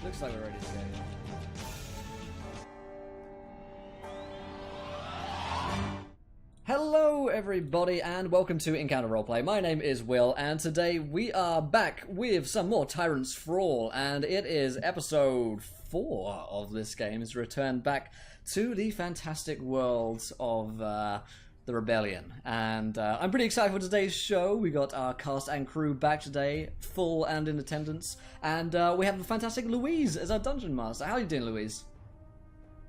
Looks like we're ready to go. Hello everybody and welcome to Encounter Roleplay. My name is Will and today we are back with some more Tyrant's Thrall, and it is episode 4 of this game. It's returned back to the fantastic world of the Rebellion, and I'm pretty excited for today's show. We got our cast and crew back today, full and in attendance, and we have the fantastic Louise as our Dungeon Master. How are you doing, Louise?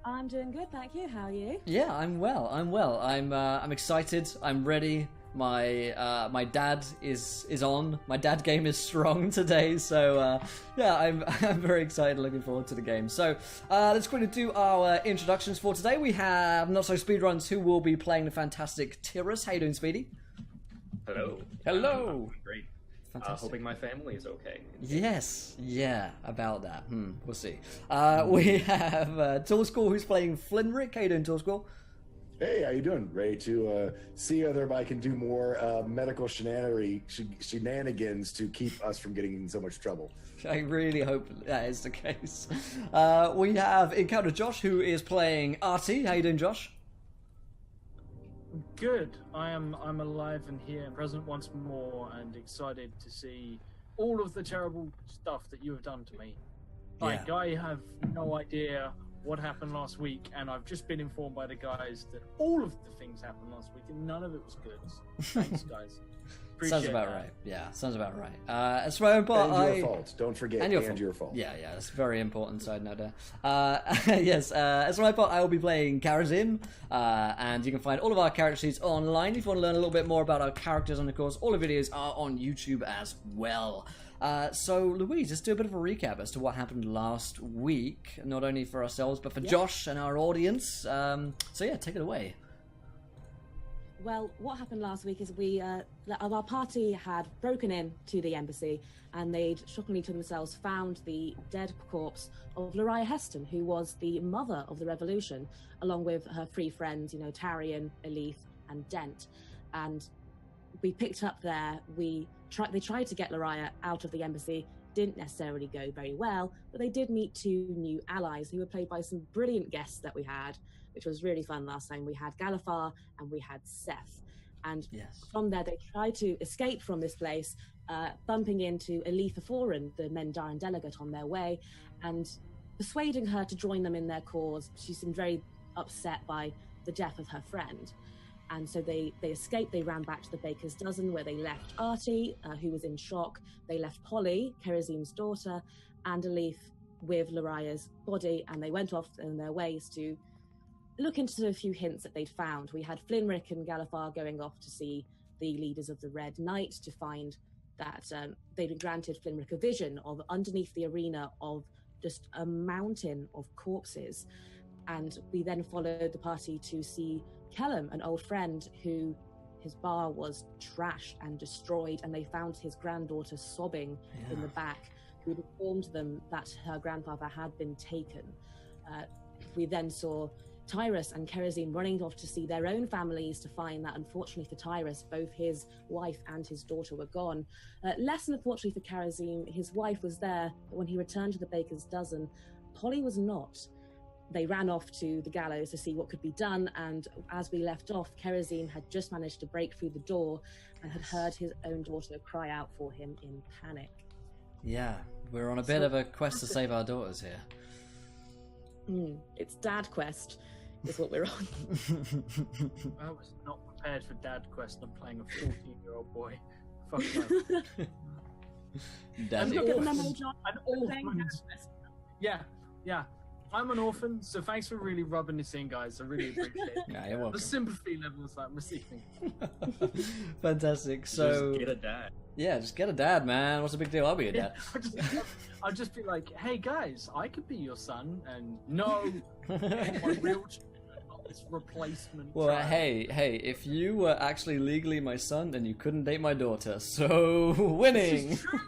I'm doing good, thank you. How are you? Yeah, I'm well. I'm excited. I'm ready. My dad is on. My dad game is strong today, so yeah, I'm very excited. Looking forward to the game. So let's quickly do our introductions for today. We have Not So Speedruns, who will be playing the fantastic Tyrus. How you doing, Speedy? Hello. Hello. I'm doing great. Hoping my family is okay. Yes, yeah, about that. We'll see. We have Tall School, who's playing Flinrick. How you doing, Tall School? Hey, how you doing? Ready to see whether I can do more medical shenanigans to keep us from getting in so much trouble. I really hope that is the case. We have Encounter Josh, who is playing Artie. How you doing, Josh? Good. I'm alive and here and present once more, and excited to see all of the terrible stuff that you have done to me. Like, Yeah. I have no idea what happened last week, and I've just been informed by the guys that all of the things happened last week, and none of it was good. Thanks, guys. Appreciate Sounds about that. right. Yeah, sounds about right. As for my own part, And your fault. Don't forget. And your fault. Yeah, that's a very important side note there. Yes, as for my part, I will be playing Karazim, and you can find all of our character sheets online if you want to learn a little bit more about our characters, and of course, all the videos are on YouTube as well. So, Louise, let's do a bit of a recap as to what happened last week, not only for ourselves, but for Josh and our audience. So yeah, take it away. Well, what happened last week is our party had broken in to the embassy, and they'd shockingly to themselves found the dead corpse of Lariah Heston, who was the mother of the revolution, along with her 3 friends, Tarian, Elif, and Dent. And we picked up there. They tried to get Lariah out of the embassy. Didn't necessarily go very well, but they did meet 2 new allies who were played by some brilliant guests that we had, which was really fun last time. We had Galifar and we had Seth. And from there, they tried to escape from this place, bumping into Elifa Foran, the Mendaran delegate, on their way, and persuading her to join them in their cause. She seemed very upset by the death of her friend. And so they escaped. They ran back to the Baker's Dozen, where they left Artie, who was in shock. They left Polly, Karazim's daughter, and Elif with Lariah's body, and they went off on their ways to look into a few hints that they'd found. We had Flinrick and Galifar going off to see the leaders of the Red Knight to find that they'd been granted Flinrick a vision of underneath the arena of just a mountain of corpses. And we then followed the party to see Kellum, an old friend who his bar was trashed and destroyed, and they found his granddaughter sobbing in the back, who had informed them that her grandfather had been taken. We then saw Tyrus and Karazim running off to see their own families, to find that, unfortunately for Tyrus, both his wife and his daughter were gone. Less unfortunately for Karazim, his wife was there, but when he returned to the Baker's Dozen, Polly was not. They ran off to the gallows to see what could be done, and as we left off, Karazim had just managed to break through the door and had heard his own daughter cry out for him in panic. Yeah, we're on a bit of a quest to save our daughters here. It's Dad Quest is what we're on. I was not prepared for Dad Quest. I'm playing a 14-year-old boy. Fuck no. Daddy. Look at the memo, John. An orphan. Yeah. I'm an orphan, so thanks for really rubbing this in, guys. I really appreciate it. Yeah, you're welcome. The sympathy levels that I'm receiving. Fantastic. So Just get a dad. Yeah, just get a dad, man. What's the big deal? I'll be your dad. I'll just be like, hey guys, I could be your son, and no, my real children, not this replacement. Well, child. hey, if you were actually legally my son, then you couldn't date my daughter. So, winning! This is true.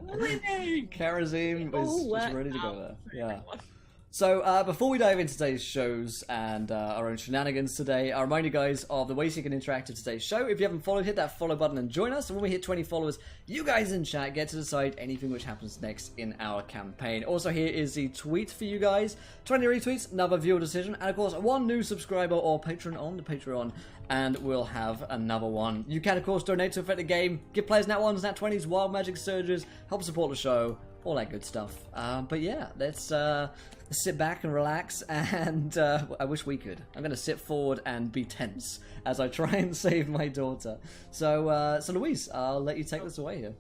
Winning! Karazim is All ready to go worked there. out for Yeah. everyone. So before we dive into today's shows and our own shenanigans today, I'll remind you guys of the ways you can interact with today's show. If you haven't followed, hit that follow button and join us. And when we hit 20 followers, you guys in chat get to decide anything which happens next in our campaign. Also, here is the tweet for you guys. 20 retweets, another viewer decision. And of course, one new subscriber or patron on the Patreon, and we'll have another one. You can, of course, donate to affect the game, give players nat 1s, nat 20s, wild magic surges, help support the show, all that good stuff. But yeah, let's sit back and relax, and I wish we could. I'm going to sit forward and be tense as I try and save my daughter. So Louise, I'll let you take this away here.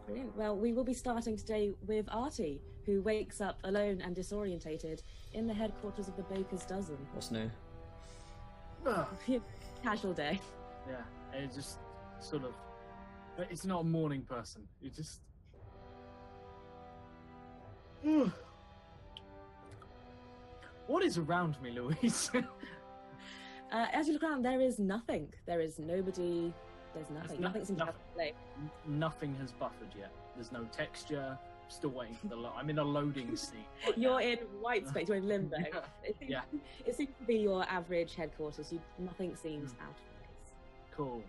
Brilliant. Well, we will be starting today with Artie, who wakes up alone and disorientated in the headquarters of the Baker's Dozen. What's new? Casual day. Yeah, it just sort of... It's not a morning person. It just... What is around me, Louise? As you look around, there is nothing. There is nobody. There's nothing. Nothing seems to have to play. Nothing has buffered yet. There's no texture. Still waiting for the I'm in a loading scene. Right You're now. in white space. You're in limbo. Yeah. It seems to be your average headquarters. Nothing seems out of place. Cool.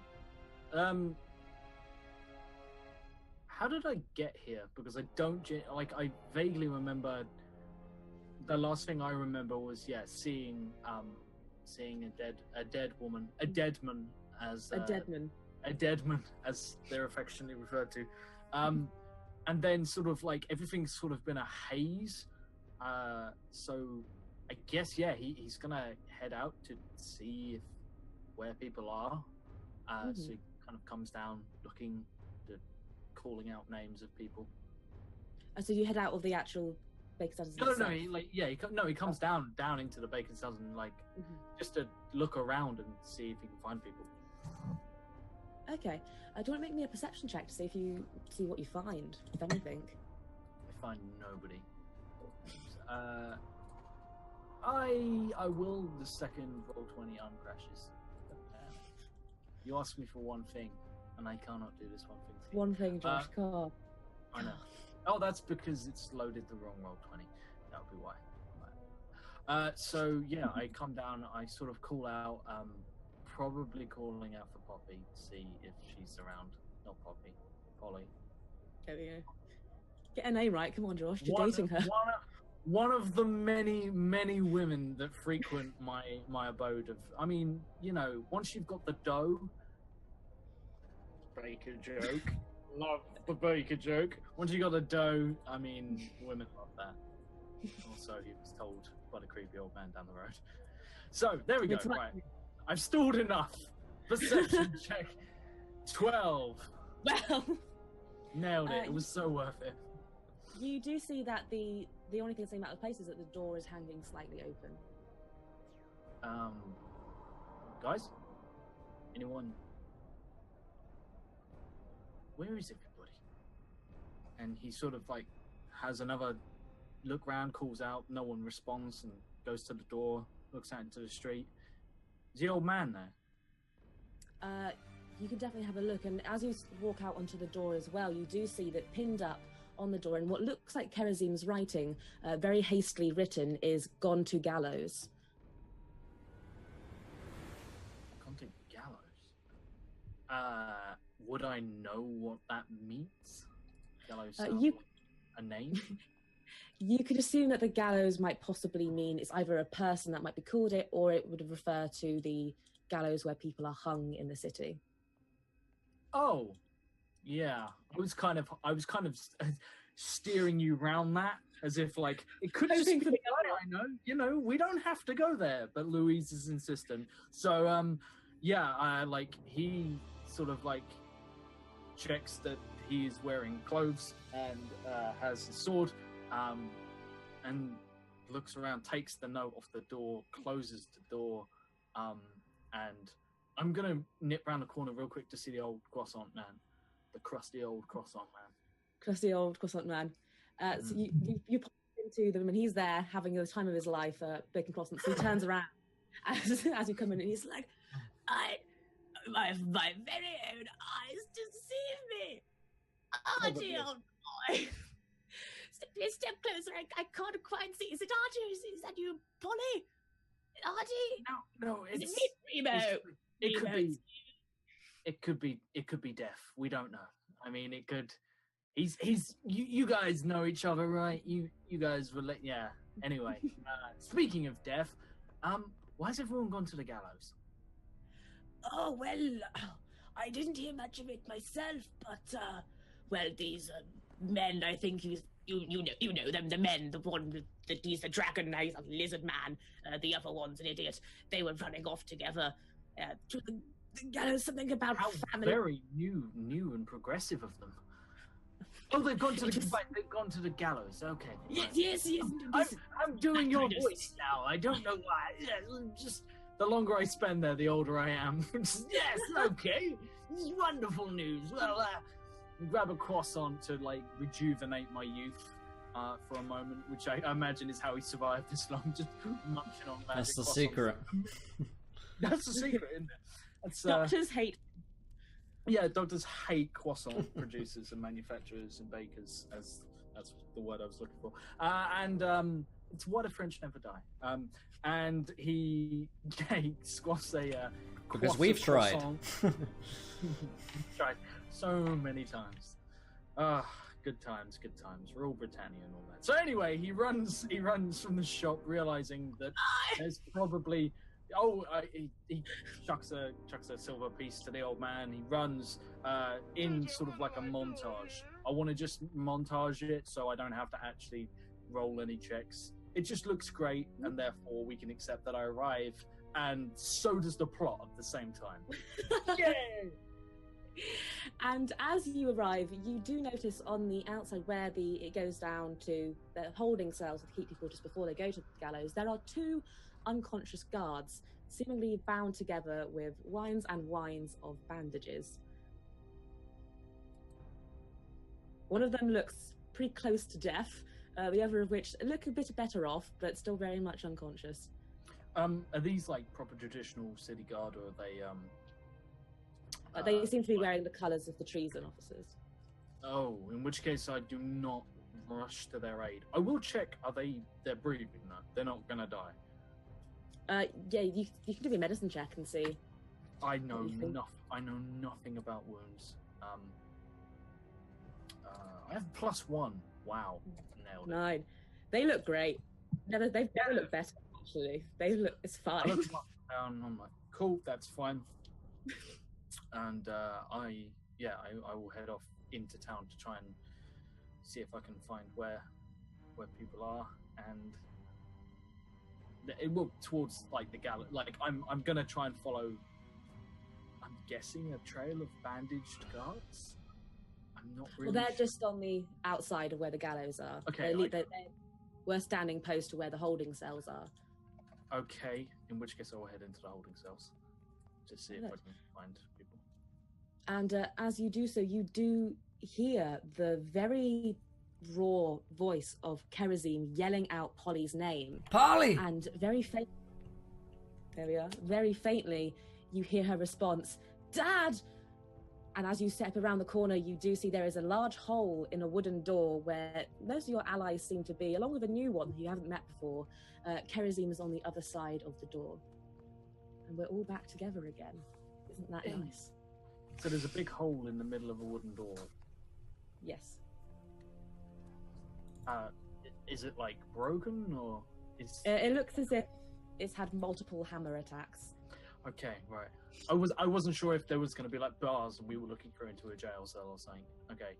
How did I get here? Because I don't I vaguely remember. The last thing I remember was seeing a dead woman, a dead man as they're affectionately referred to, and then sort of like everything's sort of been a haze. So I guess he's gonna head out to see where people are. So he kind of comes down looking, calling out names of people. So you head out of the actual Baker's Dozen. He comes down into the Baker's Dozen, just to look around and see if he can find people. Okay. Do you want to make me a perception check to see what you find, if anything? I find nobody. I will the second roll 20 uncrashes. You asked me for one thing, and I cannot do this one thing for you. One thing, Josh. God. I know. Oh, that's because it's loaded the wrong roll 20. That would be why. I come down, I sort of call out, probably calling out for Poppy, see if she's around. Not Poppy, Polly. There we go. Get her name right, come on, Josh, you're dating her. One of the many, many women that frequent my abode of, once you've got the dough, Baker joke. Love the Baker joke. Once you got the dough, women love that. Also, he was told by the creepy old man down the road. So, there we go. Right. I've stalled enough. Perception check. 12. Well. Nailed it. It was so worth it. You do see that the only thing saying out of place is that the door is hanging slightly open. Guys? Anyone? Where is everybody? And he sort of has another look round, calls out, no one responds, and goes to the door, looks out into the street. Is the old man there? You can definitely have a look, and as you walk out onto the door as well, you do see that pinned up on the door in what looks like Kerazim's writing, very hastily written, is "Gone to Gallows." Gone to Gallows? Would I know what that means? Gallows sounds like a name? You could assume that the gallows might possibly mean it's either a person that might be called it, or it would refer to the gallows where people are hung in the city. Oh, yeah. I was kind of steering you around that, as if it could just be. I know. We don't have to go there, but Louise is insistent. So, he sort of checks that he is wearing clothes and has a sword, and looks around, takes the note off the door, closes the door, and I'm gonna nip round the corner real quick to see the old croissant man, the crusty old croissant man. Crusty old croissant man. So you pop into them, and he's there having the time of his life, baking croissants. So he turns around as you come in, and he's like, my very own eyes deceive me. Oh, dear old boy. a step closer. I can't quite see. Is it Artie? Is that you, Polly? Artie? No, Is it me, Remo? It could Remo, be. It could be Deaf. We don't know. I mean, it could. He's. You guys know each other, right? You guys relate. Yeah. Anyway, speaking of Deaf, why has everyone gone to the gallows? Oh, well, I didn't hear much of it myself, but, well, these men, I think you know them, the men, the one with he's the dragon, he's a lizard man, the other one's an idiot. They were running off together to the gallows, something about How family. very new and progressive of them. Oh, they've gone to the gallows. Okay. Yes. I'm doing your voice now. I don't know why. Just the longer I spend there, the older I am. Yes, okay. This is wonderful news. Well, grab a croissant to like rejuvenate my youth for a moment, which I imagine is how he survived this long, just munching on magic. That's the croissants. secret. That's the secret, isn't it? That's, Doctors hate. Yeah, doctors hate croissant producers and manufacturers and bakers, as that's the word I was looking for. And it's why the French never die. And he squats a Because we've tried. Tried so many times. Good times. Rule Britannia and all that. So anyway, he runs from the shop, realizing that there's probably. He chucks a silver piece to the old man. He runs in sort of like a montage. I want to just montage it so I don't have to actually roll any checks. It just looks great, and therefore we can accept that I arrive, and so does the plot at the same time. Yay! And as you arrive, you do notice on the outside where it goes down to the holding cells to keep people just before they go to the gallows, there are two unconscious guards, seemingly bound together with wines and wines of bandages. One of them looks pretty close to death, the other of which look a bit better off, but still very much unconscious. Are these like proper traditional city guard, or are they? They seem to be wearing the colours of the treason officers. Oh, in which case I do not rush to their aid. I will check. They're breathing though? They're not gonna die. Yeah, you can do a medicine check and see. I know nothing. I know nothing about wounds. I have +1. Wow, nailed it. 9. They look great. They've never looked better. Actually, it's I fine. look down. I'm like, cool, that's fine. And I will head off into town to try and see if I can find where people are, and it will towards like the gallows. Like I'm gonna try and follow. I'm guessing a trail of bandaged guards. I'm not really. Well, they're just on the outside of where the gallows are. Okay, we're standing post to where the holding cells are. Okay, in which case I will head into the holding cells to see if I can find people. And as you do so, you do hear the very raw voice of Kerosene yelling out Polly's name. Polly! And very faint. There we are. Very faintly, you hear her response, "Dad!" And as you step around the corner, you do see there is a large hole in a wooden door where most of your allies seem to be, along with a new one who you haven't met before. Kerosene is on the other side of the door. And we're all back together again. Isn't that nice? So there's a big hole in the middle of a wooden door. Yes. Is it like broken, or is It looks as if it's had multiple hammer attacks. Okay, right. I wasn't sure if there was going to be like bars and we were looking through into a jail cell or something. Okay.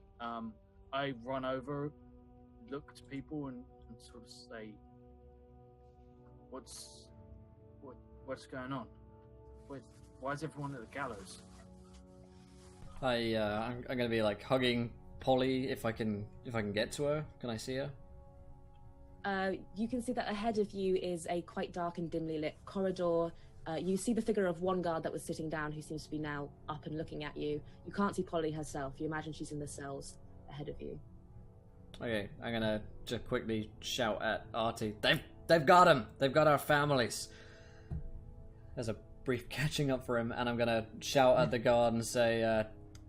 I run over, look to people and sort of say, what's going on? Why is everyone at the gallows? I'm gonna be like hugging Polly if I can get to her. Can I see her? You can see that ahead of you is a quite dark and dimly lit corridor. You see the figure of one guard that was sitting down, who seems to be now up and looking at you. You can't see Polly herself. You imagine she's in the cells ahead of you. Okay, I'm gonna just quickly shout at Artie. They've got him. They've got our families. There's a brief catching up for him, and I'm gonna shout at the guard and say,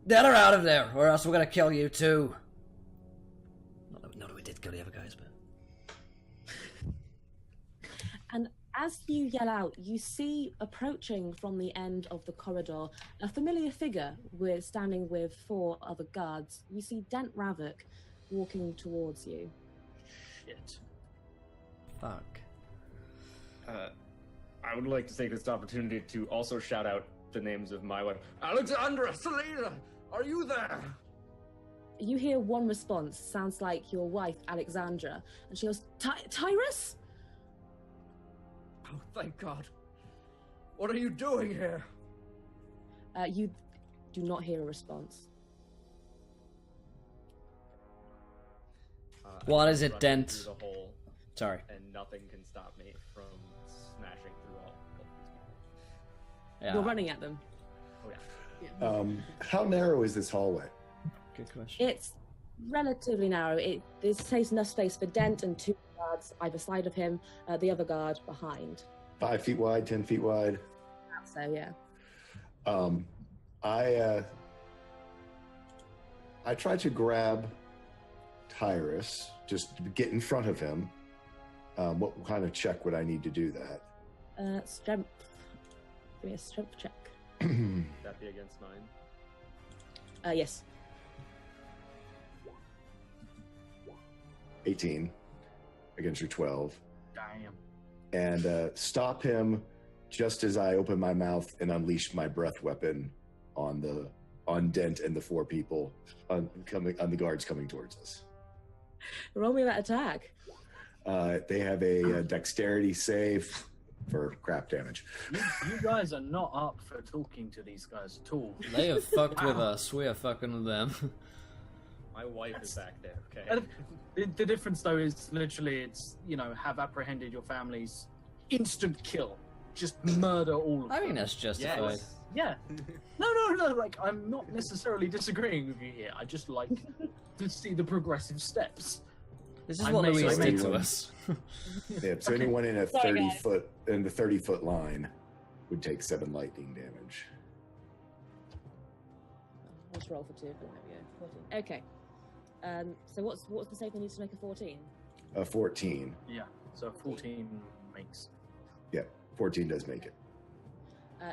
"Get her out of there, or else we're gonna kill you too." Not that we did kill the other guys, but... And as you yell out, you see approaching from the end of the corridor a familiar figure standing with 4 other guards. You see Dent Ravik walking towards you. Shit. Fuck. I would like to take this opportunity to also shout out the names of my wife. Alexandra, Selena, are you there? You hear one response, sounds like your wife, Alexandra, and she goes, Tyrus? Oh, thank God. What are you doing here? You do not hear a response. What is it, Running Dent? through the hole, Sorry. and nothing can stop me from smashing through all of these people. Yeah. You're running at them. Oh, yeah. How narrow is this hallway? Good question. It's relatively narrow. This takes enough space for Dent and 2 guards either side of him, the other guard behind. 5 feet wide, 10 feet wide. So, yeah. I tried to grab Tyrus, just get in front of him. What kind of check would I need to do that? Strength. Give me a strength check. Would that be against mine? Yes. 18 against your 12. Damn. And stop him just as I open my mouth and unleash my breath weapon on Dent and the 4 people on the guards coming towards us. Roll me that attack. They have a dexterity save for crap damage. You guys are not up for talking to these guys at all. They have fucked with us. We are fucking with them. My wife is back there, okay? The difference, though, is literally it's, have apprehended your families. Instant kill. Just murder all of them. I mean, that's justified. Yes. Yeah. No, like, I'm not necessarily disagreeing with you here. I just like to see the progressive steps. This is I what may- Louise I may- did to us. Yeah, so Okay. anyone in a Sorry, 30 guys. foot in the 30-foot line would take 7 lightning damage. Let's roll for 2. There we go. 14. Okay. So what's the save they need to make a 14? 14. Yeah. So 14 makes. Yeah, 14 does make it.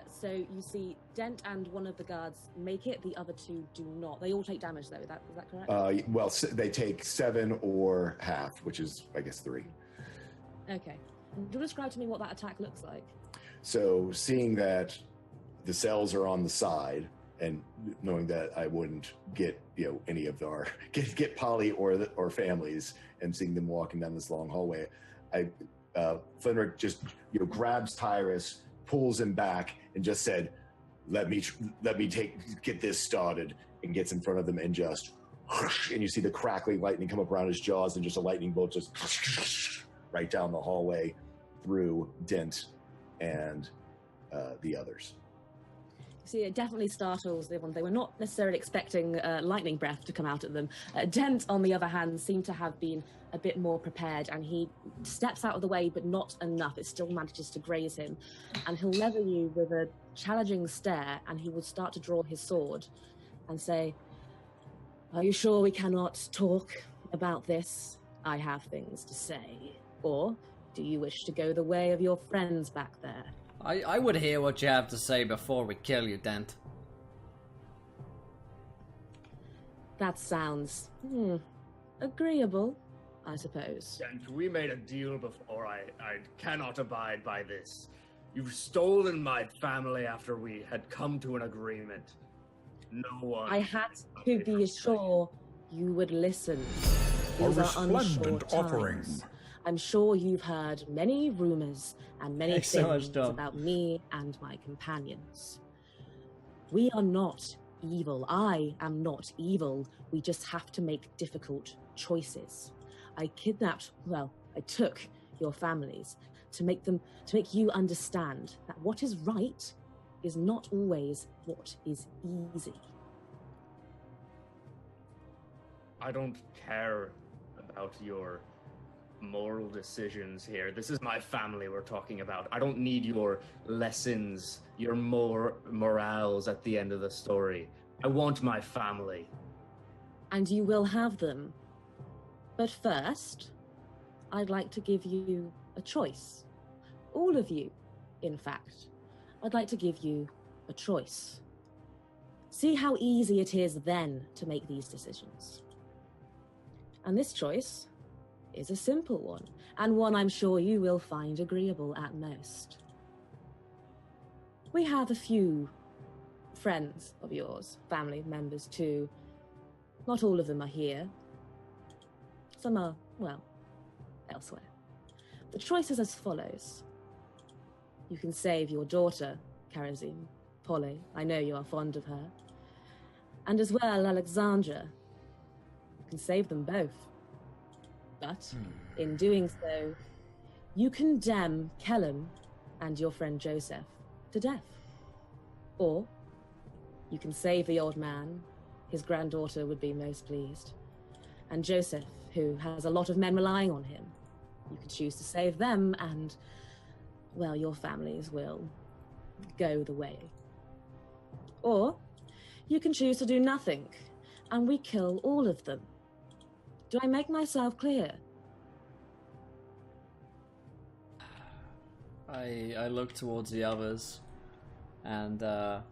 So you see Dent and one of the guards make it, the other 2 do not. They all take damage though, is that correct? Well, they take 7 or half, which is, I guess, 3. Okay. And do you describe to me what that attack looks like? So seeing that the cells are on the side and knowing that I wouldn't get, any of our, get Polly or families and seeing them walking down this long hallway, Fenric just, grabs Tyrus, pulls him back and just said, let me get this started, and gets in front of them and just, and you see the crackling lightning come up around his jaws and just a lightning bolt just right down the hallway through Dent and the others. See, it definitely startles them. They were not necessarily expecting lightning breath to come out at them. Dent, on the other hand, seemed to have been a bit more prepared, and he steps out of the way, but not enough. It still manages to graze him. And he'll level you with a challenging stare, and he will start to draw his sword and say, "Are you sure we cannot talk about this? I have things to say. Or do you wish to go the way of your friends back there?" I would hear what you have to say before we kill you, Dent. That sounds agreeable, I suppose. And we made a deal before. I cannot abide by this. You've stolen my family after we had come to an agreement. No one. I had to be sure you would listen. A These are unsure resplendent offering. times. I'm sure you've heard many rumors and many Thanks so much, things Dom. about me and my companions. We are not evil. I am not evil. We just have to make difficult choices. I took your families to make you understand that what is right is not always what is easy. I don't care about your moral decisions here. This is my family we're talking about. I don't need your lessons, your morals at the end of the story. I want my family. And you will have them. But first, I'd like to give you a choice. All of you, in fact. I'd like to give you a choice. See how easy it is then to make these decisions. And this choice is a simple one, and one I'm sure you will find agreeable at most. We have a few friends of yours, family members too. Not all of them are here. Some are, well, elsewhere. The choice is as follows. You can save your daughter, Karazim, Polly. I know you are fond of her. And as well, Alexandra. You can save them both. But in doing so, you condemn Kellum and your friend Joseph to death. Or you can save the old man. His granddaughter would be most pleased. And Joseph, who has a lot of men relying on him. You can choose to save them and, well, your families will go the way. Or you can choose to do nothing, and we kill all of them. Do I make myself clear? I look towards the others, and I'm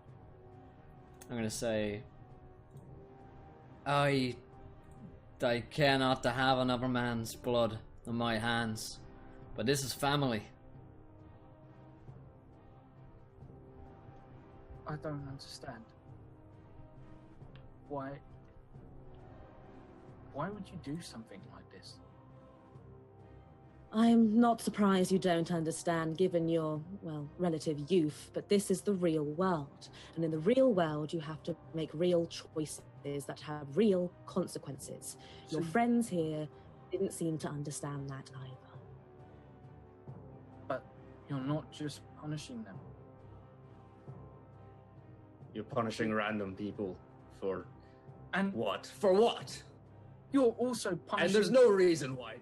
gonna say, I care not to have another man's blood on my hands, but this is family. I don't understand. Why would you do something like this? I'm not surprised you don't understand, given your, well, relative youth, but this is the real world. And in the real world, you have to make real choices that have real consequences. Your friends here didn't seem to understand that either. But you're not just punishing them. You're punishing random people for And what? For what? you're also punishing... And there's no reason why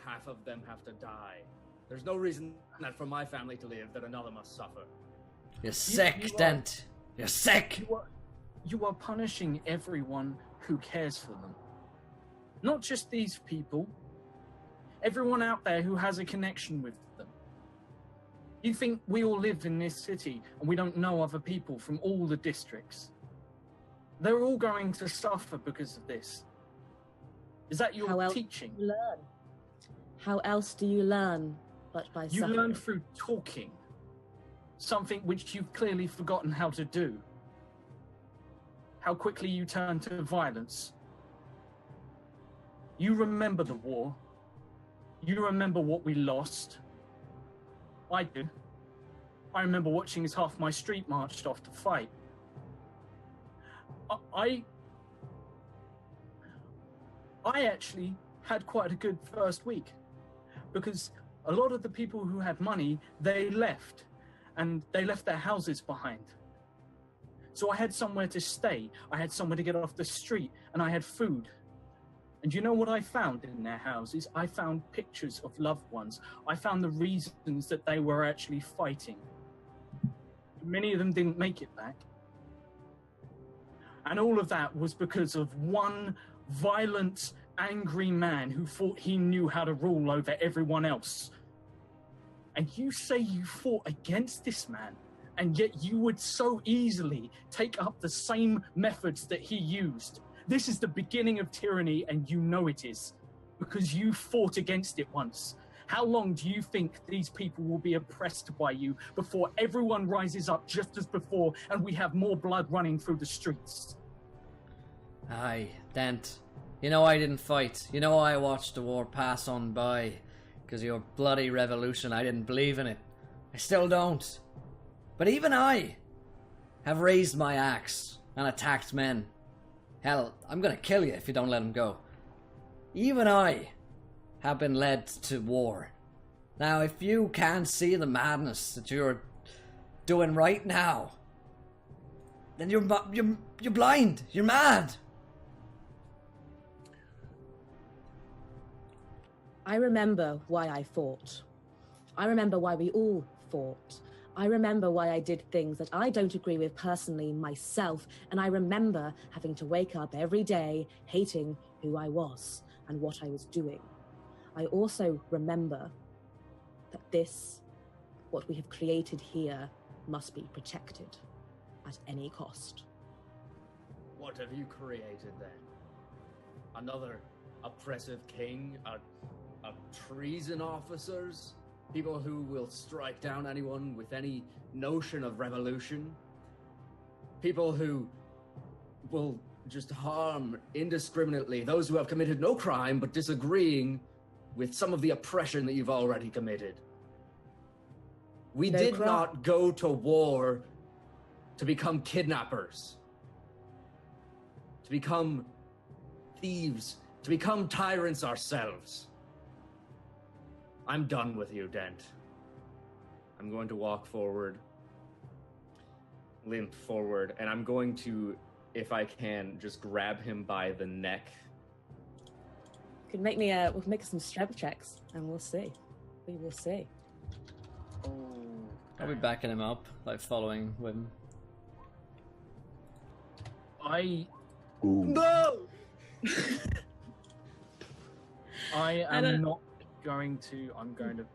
half of them have to die. There's no reason that for my family to live, that another must suffer. You're sick, Dent. You're sick. You are punishing everyone who cares for them. Not just these people. Everyone out there who has a connection with them. You think we all live in this city and we don't know other people from all the districts? They're all going to suffer because of this. Is that your teaching? You learn. How else do you learn but by You suffering? learn through talking. Something which you've clearly forgotten how to do. How quickly you turn to violence. You remember the war. You remember what we lost. I do. I remember watching as half my street marched off to fight. I actually had quite a good first week, because a lot of the people who had money, they left, and they left their houses behind. So I had somewhere to stay, I had somewhere to get off the street, and I had food. And you know what I found in their houses? I found pictures of loved ones. I found the reasons that they were actually fighting. Many of them didn't make it back. And all of that was because of one violent, angry man who thought he knew how to rule over everyone else. And you say you fought against this man, and yet you would so easily take up the same methods that he used. This is the beginning of tyranny, and you know it is, because you fought against it once. How long do you think these people will be oppressed by you before everyone rises up just as before and we have more blood running through the streets? Aye, Dent. You know I didn't fight. You know I watched the war pass on by. Because of your bloody revolution, I didn't believe in it. I still don't. But even I have raised my axe and attacked men. Hell, I'm gonna kill you if you don't let him go. Even I have been led to war. Now, if you can't see the madness that you're doing right now, then you're blind. You're mad. I remember why I fought. I remember why we all fought. I remember why I did things that I don't agree with personally myself, and I remember having to wake up every day hating who I was. and what I was doing. I also remember that what we have created here, must be protected at any cost. What have you created then? Another oppressive king? A treason officers? People who will strike down anyone with any notion of revolution? People who will just harm indiscriminately those who have committed no crime but disagreeing with some of the oppression that you've already committed. We did not go to war to become kidnappers, to become thieves, to become tyrants ourselves. I'm done with you, Dent. I'm going to walk forward, limp forward, and I'm going to, if I can, just grab him by the neck. You can make me we'll make some strength checks, and we'll see. We will see. I'll be backing him up, like following him. No! I am not going to. I'm going to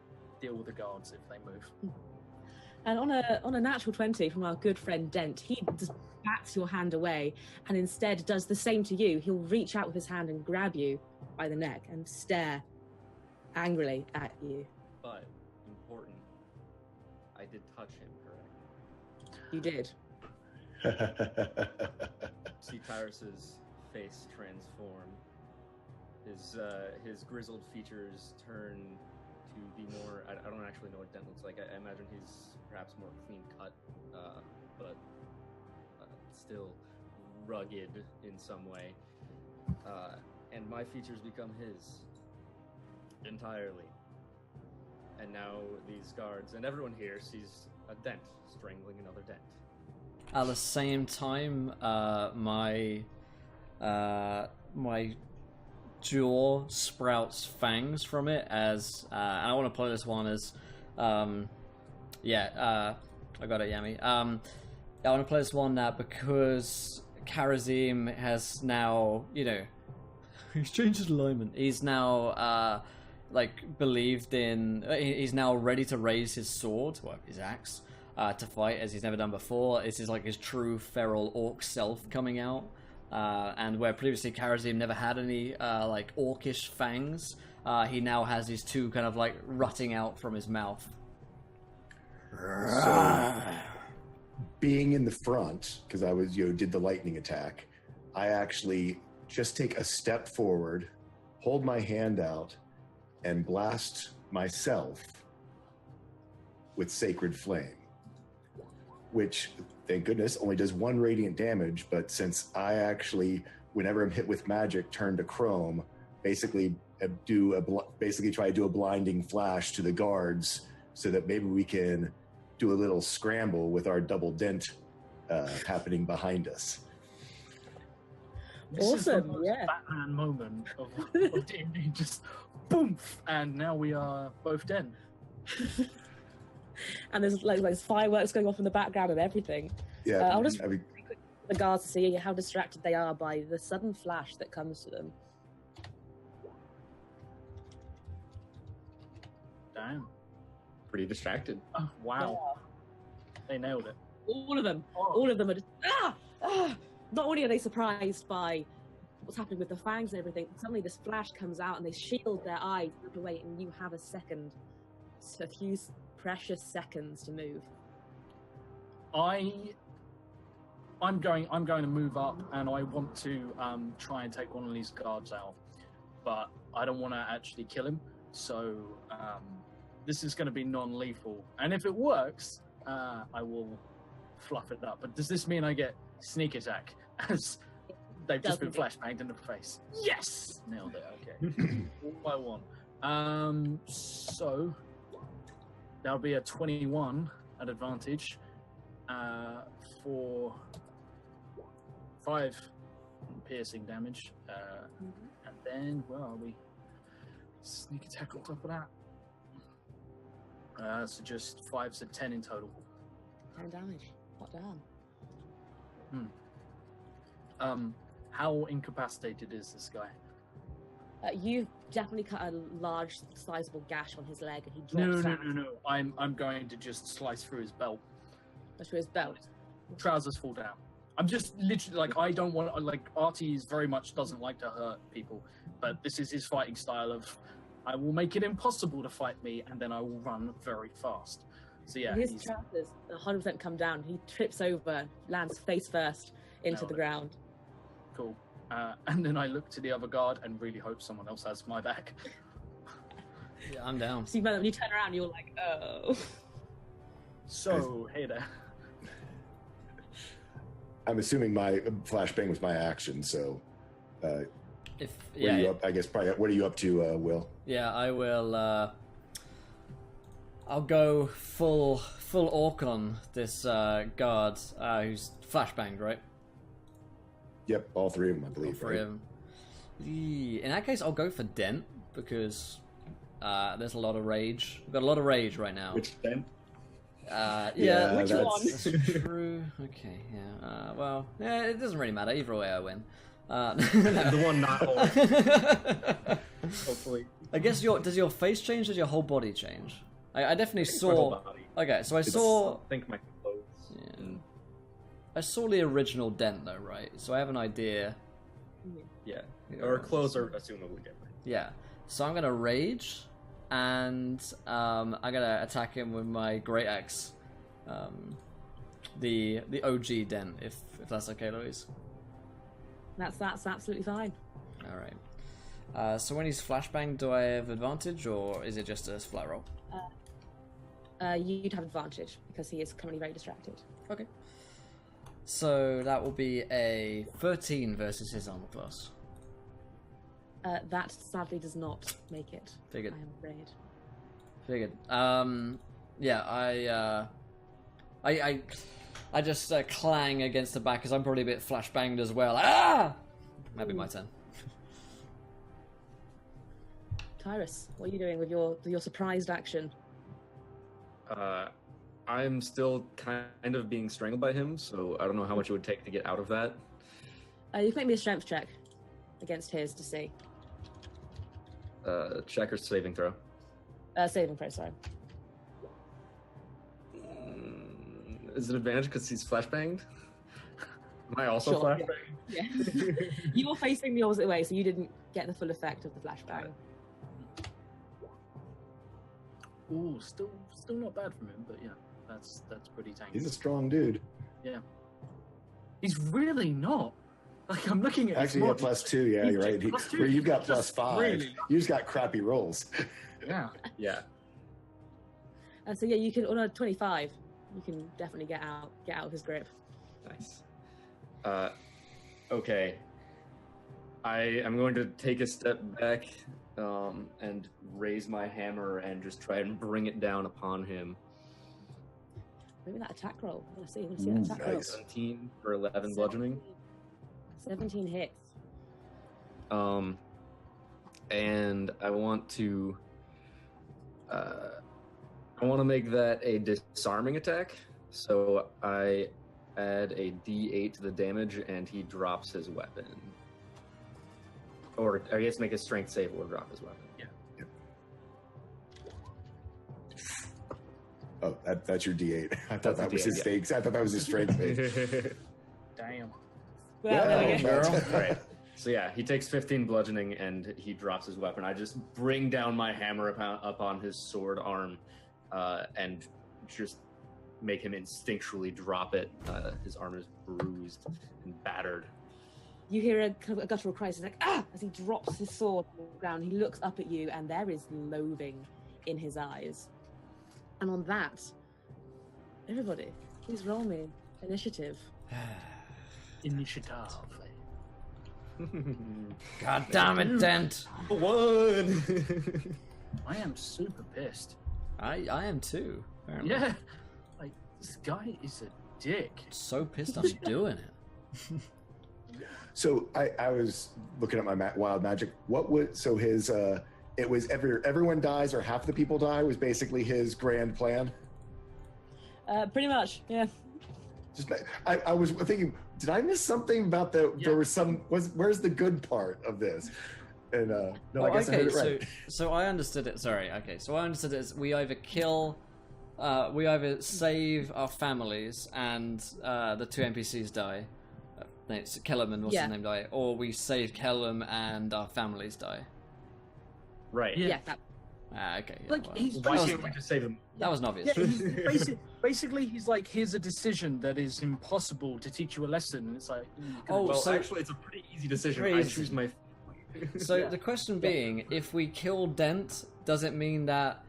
deal with the guards if they move. And on a natural 20 from our good friend Dent, he just bats your hand away and instead does the same to you. He'll reach out with his hand and grab you by the neck and stare angrily at you. But, important, I did touch him, correct? You did. See Tyrus's face transform. His grizzled features turn to be more. I don't actually know what Dent looks like. I imagine he's perhaps more clean cut, but still rugged in some way. And my features become his entirely. And now these guards and everyone here sees a Dent strangling another Dent. At the same time, my jaw sprouts fangs from it as, and I want to play this one as, I got it, Yami. I want to play this one because Karazim has now, he's changed his alignment. He's now, believed in, he's now ready to raise his sword, well, his axe, to fight as he's never done before. This is like his true feral orc self coming out. And where previously Karazim never had any orcish fangs, he now has these two kind of rutting out from his mouth. So, being in the front, because I was did the lightning attack, I actually just take a step forward, hold my hand out, and blast myself with Sacred Flame, which, thank goodness, only does 1 radiant damage, but since I actually, whenever I'm hit with magic, turn to chrome, basically try to do a blinding flash to the guards so that maybe we can do a little scramble with our double dent happening behind us. This Awesome, is the most yeah. Batman moment of D&D, just boom, and now we are both dead. And there's fireworks going off in the background and everything. Yeah, I'll just the guards to see how distracted they are by the sudden flash that comes to them. Damn. Pretty distracted. Oh, wow. They nailed it. All of them. Oh. All of them are just not only are they surprised by what's happening with the fangs and everything, suddenly this flash comes out and they shield their eyes, look away, and you have a few precious seconds to move. I'm going to move up, and I want to try and take one of these guards out, but I don't want to actually kill him. So this is going to be non-lethal, and if it works, I will fluff it up. But does this mean I get sneak attack as they've just been flashbanged in the face? Yes, nailed it. Okay, 1 by 1. So that'll be a 21 at advantage for 5 piercing damage, and then where are we? Sneak attack on top of that. So just 5, so 10 in total. 10 damage. Hot damn. How incapacitated is this guy? You've definitely cut a large, sizable gash on his leg, and he drops out No. I'm going to just slice through his belt. through his belt. Trousers fall down. I'm just literally like, I don't want, like, Artie very much doesn't like to hurt people, but this is his fighting style of, I will make it impossible to fight me, and then I will run very fast. So yeah, His trousers 100% come down. He trips over, lands face first into the ground. cool. And then I look to the other guard and really hope someone else has my back. Yeah, I'm down. So when you turn around, you're like, oh. So, hey there. I'm assuming my flashbang was my action, so If what are you up? I guess probably. What are you up to, Will? Yeah, I will. I'll go full orc on this guard who's flashbanged, right? Yep, all three of them, I believe. All three right? of them. In that case, I'll go for Dent because there's a lot of rage. We've got a lot of rage right now. Which then? Yeah, Which that's- one? that's true. Okay, yeah. Well, yeah, it doesn't really matter. Either way, I win. The one not all. Hopefully. I guess does your face change? Does your whole body change? I definitely My whole saw. body. Okay, so I It's- saw. I think my clothes. Yeah. I saw the original Dent though, right? So I have an idea. Yeah. Or clothes are assumably different. Yeah. So I'm gonna rage, and I'm gonna attack him with my great axe, the OG Dent, if that's okay, Louise. That's absolutely fine. All right. So when he's flashbang, do I have advantage, or is it just a flat roll? You'd have advantage because he is currently very distracted. Okay. So that will be a 13 versus his armor class. That sadly does not make it. Figured. I am afraid. Figured. Yeah, I just clang against the back because I'm probably a bit flashbanged as well. Ah! Might be my turn. Tyrus, what are you doing with your surprised action? I'm still kind of being strangled by him, so I don't know how much it would take to get out of that. You can make me a strength check against his to see. Check or saving throw. Saving throw, sorry. Is it advantage because he's flashbanged? Am I also Sure, flashbanged? Yeah. You were facing the opposite way, so you didn't get the full effect of the flashbang. Ooh, still not bad from him, but yeah, that's pretty tanky. He's a strong dude. Yeah. He's really not. Like, I'm looking at his Actually, yeah, mod, +2. Yeah, he's you're right. +2. Where you've got Just +5. really- You just got crappy rolls. Yeah. Yeah. So yeah, you can on a 25, you can definitely get out of his grip. Nice. Okay. I am going to take a step back and raise my hammer and just try and bring it down upon him. Maybe that attack roll. Let's see that attack roll. Nice. 17 for 11 bludgeoning. 17 hits. And I want to make that a disarming attack. So I add a D8 to the damage, and he drops his weapon. Or I guess make a strength save or drop his weapon. Yeah. Oh, that's your D8. I thought That's a that was D8, his yeah. stakes. I thought that was his strength save. Damn. Well, there we go. All right. So yeah, he takes 15 bludgeoning and he drops his weapon. I just bring down my hammer up on his sword arm, and just make him instinctually drop it. His arm is bruised and battered. You hear a kind of a guttural cry. He's like, ah! As he drops his sword on the ground, he looks up at you, and there is loathing in his eyes. And on that, everybody, please roll me initiative. Initiative. God damn it, Dent! One. I am super pissed. I am too. Apparently. Yeah. Like, this guy is a dick. So pissed I'm doing it. So I was looking at my wild magic. What would so his it was everyone dies or half the people die was basically his grand plan. Pretty much, yeah. Just I was thinking, did I miss something about the Yeah. there was some where's the good part of this? And no, I guess I heard it right. So I understood it. Sorry. Okay. So I understood it as we either we either save our families and the two NPCs die. It's Kellum and what's his name die, or we save Kellum and our families die. Right. Yeah. Okay. Yeah, Like, he's Why basically, can't we just save them? that was obvious. yeah, basically, he's like, here's a decision that is impossible to teach you a lesson. And it's like, Well, so actually, it's a pretty easy decision. Pretty I easy. choose my. So the question being, if we kill Dent, does it mean that,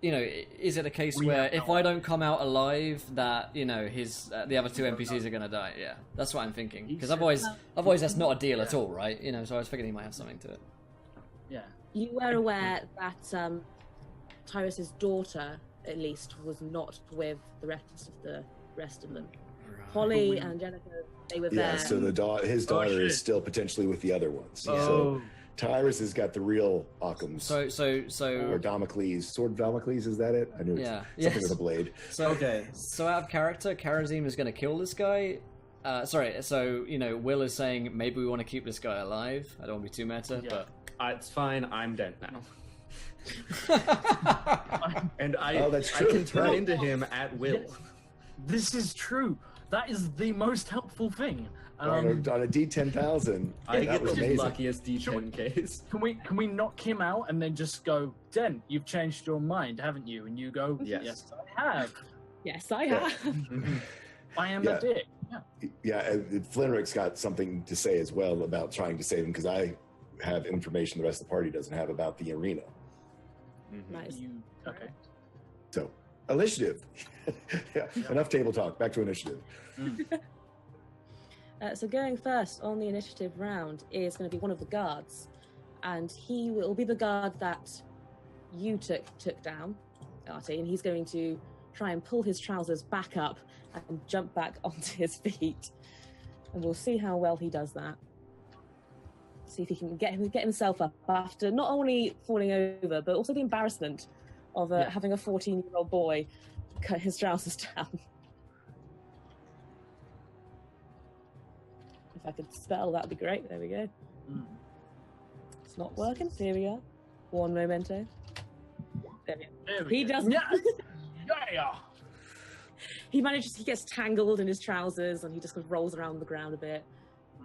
is it a case where if I don't come out alive, that his the other two NPCs are gonna die? Yeah, that's what I'm thinking. Because otherwise that's not a deal at all, right? So I was thinking he might have something to it. yeah. You were aware that Tyrus's daughter, at least, was not with the rest of them. Holly and Angelica, they were there. Yeah, so his daughter is still potentially with the other ones. So Tyrus has got the real Occam's. So or Damocles, Sword of Damocles, is that it? I knew something with a blade. So out of character, Karazim is going to kill this guy. Will is saying maybe we want to keep this guy alive. I don't want to be too meta, but It's fine. I'm dead now. And I can turn into him at will. Yes. This is true. That is the most helpful thing. On a D10,000, I that get was the amazing. luckiest D10 case. Can we knock him out and then just go, Den, you've changed your mind, haven't you? And you go, yes I have. Yes, I have. I am a dick. Yeah, and Flinrick's got something to say as well about trying to save him, because I have information the rest of the party doesn't have about the arena. Nice. Okay. So, initiative. Enough table talk. Back to initiative. So going first on the initiative round is going to be one of the guards, and he will be the guard that you took down, Artie, and he's going to try and pull his trousers back up and jump back onto his feet, and we'll see how well he does that. See if he can get himself up after not only falling over, but also the embarrassment of having a 14-year-old boy cut his trousers down. If I could spell, that would be great. There we go. It's not working. Here we go. One memento. There we go. He does. Yeah. He gets tangled in his trousers, and he just kind of rolls around the ground a bit.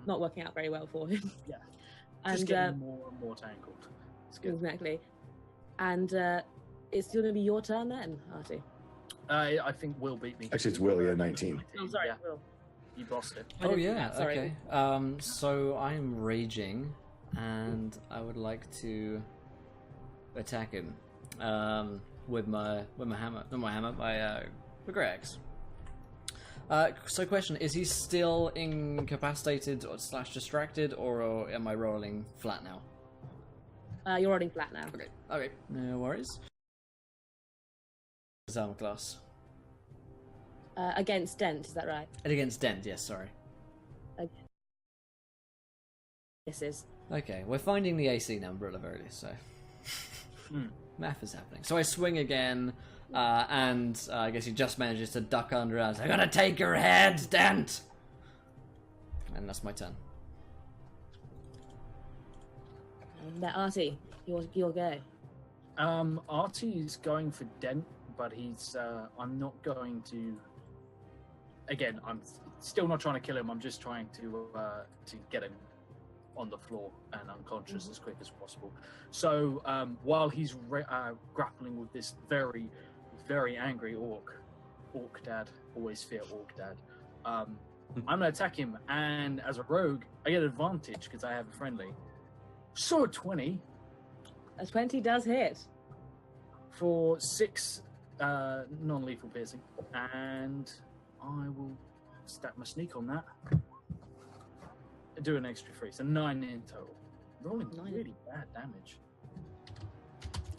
Not working out very well for him. Yeah. And Just getting more and more tangled. It's good. Exactly. And it's going to be your turn then, Artie. I think Will beat me. Actually, it's Will, 19. I'm sorry, Yeah. Will. You bossed it. Oh yeah, Sorry. okay. So I'm raging, and I would like to attack him with my hammer, my Gregs. So question, is he still incapacitated or / distracted, or am I rolling flat now? You're rolling flat now. Okay, no worries. His armor class. Against Dent, is that right? And against Dent, yes, sorry. Okay. This is. Okay, we're finding the AC number at the very least, so... Math is happening. So I swing again, and I guess he just manages to duck under us. I'm gonna take your head, Dent! And that's my turn. Now, Artie, your go. Artie is going for Dent, but he's. I'm not going to. Again, I'm still not trying to kill him. I'm just trying to get him on the floor and unconscious as quick as possible. So while he's grappling with this very, very angry orc dad, always fear orc dad, I'm going to attack him, and as a rogue, I get advantage because I have a friendly. So a 20. A 20 does hit. For 6 non-lethal piercing, and I will stack my sneak on that. Do an extra 3, so 9 in total. Rolling 9. Really bad damage.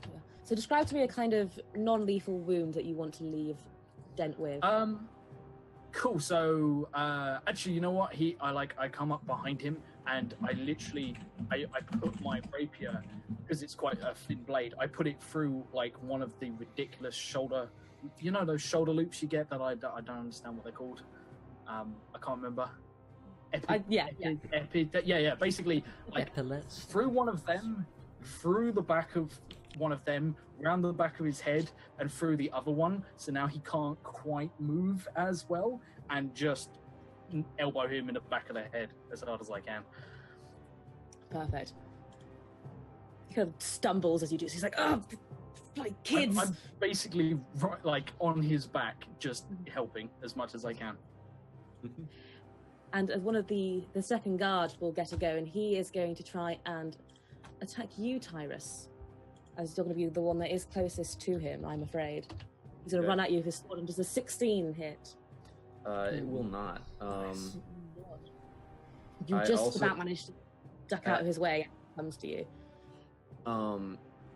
Yeah. So describe to me a kind of non-lethal wound that you want to leave Dent with. Cool. So actually, you know what? I come up behind him, and I literally I put my rapier, because it's quite a thin blade. I put it through like one of the ridiculous shoulder, those shoulder loops you get that I don't understand what they're called. I can't remember. Basically, like Epaulets. through one of them, through the back of one of them, round the back of his head, and through the other one. So now he can't quite move as well, and just elbow him in the back of the head as hard as I can. Perfect. He kind of stumbles as you do. So he's like, "Oh, bloody kids!" I'm basically like on his back, just helping as much as I can. And as one of the second guard will get a go, and he is going to try and attack you, Tyrus. As you're going to be the one that is closest to him, I'm afraid. He's going to run at you with his sword, and does a 16 hit? It will not. You I just also- about managed to duck out of his way. It comes to you.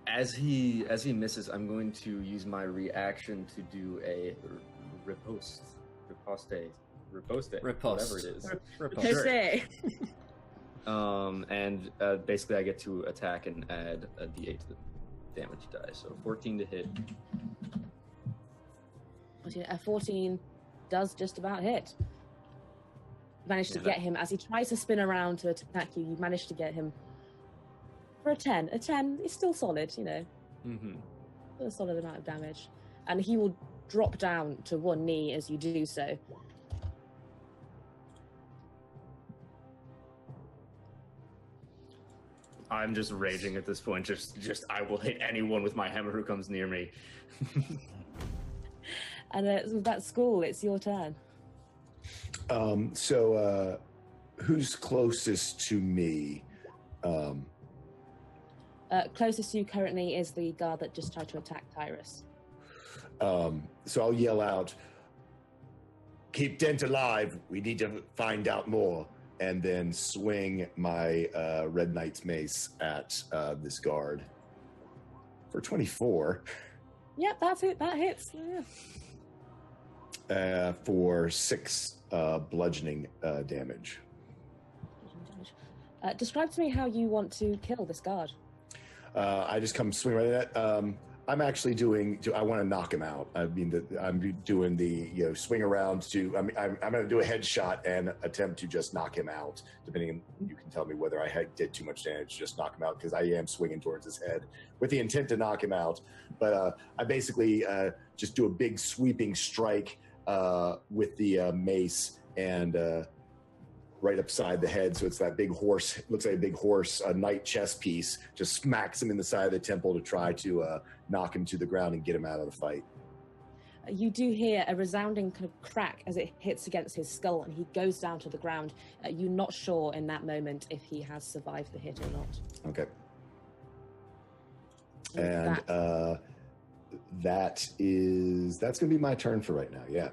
As he misses, I'm going to use my reaction to do a riposte, whatever it is. Riposte. Sure. Jose. And basically I get to attack and add a d8 to the damage die. So 14 to hit. A 14 does just about hit. You managed to get him as he tries to spin around to attack you. You managed to get him for a 10. A 10 is still solid, you know. Mm-hmm. Still a solid amount of damage. And he will drop down to one knee as you do so. I'm just raging at this point. Just I will hit anyone with my hammer who comes near me. And with that school, it's your turn. So who's closest to me? Closest to you currently is the guard that just tried to attack Tyrus. So I'll yell out, "Keep Dent alive. We need to find out more." And then swing my Red Knight's mace at this guard for 24. Yep, that's it. That hits. Yeah. For 6 bludgeoning damage. Describe to me how you want to kill this guard. I just come swing right at that. I'm actually I want to knock him out. I mean, I'm doing the swing around to. I'm going to do a headshot and attempt to just knock him out. Depending, you can tell me whether I did too much damage. Just knock him out because I am swinging towards his head with the intent to knock him out. But I basically just do a big sweeping strike with the mace and right upside the head. So it's that big horse. Looks like a big horse, a knight chess piece. Just smacks him in the side of the temple to try to knock him to the ground and get him out of the fight. You do hear a resounding kind of crack as it hits against his skull, and he goes down to the ground. You're not sure in that moment if he has survived the hit or not. Okay. And that's going to be my turn for right now. Yeah.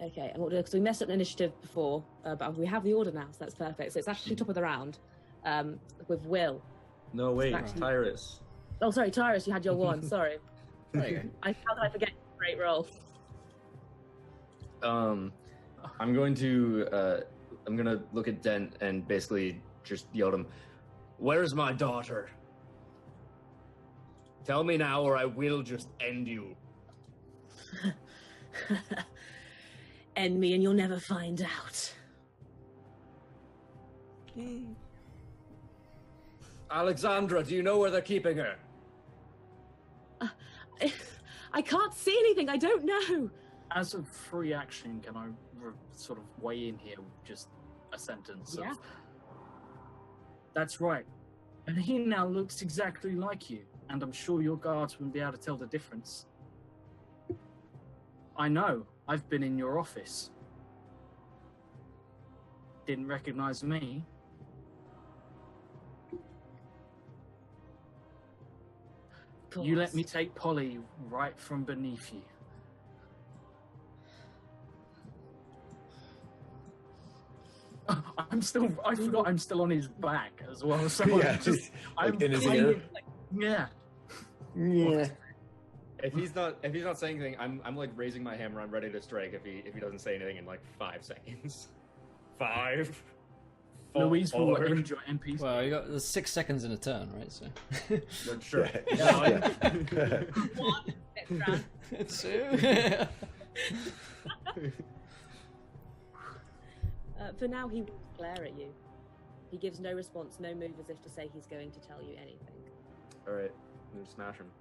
Okay, and because we messed up the initiative before, but we have the order now, so that's perfect. So it's actually top of the round with Will. No, wait, Actually- Tyrus. Oh, sorry, Tyrus, you had your one. Sorry. There you go. How did I forget? Great roll. I'm going to look at Dent and basically just yell at him, "Where's my daughter? Tell me now or I will just end you." End me and you'll never find out. Alexandra, do you know where they're keeping her? I can't see anything. I don't know. As a free action, can I sort of weigh in here with just a sentence? Yeah. That's right. And he now looks exactly like you, and I'm sure your guards wouldn't be able to tell the difference. I know. I've been in your office. Didn't recognize me. You let me take Polly right from beneath you. I forgot I'm still on his back as well. So Yeah, I'm like in his kind ear? of like, yeah. Yeah. If he's not saying anything, I'm like raising my hammer. I'm ready to strike if he doesn't say anything in like 5 seconds. 5. Louise will 4. end your NPC. Well, you got there's 6 seconds in a turn, right? So But sure. Yeah. One. Next round. 2. For now, he will glare at you. He gives no response, no move, as if to say he's going to tell you anything. All right, I'm gonna smash him.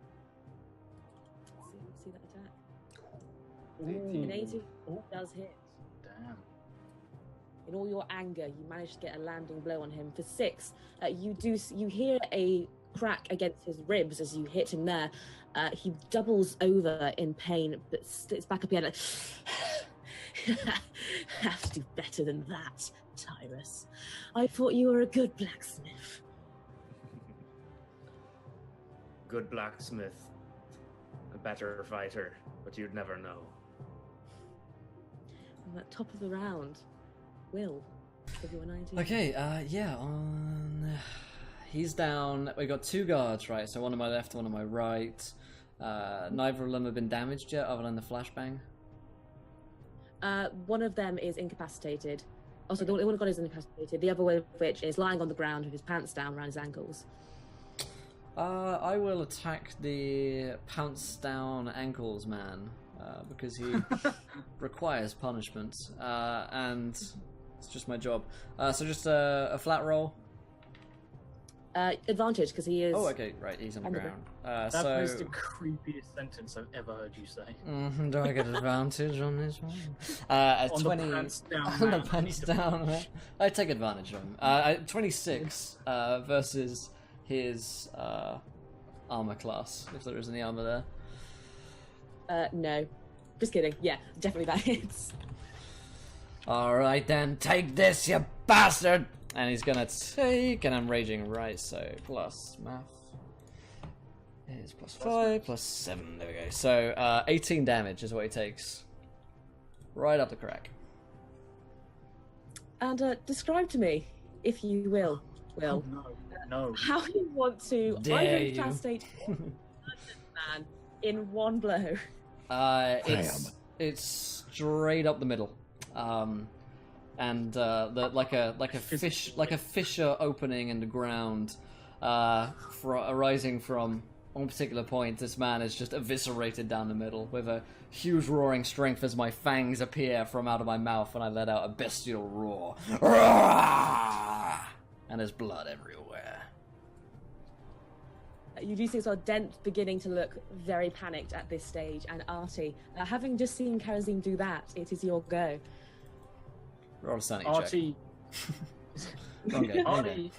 See that attack? Ooh. An 80 Ooh. does hit. Damn. In all your anger, you manage to get a landing blow on him. For 6, you hear a crack against his ribs as you hit him there. He doubles over in pain, but sits back up again. Like, have to do better than that, Tyrus. I thought you were a good blacksmith. Good blacksmith, a better fighter, but you'd never know. I'm at top of the round. Will, give you a 19. Okay, he's down. We got 2 guards, right? So one on my left, one on my right. Neither of them have been damaged yet, other than the flashbang. One of them is incapacitated. Also, the one guy is incapacitated. The other one of which is lying on the ground with his pants down around his ankles. I will attack the pounce down ankles man because he requires punishment, and it's just my job. So just a flat roll. Advantage because he is. Oh, okay, right. He's on the ground. That so was the creepiest sentence I've ever heard you say. do I get advantage on this one? A On 20 the pants down. on the man. pants down. I take advantage of him. 26 versus his armor class, if there is any armor there. No. Just kidding. Yeah, definitely that hits. Alright then, take this, you bastard! And he's gonna take, and I'm raging, right, so plus math is plus 5, plus 7, there we go. So 18 damage is what he takes. Right up the crack. And describe to me, if you will, Oh, no. how you want to Dare you. incapacitate one man in one blow. It's straight up the middle, and like a fissure opening in the ground, arising from one particular point. This man is just eviscerated down the middle with a huge roaring strength as my fangs appear from out of my mouth, and I let out a bestial roar, and there's blood everywhere. You do see Dent beginning to look very panicked at this stage, and Artie, having just seen Karazim do that, it is your go. Roll a sanity Artie, check.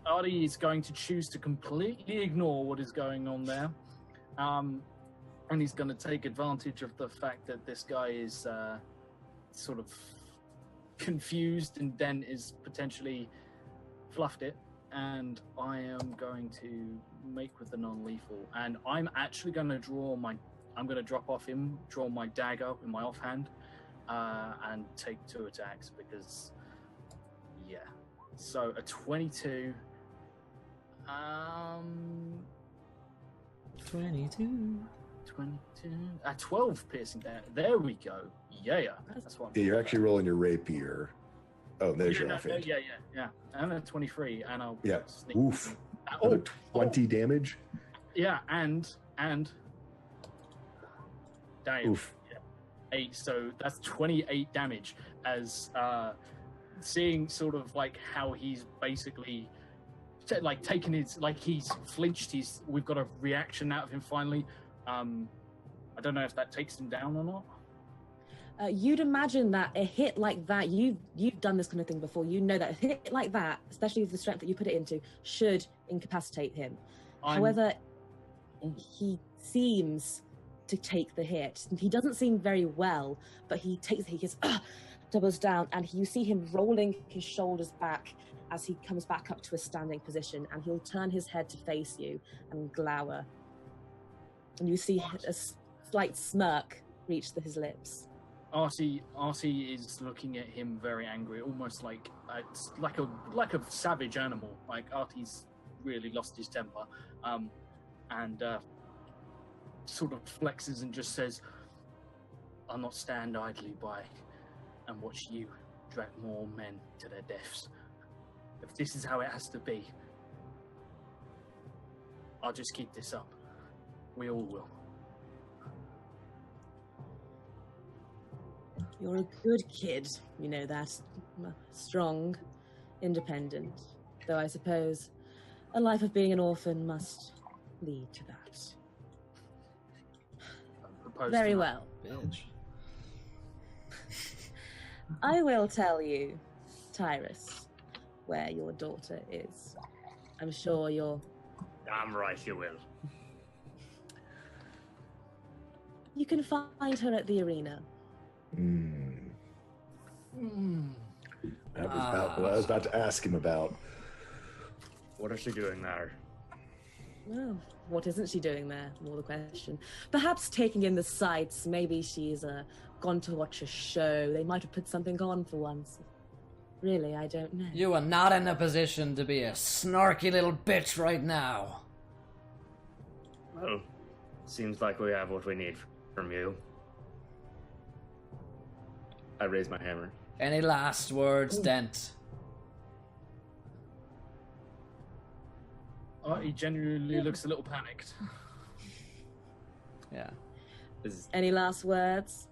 Artie is going to choose to completely ignore what is going on there. And he's going to take advantage of the fact that this guy is sort of confused and Dent is potentially fluffed it. And I am going to make with the non-lethal. And I'm actually going to drop off him, draw my dagger in my offhand, and take 2 attacks because, yeah. So a 22. 22. 22. 12 piercing damage. There we go. Yeah. That's what I'm Yeah, you're actually rolling your rapier. Oh, there's your offhand. Yeah. And a 23, and I'll Yeah. sneak. Oof. Oh, Another 20 damage. yeah, and damn. Oof. 8, so that's 28 damage as seeing sort of like how he's basically like taken his, like he's flinched, we've got a reaction out of him finally. I don't know if that takes him down or not. You'd imagine that a hit like that, you've done this kind of thing before, you know that a hit like that, especially with the strength that you put it into, should incapacitate him. However, he seems to take the hit. He doesn't seem very well, but he takes the hit, he gets doubles down, and you see him rolling his shoulders back as he comes back up to a standing position, and he'll turn his head to face you and glower. And you see a slight smirk reach his lips. Artie is looking at him very angry, almost like it's like a savage animal. Like Artie's really lost his temper, and sort of flexes and just says, "I'll not stand idly by and watch you drag more men to their deaths. If this is how it has to be, I'll just keep this up. We all will." You're a good kid, you know that. Strong, independent. Though I suppose a life of being an orphan must lead to that. Very well. Bitch. I will tell you, Tyrus, where your daughter is. I'm sure you're... Damn right you will. You can find her at the arena. That was about what I was about to ask him about. What is she doing there? Well, what isn't she doing there? More the question. Perhaps taking in the sights. Maybe she's gone to watch a show. They might have put something on for once. Really, I don't know. You are not in a position to be a snarky little bitch right now. Well, seems like we have what we need from you. I raise my hammer. Any last words, Dent? He genuinely looks a little panicked. Yeah. Any last words?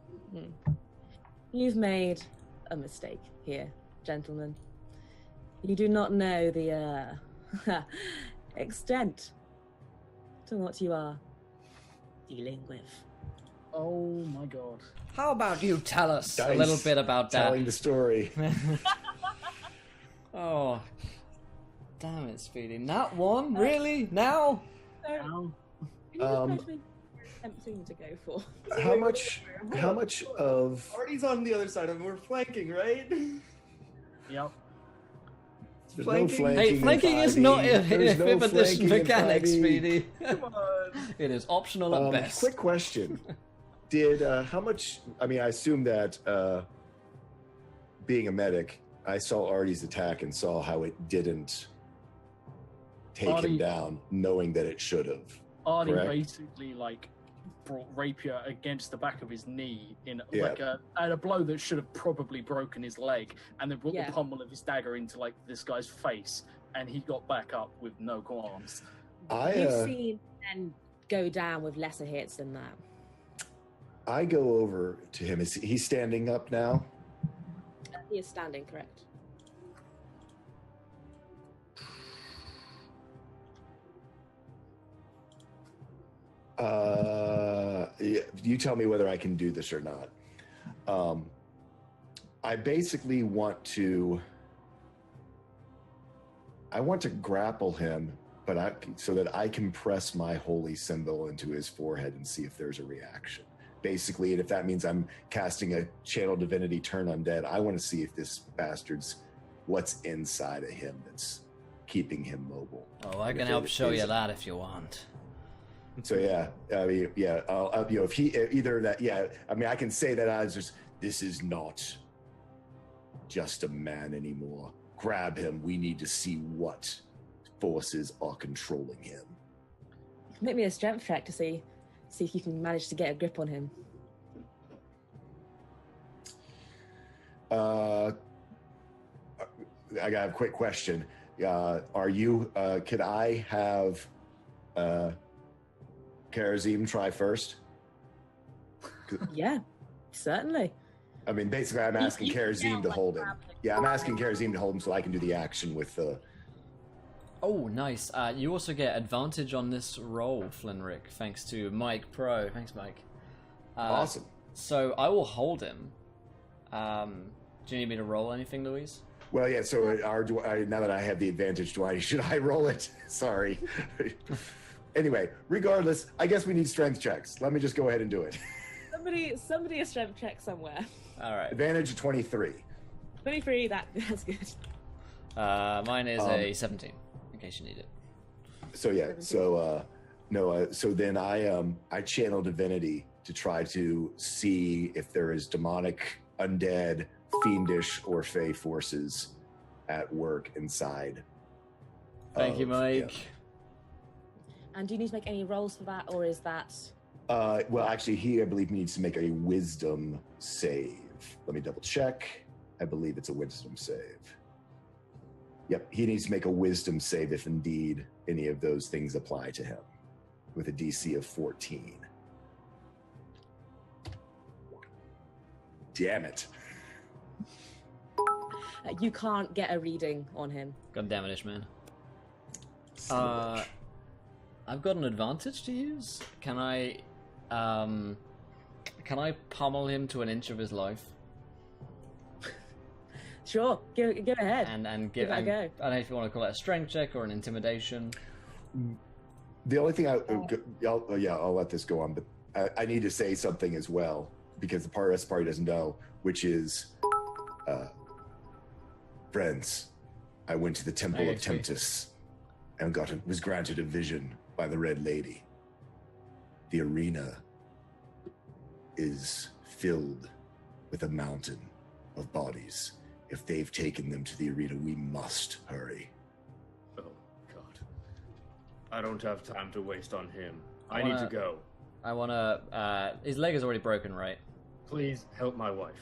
You've made a mistake here, gentlemen. You do not know the extent to what you are dealing with. Oh my god. How about you tell us a Dice little bit about that? Telling the story. Oh, damn it, Speedy. Not one? Really? Now? Ow. Tempting to go for. How much of Artie's on the other side of him. We're flanking, right? Yep. there's Flanking? no flanking? Hey, in flanking is 5e. not a There's no fifth edition flanking in mechanic, 5e. Speedy. Come on. It is optional at best. Quick question. Did how much? I mean, I assume that being a medic, I saw Artie's attack and saw how it didn't take him Artie- down, knowing that it should have. Artie Correct. basically brought Rapier against the back of his knee in Yeah. at a blow that should have probably broken his leg, and then brought Yeah. the pommel of his dagger into this guy's face, and he got back up with no qualms. You've seen men go down with lesser hits than that. I go over to him. Is he standing up now? He is standing, correct? Yeah, you tell me whether I can do this or not. I basically want to grapple him, but so that I can press my holy symbol into his forehead and see if there's a reaction. Basically, and if that means I'm casting a channel divinity turn undead, I want to see if this bastard's what's inside of him that's keeping him mobile. Oh, I can If help it show you is- that if you want. So yeah, I mean, yeah, if he either that, yeah, I mean, I can say that as just this is not just a man anymore. Grab him. We need to see what forces are controlling him. Make me a strength check to see if you can manage to get a grip on him. I got a quick question. Are you? Could I have Karazim try first? Yeah, certainly. I mean, basically, I'm asking you can Karazim now, to like, hold him. grab him. Yeah, I'm asking Karazim to hold him so I can do the action with the. Oh, nice. You also get advantage on this roll, Flinrick, thanks to Mike Pro. Thanks, Mike. Awesome. So I will hold him. Do you need me to roll anything, Louise? Well, yeah. So, now that I have the advantage, should I roll it? Sorry. Anyway, regardless, I guess we need strength checks. Let me just go ahead and do it. Somebody a strength check somewhere. All right. Advantage of 23. 23. That's good. Mine is a 17, in case you need it. So yeah. So no. So then I channel divinity to try to see if there is demonic, undead, fiendish, or fey forces at work inside. Thank you, of- Mike. yeah. And do you need to make any rolls for that, or is that... Well, actually, he, I believe, needs to make a wisdom save. Let me double check. I believe it's a wisdom save. Yep, he needs to make a wisdom save if indeed any of those things apply to him, with a DC of 14. damn it. You can't get a reading on him. God damn it, man. So I've got an advantage to use. Can I pummel him to an inch of his life? Sure, go ahead. And Give that a go. I don't know if you want to call it a strength check or an intimidation. the only thing I'll let this go on, but I need to say something as well, because the rest of the party doesn't know, which is, friends, I went to the Temple of Temptus and was granted a vision by the Red Lady. The arena is filled with a mountain of bodies. If they've taken them to the arena, we must hurry. Oh, God. I don't have time to waste on him. I need to go. I want to... his leg is already broken, right? Please help my wife.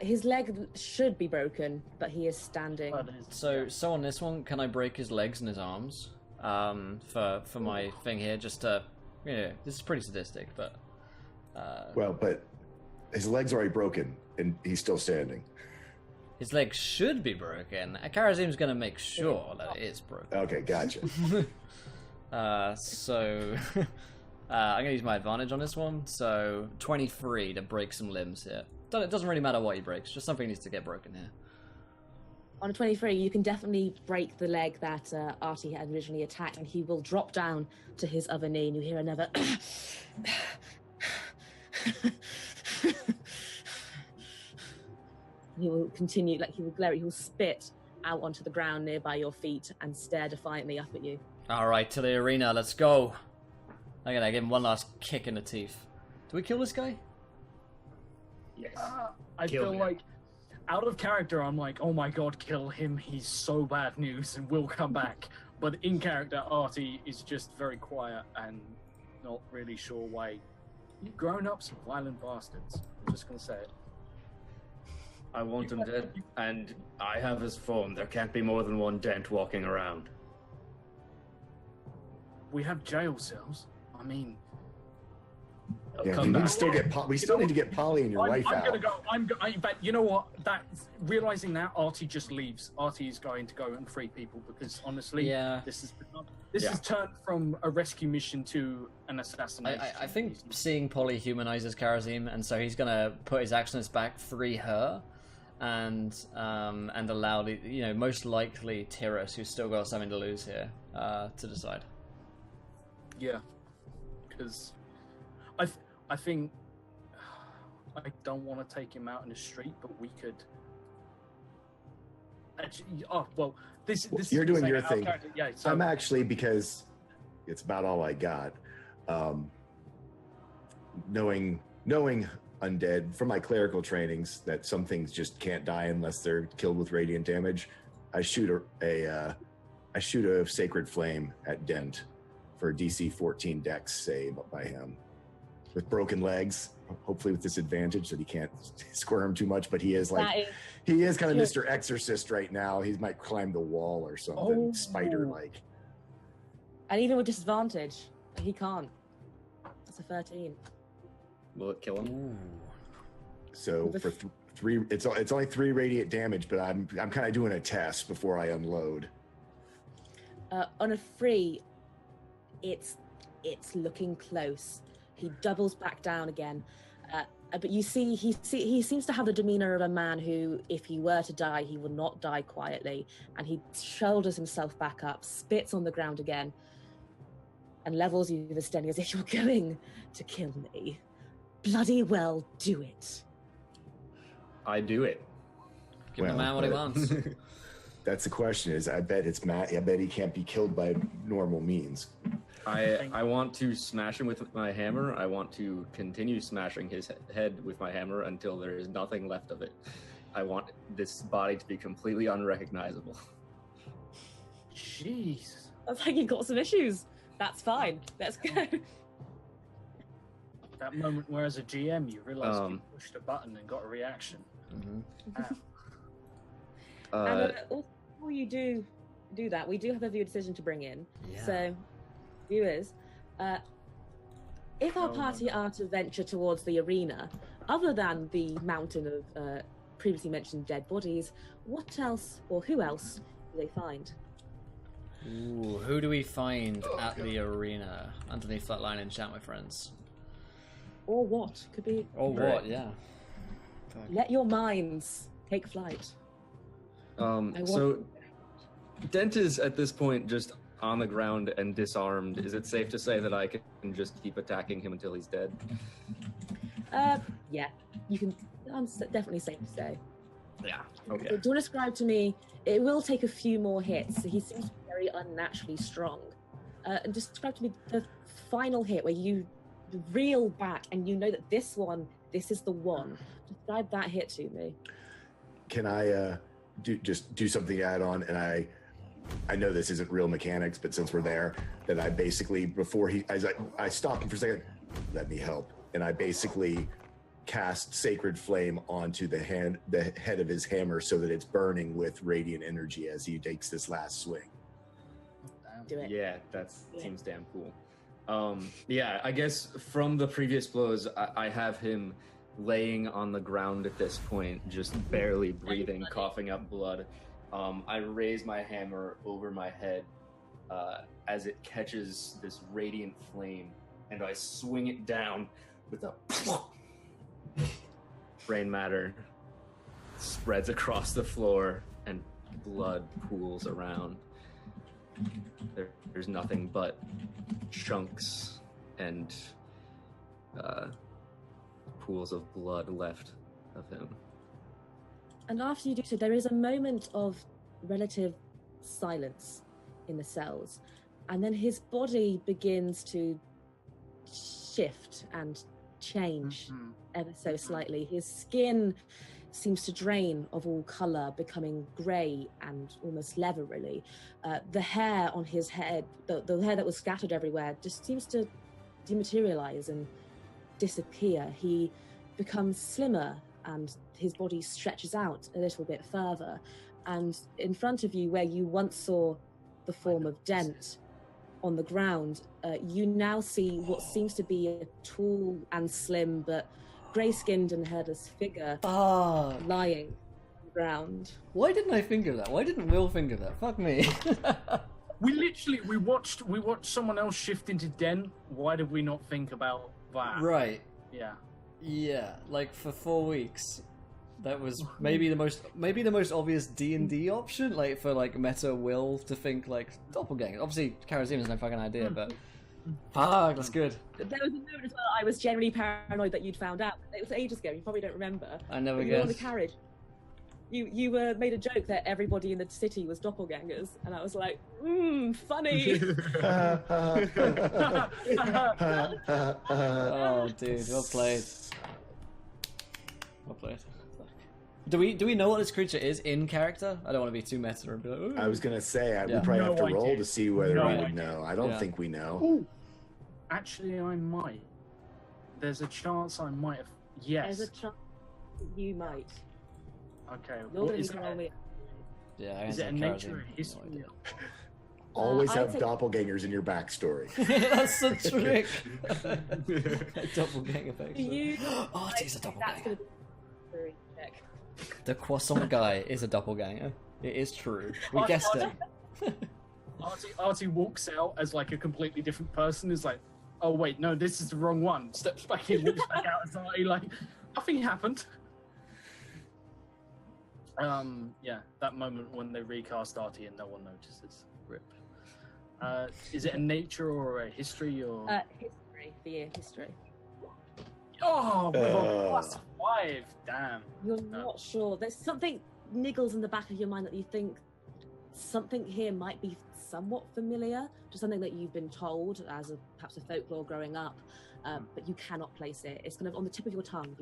His leg should be broken, but he is standing. So on this one, can I break his legs and his arms? For my thing here, just to... this is pretty sadistic, but... Well, but his leg's already broken, and he's still standing. His leg should be broken. Karazim's going to make sure that it is broken. Okay, gotcha. So... I'm going to use my advantage on this one. So, 23 to break some limbs here. It doesn't really matter what he breaks, just something needs to get broken here. On a 23, you can definitely break the leg that Artie had originally attacked, and he will drop down to his other knee, and you hear another... He will continue, he will glare, he will spit out onto the ground nearby your feet and stare defiantly up at you. Alright, to the arena, let's go. I'm gonna give him one last kick in the teeth. Do we kill this guy? Yes. I Kill feel him. like, out of character, I'm like, oh my god, kill him, he's so bad news and will come back. But in character, Artie is just very quiet and not really sure why. You've grown up some violent bastards. I'm just gonna say it. I want him dead, and I have his phone. There can't be more than one dent walking around. We have jail cells. I mean, Yeah, come we back. still need to get Polly and your wife I'm out. gonna go. But you know what? Realizing that, Artie just leaves. Artie is going to go and free people because honestly, Yeah. this has turned from a rescue mission to an assassination. I think seeing Polly humanizes Karazim, and so he's gonna put his actions back, free her, and allow the most likely Tyrus, who's still got something to lose here, to decide. Yeah, because I think I don't want to take him out in the street, but we could. Actually, this You're is doing saying your our thing. character- Yeah, so I'm actually, because it's about all I got. Knowing undead from my clerical trainings that some things just can't die unless they're killed with radiant damage, I shoot a sacred flame at Dent for a DC 14 Dex save by him with broken legs. Hopefully with disadvantage that he can't squirm too much, but he is kind of Mr. Exorcist right now. He might climb the wall or something, spider-like. And even with disadvantage, he can't. That's a 13. Will it kill him? Ooh. So for three, it's only 3 radiant damage, but I'm kind of doing a test before I unload. On a free, it's looking close. He doubles back down again, but you see he seems to have the demeanor of a man who, if he were to die, he will not die quietly. And he shoulders himself back up, spits on the ground again, and levels you with a standing as if you're going to kill me. Bloody well, do it. I do it. Give the man what he wants. That's the question. Is I bet it's Matt. I bet he can't be killed by normal means. I want to smash him with my hammer. I want to continue smashing his head with my hammer until there is nothing left of it. I want this body to be completely unrecognizable. jeez. That's like you've got some issues. That's fine. Let's go. That moment where, as a GM, you realize you Um, pushed a button and got a reaction. Mhm. And also, before you do that, we do have a viewer decision to bring in. Yeah. So, viewers, if our Oh, party are to venture towards the arena, other than the mountain of previously mentioned dead bodies, what else or who else do they find? Ooh, who do we find at the arena? Underneath that line in chat, my friends. Or what? Could be. Or what, yeah. Let your minds take flight. So Dent is at this point just on the ground and disarmed. Is it safe to say that I can just keep attacking him until he's dead? Yeah, you can. Definitely safe to say. Yeah. Do Okay. you want to describe to me? It will take a few more hits. He seems very unnaturally strong. And describe to me the final hit where you reel back and you know that this is the one. Describe that hit to me. Can I do something to add on? And I know this isn't real mechanics, but since we're there, that I basically I stopped him for a second. Let me help, and I basically cast Sacred Flame onto the head of his hammer so that it's burning with radiant energy as he takes this last swing. Do it. Yeah, seems damn cool. Yeah, I guess from the previous blows, I have him laying on the ground at this point, just barely breathing, coughing up blood. I raise my hammer over my head as it catches this radiant flame, and I swing it down with a brain matter spreads across the floor, and blood pools around. There's nothing but chunks and pools of blood left of him. And after you do so, there is a moment of relative silence in the cells, and then his body begins to shift and change ever so slightly. His skin seems to drain of all color, becoming grey and almost leathery. The hair on his head, the hair that was scattered everywhere, just seems to dematerialize and disappear. He becomes slimmer and his body stretches out a little bit further. And in front of you, where you once saw the form of Dent on the ground, you now see what seems to be a tall and slim but grey-skinned and hairless figure lying on the ground. Why didn't I think of that? Why didn't Will think of that? Fuck me. We watched someone else shift into Dent. Why did we not think about that? Right. Yeah. Yeah, like for 4 weeks. That was maybe the most obvious D&D option, like for like meta Will to think like doppelganger. Obviously, Karazim has no fucking idea, but fuck, that's good. There was a moment as well I was generally paranoid that you'd found out. It was ages ago, you probably don't remember. I never But you were on the guessed. carriage. You made a joke that everybody in the city was doppelgangers, and I was like, funny. Oh, dude, well played. Well played. Do we know what this creature is in character? I don't want to be too meta and be like, ooh. I was gonna say we Yeah. probably have to No roll idea. to see whether No we would idea. know. I don't Yeah. think we know. Ooh. Actually, I might. There's a chance I might have. Yes. There's a chance that you might. Okay. You're What going is to roll me. Yeah, I Is guess it a I'm nature Karazim. or history? No idea. Always I'd have say- doppelgangers in your backstory. That's the trick. Doppelganger face. You Oh, it is a that's doppelganger. going to be a check. The croissant guy is a doppelganger. It is true. We guessed it. Artie walks out as like a completely different person. Is like, oh wait, no, this is the wrong one. Steps back in, walks back out as Artie. Like, nothing happened. Yeah, that moment when they recast Artie and no one notices. Rip. Is it a nature or a history or? History, for you, history. Oh, with a Uh. +5. Damn. You're No. not sure. There's something niggles in the back of your mind that you think something here might be somewhat familiar, just something that you've been told as perhaps a folklore growing up, but you cannot place it. It's kind of on the tip of your tongue.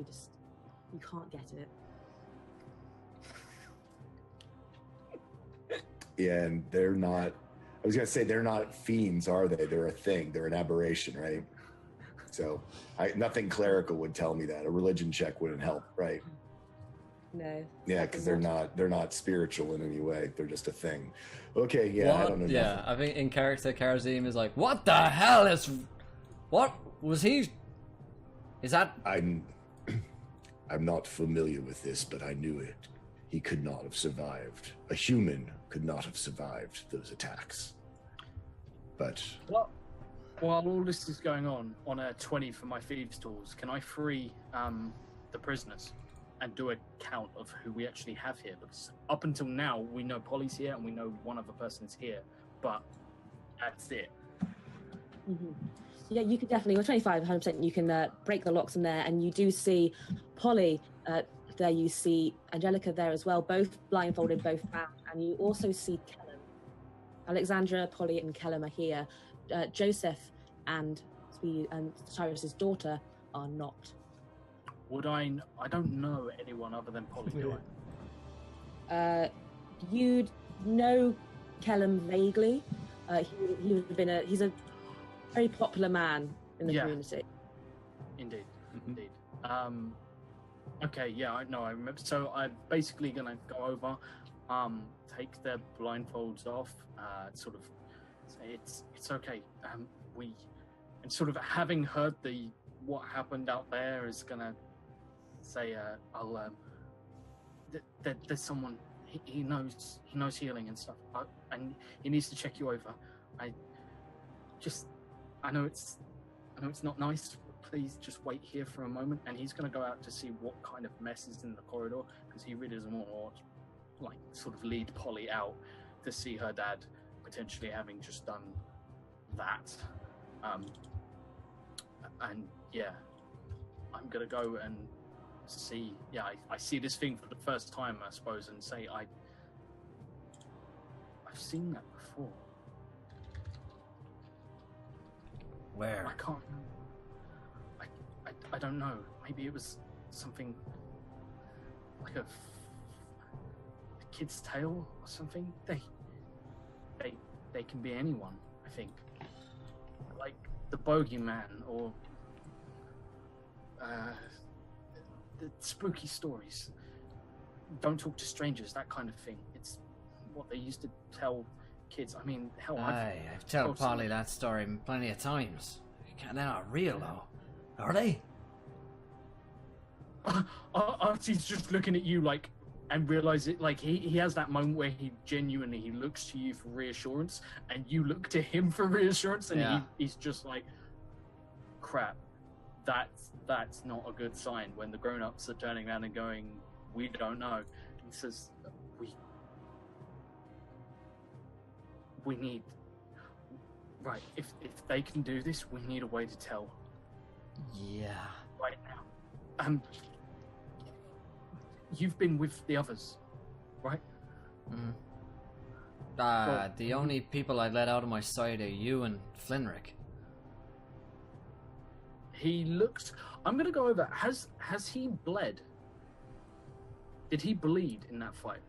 You can't get it. Yeah, and they're not. I was gonna say they're not fiends, are they? They're a thing. They're an aberration, right? So, nothing clerical would tell me that. A religion check wouldn't help, right? No. Yeah, because they're not spiritual in any way. They're just a thing. Okay, yeah, I don't know. Yeah, nothing. I think in character, Karazim is like, what the hell is... What was he... Is that... I'm. I'm not familiar with this, but I knew it. He could not have survived. A human could not have survived those attacks. But Well, while all this is going on a 20 for my thieves' tools, can I free the prisoners and do a count of who we actually have here? Because up until now, we know Polly's here and we know one other person's here, but that's it. Mm-hmm. Yeah, you could definitely, with 25, 100%, you can break the locks in there, and you do see Polly there, you see Angelica there as well, both blindfolded, both bound, and you also see Kellum. Alexandra, Polly, and Kellum are here. Joseph and Cyrus's daughter are not. Would I don't know anyone other than Polly, do I? You'd know Kellum vaguely. He would have been he's a very popular man in the community. Indeed. Okay, yeah, I know. I remember. So I'm basically gonna go over, take their blindfolds off, sort of say it's okay. And sort of having heard what happened out there is gonna say, there's someone he knows healing and stuff, and he needs to check you over. I know it's not nice, but please just wait here for a moment. And he's going to go out to see what kind of mess is in the corridor, because he really doesn't want to, like, sort of lead Polly out to see her dad potentially having just done that. And yeah, I'm going to go and see. Yeah, I see this thing for the first time, I suppose, and say I've seen that before. Where? I can't remember. I don't know. Maybe it was something like a Kid's Tale or something. They can be anyone, I think. Like the Bogeyman or the spooky stories. Don't talk to strangers, that kind of thing. It's what they used to tell kids. I mean, hell, I've told Polly that story plenty of times. They're not real, though. Are they? Artie's just looking at you like, and realize it, like he has that moment where he genuinely looks to you for reassurance, and you look to him for reassurance, and he's just like, crap, that's not a good sign when the grown-ups are turning around and going, we don't know. He says, we need, right, if they can do this, we need a way to tell. Yeah. Right now. You've been with the others, right? The only people I've let out of my sight are you and Flinrick. He looks... I'm going to go over... Has he bled? Did he bleed in that fight?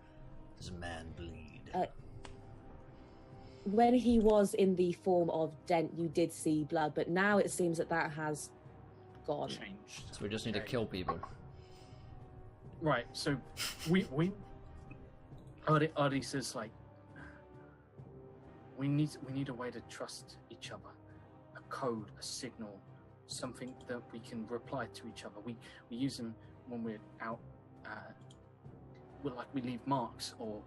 Does a man bleed? When he was in the form of Dent, you did see blood, but now it seems that has gone. Changed. So we just need to kill people. Right, so we Artie says, like, we need a way to trust each other. A code, a signal, something that we can reply to each other. We use them when we're out, we leave marks or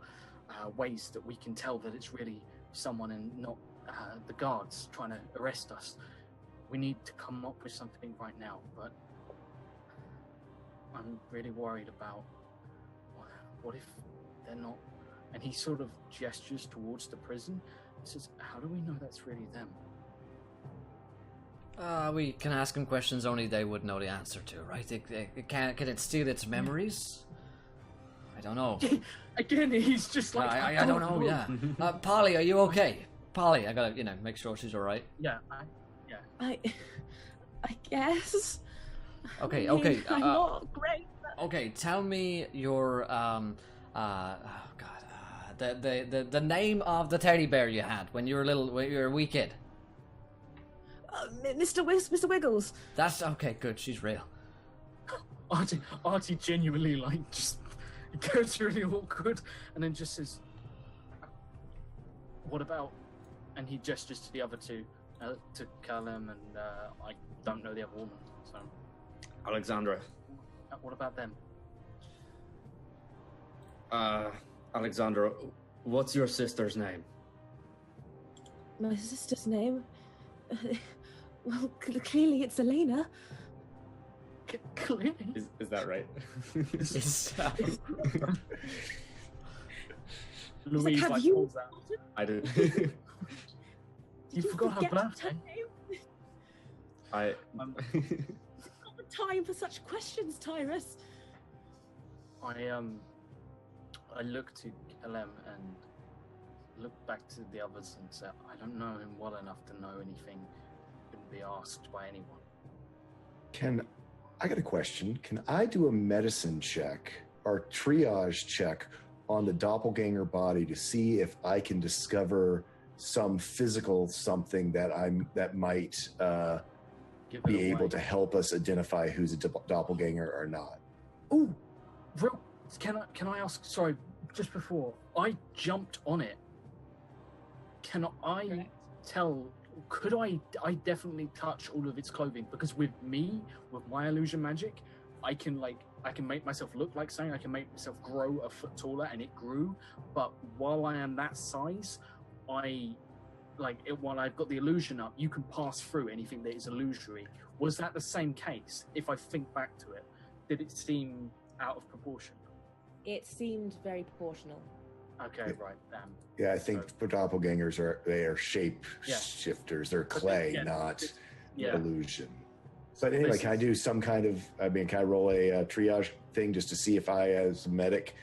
ways that we can tell that it's really someone and not the guards trying to arrest us. We need to come up with something right now, but I'm really worried about what if they're not. And he sort of gestures towards the prison. He says, how do we know that's really them? We can ask him questions only they would know the answer to, right? Can it steal its memories? I don't know. Again, he's just like... I don't know, yeah. Polly, are you okay? Polly, I gotta, make sure she's alright. Yeah, I guess. Okay. I'm not great. Okay, tell me your the name of the teddy bear you had when you were a wee kid. Mr. Wiggles. That's okay. Good, she's real. Artie genuinely just goes really awkward, and then just says, "What about?" And he gestures to the other two, to Callum, and I don't know the other woman. So, Alexandra, What about them? Alexandra, what's your sister's name? My sister's name? Well, clearly it's Elena. Clearly. Is that right? Louise have like you- pulls out. I did. Did You forgot her forget birthday. name? I. Um, Not the time for such questions, Tyrus. I look to LM and look back to the others and say, I don't know him well enough to know anything couldn't be asked by anyone. I got a question. Can I do a medicine check or triage check on the doppelganger body to see if I can discover some physical something that might Give it be away. able to help us identify who's a doppelganger or not? Ooh, real, can I ask? Sorry, just before I jumped on it, can I tell? Could I definitely touch all of its clothing? Because with my illusion magic, I can make myself look like something. I can make myself grow a foot taller, and it grew. But while I am that size, while I've got the illusion up, you can pass through anything that is illusory. Was that the same case? If I think back to it, did it seem out of proportion? It seemed very proportional. Okay, right, damn. Yeah, I think doppelgangers are shape Yeah. shifters. They're clay, yeah, not Yeah. illusion. But anyway, can I do some kind of? Can I roll a triage thing just to see if I, as a medic,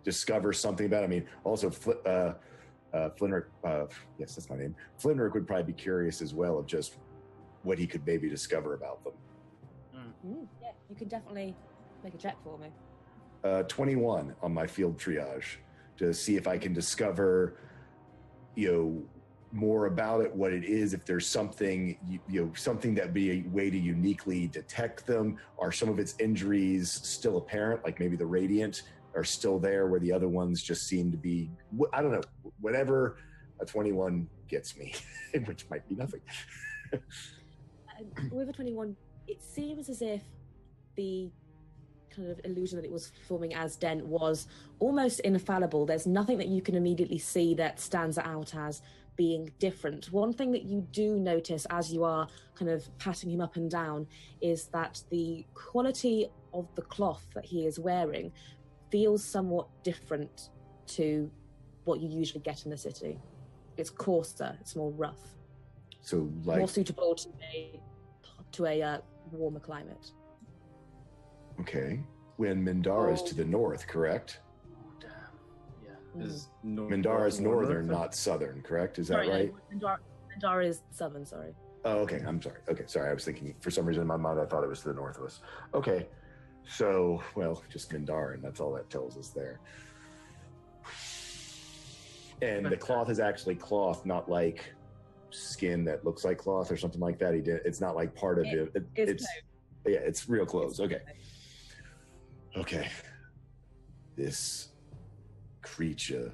discover something about it? I mean, also, Flinrick. Yes, that's my name. Flinrick would probably be curious as well of just what he could maybe discover about them. Yeah, you can definitely make a check for me. 21 on my field triage to see if I can discover, more about it, what it is, if there's something, something that'd be a way to uniquely detect them. Are some of its injuries still apparent? Like maybe the radiant are still there where the other ones just seem to be, I don't know, whatever a 21 gets me, which might be nothing. With a 21, it seems as if the kind of illusion that it was forming as Dent was almost infallible. There's nothing that you can immediately see that stands out as being different. One thing that you do notice as you are kind of patting him up and down is that the quality of the cloth that he is wearing feels somewhat different to what you usually get in the city. It's coarser, it's more rough, So more like, suitable to a warmer climate. okay, when Mindara's to the north, correct? Oh, damn. Yeah. Is Mindara's northern, not southern, correct? Is that Sorry, right? Mindara is southern, sorry. Oh, okay. I'm sorry. Okay, sorry. I was thinking, for some reason in my mind, I thought it was to the north of us. Okay, so, well, just Mindarin. That's all that tells us there. And the cloth is actually cloth, not like skin that looks like cloth or something like that. It's not like part of it. It's yeah, it's real clothes. Okay. Okay. This creature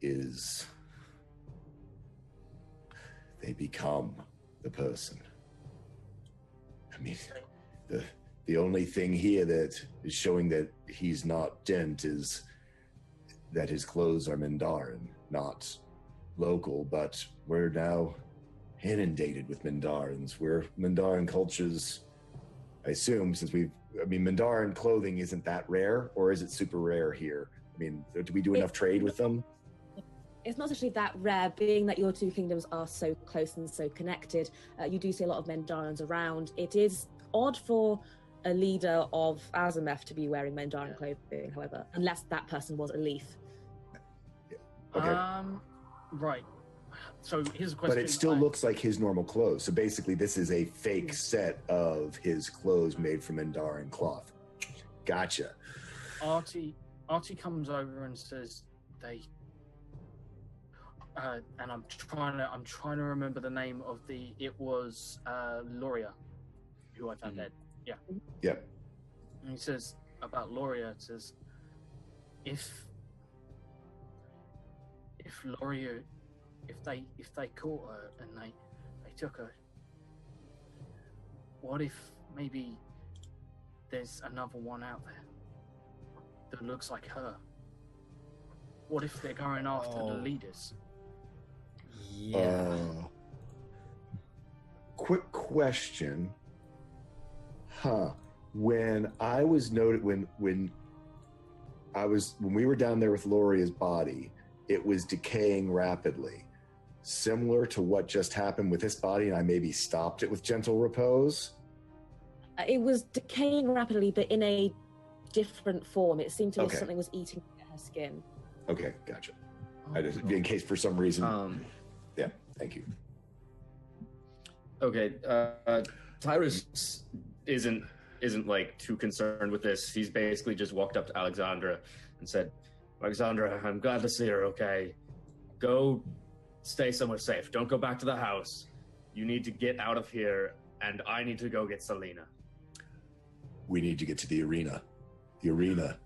is. They become the person. I mean, the only thing here that is showing that he's not Dent is that his clothes are Mindarin, not local, but we're now inundated with Mindarins. We're Mindarin cultures, I assume, Mindarin clothing isn't that rare, or is it super rare here? I mean, do we do enough trade with them? It's not actually that rare, being that your two kingdoms are so close and so connected. You do see a lot of Mendarans around. It is odd for a leader of Azameth to be wearing Mendaran clothing, however, unless that person was a leaf. Okay. Right. So here's a question. But it still looks like his normal clothes. So basically, this is a fake set of his clothes made from Mindarin cloth. Gotcha. Artie comes over and says and I'm trying to remember the name of it was Loria, who I found dead. Yeah. Yep. And he says about Loria, it says if Loria, if they caught her and they took her, what if maybe there's another one out there that looks like her. What if they're going after the leaders? Yeah. Quick question. When I was noted when we were down there with Loria's body, it was decaying rapidly. Similar to what just happened with this body, and I maybe stopped it with gentle repose. It was decaying rapidly, but in a different form. It seemed to be Okay. something was eating her skin. Okay, gotcha. I just, in case for some reason. Yeah, thank you. Okay, Tyrus isn't like too concerned with this. He's basically just walked up to Alexandra and said, "Alexandra, I'm glad to see her. Okay, go stay somewhere safe. Don't go back to the house. You need to get out of here, and I need to go get Selena." We need to get to the arena. The arena.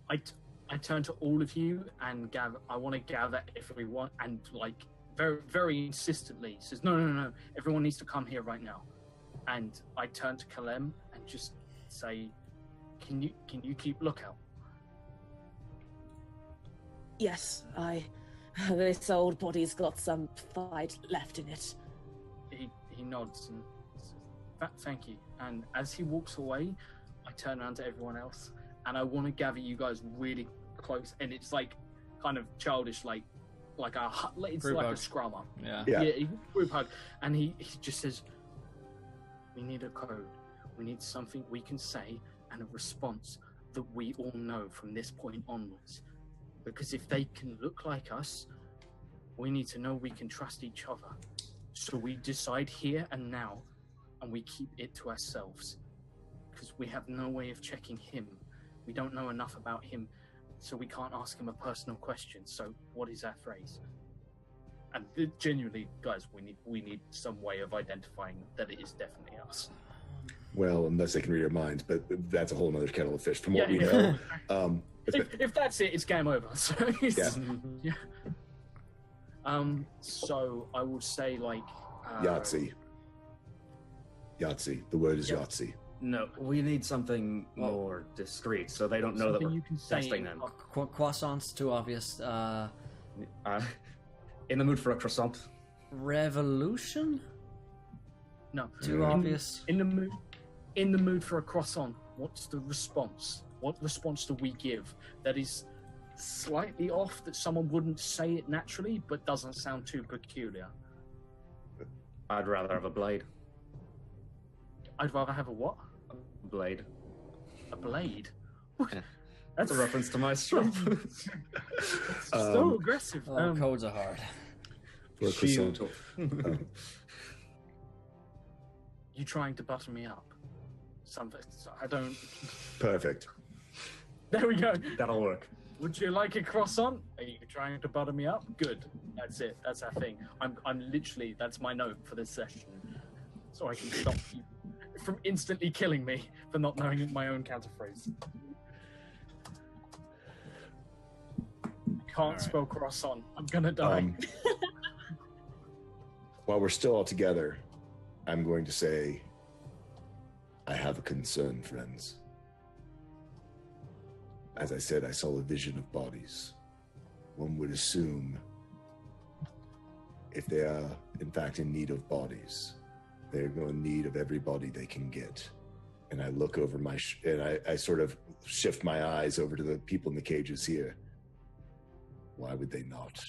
I turn to all of you and gather. I want to gather everyone, and like very, very insistently says, "No! Everyone needs to come here right now." And I turn to Kalem and just say, "Can you keep lookout?" Yes, this old body's got some fight left in it. He nods and says, "Thank you." And as he walks away, I turn around to everyone else, and I want to gather you guys really close. And it's like kind of childish, like it's Group like hug. a scrum up. Yeah. Group hug. And he just says, "We need a code. We need something we can say and a response that we all know from this point onwards. Because if they can look like us, we need to know we can trust each other. So we decide here and now, and we keep it to ourselves. Because we have no way of checking him. We don't know enough about him, so we can't ask him a personal question. So what is our phrase?" And genuinely, guys, we need some way of identifying that it is definitely us. Well, unless they can read our minds, but that's a whole other kettle of fish. From what we know, if that's it, it's game over. So it's, Yeah. So I would say like Yahtzee. Yahtzee. The word is Yahtzee. No, we need something more discreet, so they don't know that something we're you can say testing them. Croissants, too obvious. In the mood for a croissant? Revolution? No. Too obvious. In the mood for a croissant. What's the response? What response do we give that is slightly off, that someone wouldn't say it naturally, but doesn't sound too peculiar? I'd rather have a blade. I'd rather have a what? Blade. A blade? Yeah. That's a reference to my strap. So aggressive. Codes are hard. For a croissant. You trying to butter me up? Something. I don't. Perfect. There we go. That'll work. Would you like a croissant? Are you trying to butter me up? Good. That's it. That's our thing. I'm literally. That's my note for this session, so I can stop you from instantly killing me for not knowing my own counterphrase. Can't spell croissant. I'm gonna die. While we're still all together, I'm going to say, I have a concern, friends. As I said, I saw a vision of bodies. One would assume if they are, in fact, in need of bodies, they're going to need of every body they can get. And I look over I sort of shift my eyes over to the people in the cages here. Why would they not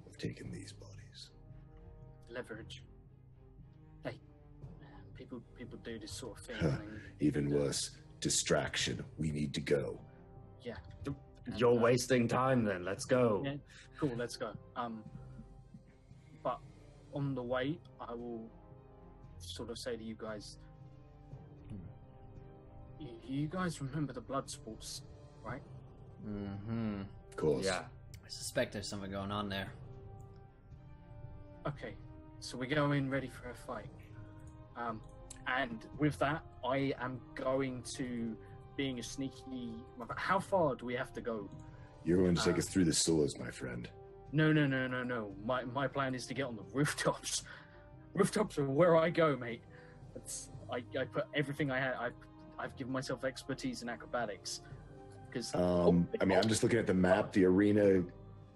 have taken these bodies? Leverage. Hey, people do this sort of thing. Even worse, distraction. We need to go. Yeah. You're wasting time then. Let's go. Yeah, cool, let's go. But on the way, I will sort of say to you guys, you guys remember the blood sports, right? Mm-hmm. Of course. Yeah. I suspect there's something going on there. Okay, so we go in ready for a fight. And with that, I am going to, being a sneaky... How far do we have to go? You're going to take us through the sewers, my friend. No. My plan is to get on the rooftops. Rooftops are where I go, mate. I put everything I had. I've given myself expertise in acrobatics. Because I'm just looking at the map. The arena.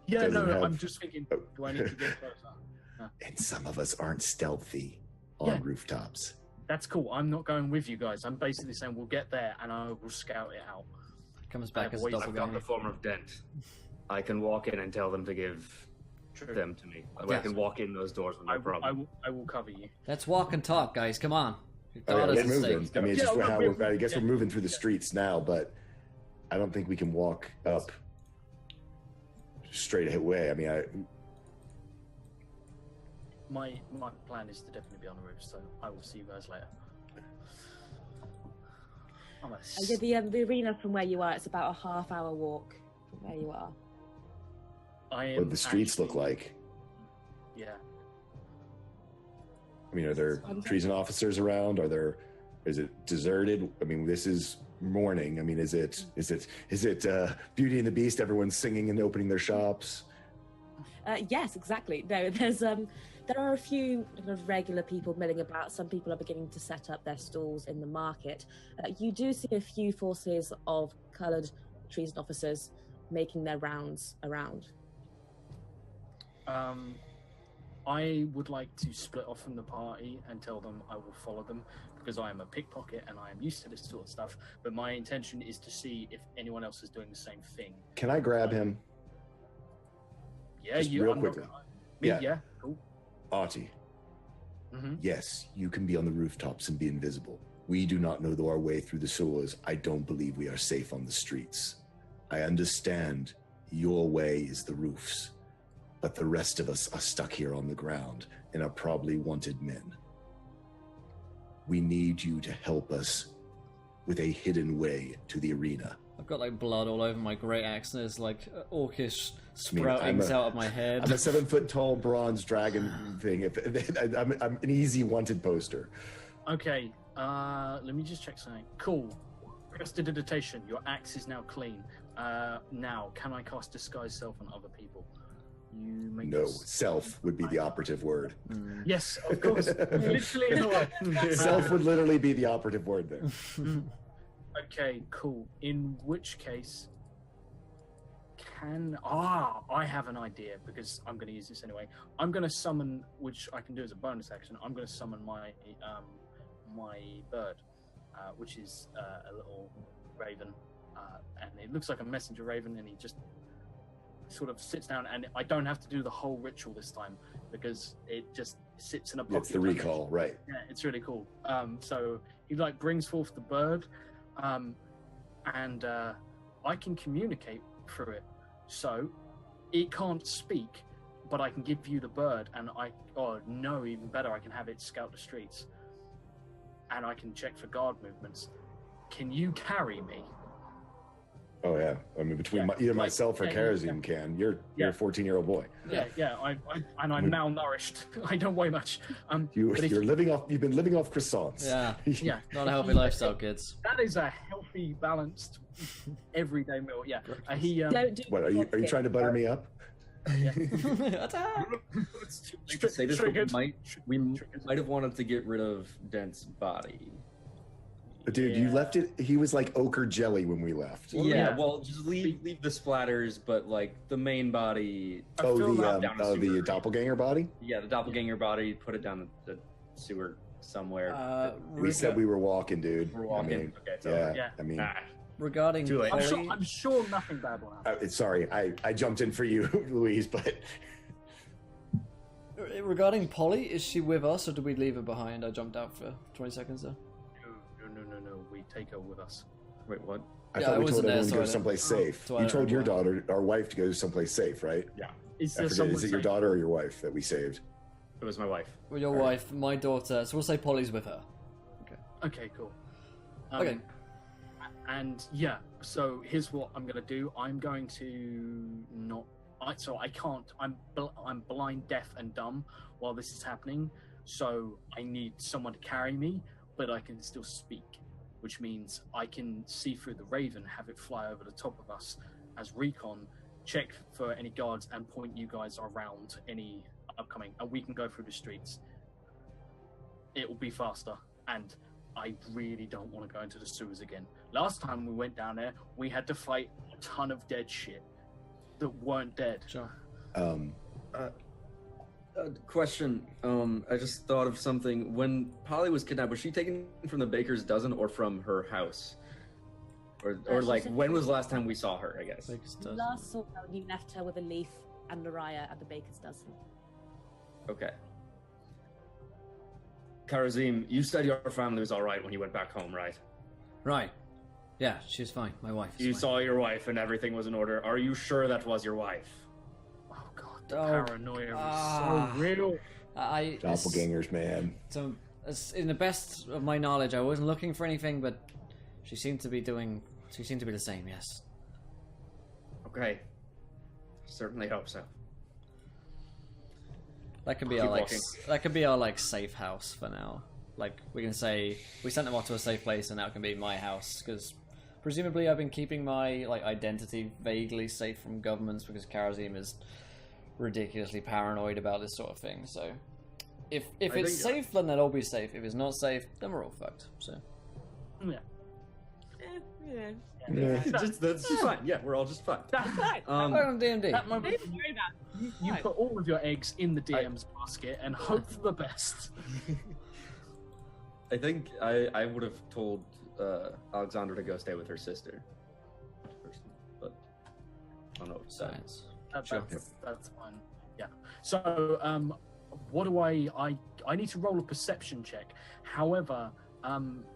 Yeah, no, doesn't have- I'm just thinking. Do I need to get closer? And some of us aren't stealthy on rooftops. That's cool. I'm not going with you guys. I'm basically saying we'll get there and I will scout it out. Comes back as a I've got I've got the doppelganger. form of Dent. I can walk in and tell them to give them to me. I Yes. can walk in those doors with no problem. I will cover you. Let's walk and talk, guys. Come on. Your Oh, yeah, daughter's we're at moving. stake. I mean, it's Yeah, just how we're- I guess we're moving through the streets now, but I don't think we can walk up straight away. I mean, My plan is to definitely be on the roof, so I will see you guys later. I'm a The arena from where you are, it's about a half-hour walk from where you are. I am what the streets look actually- like. Yeah. I mean, are there treason officers around? Is it deserted? I mean, this is morning. I mean, is it Beauty and the Beast? Everyone's singing and opening their shops. Yes, exactly. No, there are a few kind of regular people milling about. Some people are beginning to set up their stalls in the market. You do see a few forces of coloured treason officers making their rounds around. I would like to split off from the party and tell them I will follow them because I am a pickpocket and I am used to this sort of stuff. But my intention is to see if anyone else is doing the same thing. Can I grab him? Yeah, Just you real I'm quickly. Not, Yeah. Yeah, cool. Artie, Mm-hmm. yes, you can be on the rooftops and be invisible. We do not know our way through the sewers. I don't believe we are safe on the streets. I understand your way is the roofs, but the rest of us are stuck here on the ground and are probably wanted men. We need you to help us with a hidden way to the arena. I've got like blood all over my great axe, and there's like orcish I mean, sproutings out of my head. I'm a 7-foot-tall bronze dragon thing. I'm an easy wanted poster. Okay, let me just check something. Cool. Prestidigitation. Your axe is now clean. Now, can I cast Disguise Self on other people? You make No, this- self would be the operative word. Yes, of course. Literally in a way. Self would literally be the operative word there. Okay, cool. In which case, I have an idea because I'm going to use this anyway. I'm going to summon, which I can do as a bonus action. I'm going to summon my my bird, which is a little raven, and it looks like a messenger raven, and he just sort of sits down, and I don't have to do the whole ritual this time because it just sits in a pocket. It's the recall, right? Yeah, it's really cool. So he like brings forth the bird, and I can communicate through it. So it can't speak, but I can give you the bird, and even better, I can have it scout the streets, and I can check for guard movements. Can you carry me? Oh yeah. I mean, between either myself or Karazim can. You're a 14-year-old boy. Yeah. I'm malnourished. I don't weigh much. You've been living off croissants. Yeah, not a healthy lifestyle, kids. That is a healthy, balanced, everyday meal. Yeah. Don't do What are you trying to butter me up? It's too late to say this, but we might have wanted to get rid of Dent's body. But dude, you left it. He was like ochre jelly when we left. Well, just leave the splatters, but like the main body. The doppelganger body. Yeah, the doppelganger body. Put it down the sewer somewhere. We said we were walking, dude. We're walking. I mean, Okay, it's yeah. I mean, regarding Too late. Polly, I'm sure nothing bad will happen. sorry, I jumped in for you, Louise, but regarding Polly, is she with us or do we leave her behind? I jumped out for 20 seconds there. No. We take her with us. Wait, what? I Yeah, thought I we wasn't told there, everyone to so go I don't- someplace safe. so I You don't told know your why. daughter, our wife, to go someplace safe, right? Is I there forget, someone is it your safe? daughter or your wife that we saved? It was my wife. Well, your wife, my daughter, so we'll say Polly's with her. Okay, cool. Okay. And yeah, so here's what I'm gonna do. I'm going to not. I can't. I'm blind, deaf, and dumb while this is happening. So I need someone to carry me, but I can still speak, which means I can see through the raven, have it fly over the top of us as recon, check for any guards, and point you guys around any upcoming, and we can go through the streets. It will be faster, and I really don't want to go into the sewers again. Last time we went down there, we had to fight a ton of dead shit that weren't dead. Sure. Question. I just thought of something. When Polly was kidnapped, was she taken from the baker's dozen or from her house? Or like, when was the last time we saw her, I guess? Last saw her when you left her with a leaf and Lariah at the baker's dozen. Okay. Karazim, you said your family was all right when you went back home, right? Right. Yeah, she's fine. My wife is You fine. saw your wife and everything was in order. Are you sure that was your wife? Oh god, the Oh, paranoia is so real. Doppelgangers, man. So, in the best of my knowledge, I wasn't looking for anything, but she seemed to be the same, yes. Okay. Certainly hope so. That could be Keep our walking. that could be our safe house for now. Like, we can say we sent them off to a safe place, and now it can be my house, because presumably I've been keeping my identity vaguely safe from governments, because Karazim is ridiculously paranoid about this sort of thing. So if it's safe, then they'll all be safe. If it's not safe, then we're all fucked. So Yeah. That's just fine. Yeah, we're all just fine. on D&D. That moment, you put all of your eggs in the DM's basket and hope for the best. I think I would have told Alexandra to go stay with her sister. But I don't know if Science. That's fine. Yeah. So, what do I need to roll a perception check. However,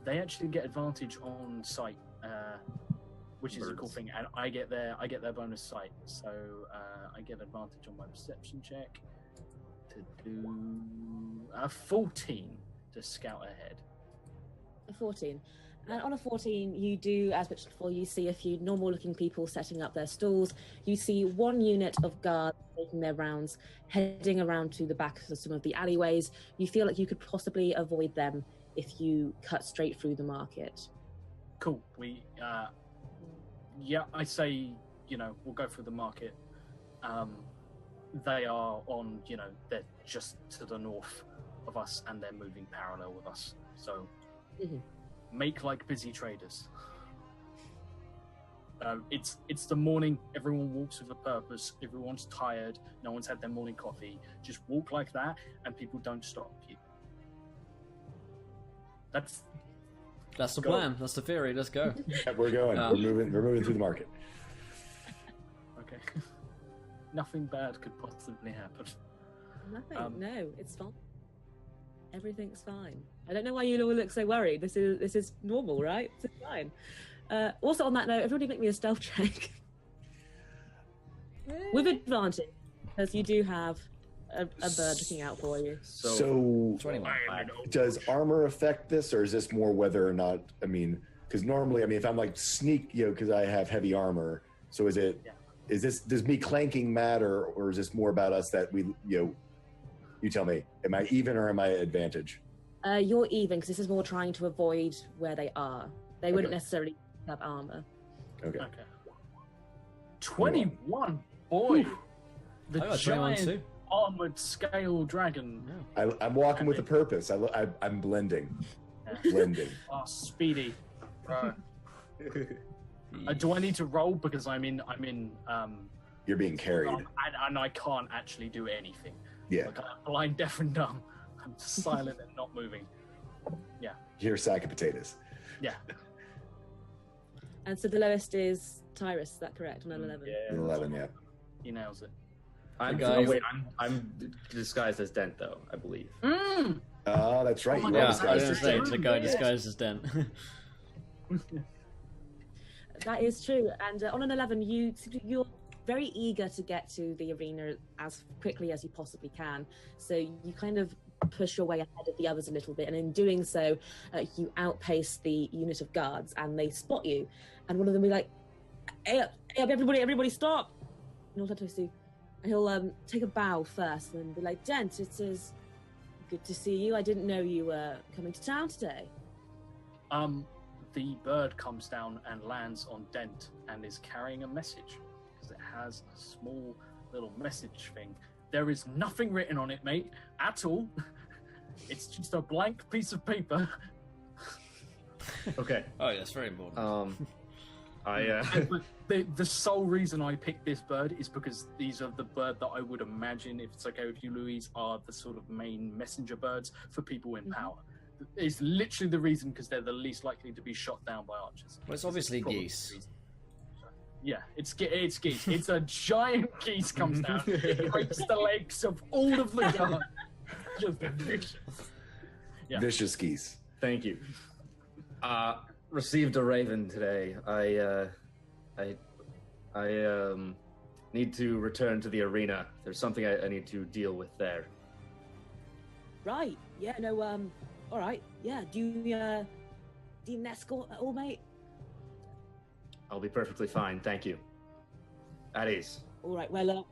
they actually get advantage on sight, which is a cool thing, and I get their bonus sight. So I get advantage on my perception check to do 14 to scout ahead. A 14. And on a 14, you do, as mentioned before, you see a few normal-looking people setting up their stalls. You see one unit of guards making their rounds, heading around to the back of some of the alleyways. You feel like you could possibly avoid them if you cut straight through the market. Cool. I say, we'll go through the market. They are on, they're just to the north of us, and they're moving parallel with us. So, make like busy traders. It's the morning. Everyone walks with a purpose. Everyone's tired. No one's had their morning coffee. Just walk like that, and people don't stop you. That's the plan. That's the theory. Let's go. Yeah, we're going. We're moving through the market. okay. Nothing bad could possibly happen. Nothing. No, it's fine. Everything's fine. I don't know why you all look so worried. This is normal, right? It's fine. Also, on that note, everybody make me a stealth check with advantage, because you do have a bird looking out for you. So 21. does armor affect this, or is this more whether or not? I mean, because normally, if I'm like sneak, because I have heavy armor. So is it? Yeah. Is this? Does me clanking matter, or is this more about us that we? You tell me. Am I even or am I at advantage? You're even, because this is more trying to avoid where they are. They wouldn't necessarily have armor. Okay. 21, boy. The I got 21 giant too. armored scale dragon. I'm walking with a purpose. I'm blending. Blending. Oh, speedy. Right. Do I need to roll because I'm in? You're being carried. And I can't actually do anything. Yeah. Like, I'm blind, deaf, and dumb. I'm silent and not moving. Yeah. You're a sack of potatoes. Yeah. And so the lowest is Tyrus, is that correct? On an 11? Yeah. 11, yeah. He nails it. I'm disguised as Dent, though, I believe. Mm. Oh, that's right. Oh my You are Yeah, God, I was disguised going as to say, Dent. the guy disguised as Dent. That is true. And on an 11, you're very eager to get to the arena as quickly as you possibly can. So you kind of push your way ahead of the others a little bit, and in doing so, you outpace the unit of guards, and they spot you. And one of them will be like, "Hey up, everybody, stop!" And he'll take a bow first, and be like, "Dent, it is good to see you. I didn't know you were coming to town today." The bird comes down and lands on Dent and is carrying a message, because it has a small little message thing. There is nothing written on it, mate, at all. It's just a blank piece of paper. Okay. Oh, yes, very important. The sole reason I picked this bird is because these are the bird that I would imagine, if it's okay with you, Louise, are the sort of main messenger birds for people in power. It's literally the reason, because they're the least likely to be shot down by archers. Well, it's obviously geese. Yeah, it's geese. It's a giant geese comes down. It breaks the legs of all of the guards. Just vicious. Yeah. Vicious geese. Thank you. Received a raven today. I need to return to the arena. There's something I need to deal with there. Right. Yeah. No. All right. Yeah. Do you need an escort at all, mate? I'll be perfectly fine, thank you. At ease. All right. Well.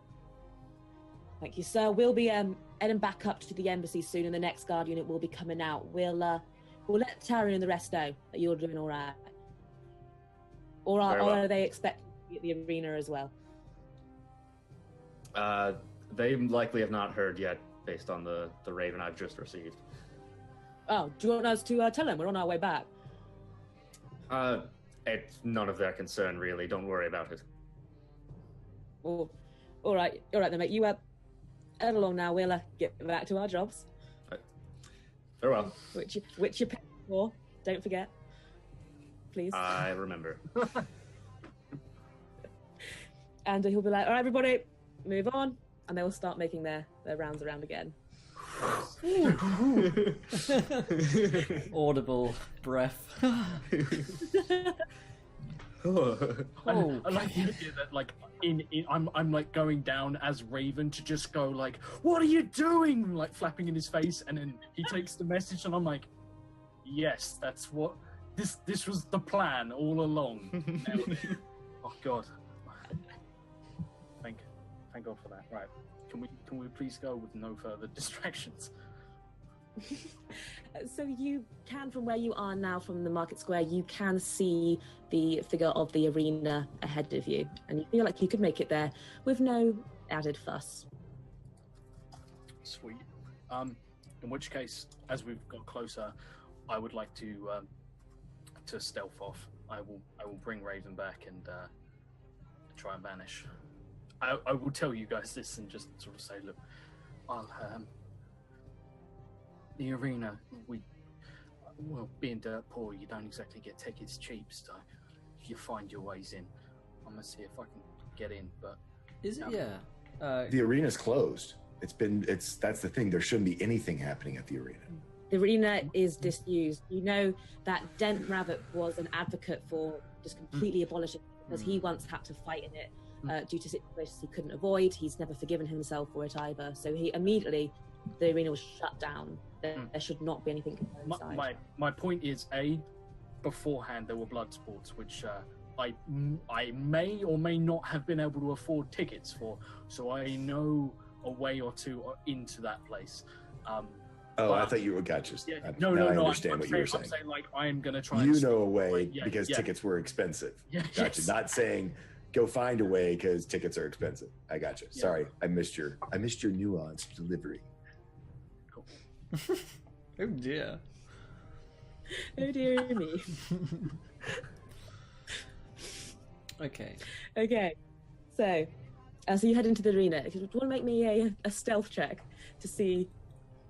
Thank you, sir. We'll be heading back up to the embassy soon, and the next guard unit will be coming out. We'll let Tyrant and the rest know that you're doing all right. Or are they expecting to be at the arena as well? They likely have not heard yet, based on the raven I've just received. Oh, do you want us to tell them we're on our way back? It's none of their concern, really. Don't worry about it. Oh, all right then, mate. You head along now. We'll get back to our jobs. Farewell. Which you're paying for. Don't forget, please. I remember. And he'll be like, "All right, everybody, move on," and they will start making their rounds around again. Audible breath. I like the idea that, like, I'm like going down as Raven to just go like, "What are you doing?" Like flapping in his face, and then he takes the message, and I'm like, "Yes, that's what this was the plan all along." Oh God! Thank God for that. Right. Can we please go with no further distractions? So you can, from where you are now, from the market square, you can see the figure of the arena ahead of you, and you feel like you could make it there with no added fuss. Sweet. In which case, as we've got closer, I would like to stealth off. I will bring Raven back and try and vanish. I will tell you guys this and just sort of say, look, the arena, being dirt poor, you don't exactly get tickets cheap, so you find your ways in. I'm gonna see if I can get in, but is it? Yeah. The arena's closed. That's the thing. There shouldn't be anything happening at the arena. The arena is disused. You know that Dent Rabbit was an advocate for just completely abolishing it, because he once had to fight in it due to situations he couldn't avoid. He's never forgiven himself for it either. So he immediately, the arena was shut down. There should not be anything inside. My point is, beforehand there were blood sports, which I may or may not have been able to afford tickets for, so I know a way or two into that place. I thought you were gotcha. Yeah, I I'm understand what you were saying. I'm saying, like, I'm going to try You and know a way because tickets were expensive. Yeah, Gotcha. yes. Not saying go find a way because tickets are expensive. I gotcha. Yeah. Sorry, I missed your nuanced delivery. Cool. Oh dear. Oh dear me. Okay. Okay. So you head into the arena. If you want to make me a stealth check to see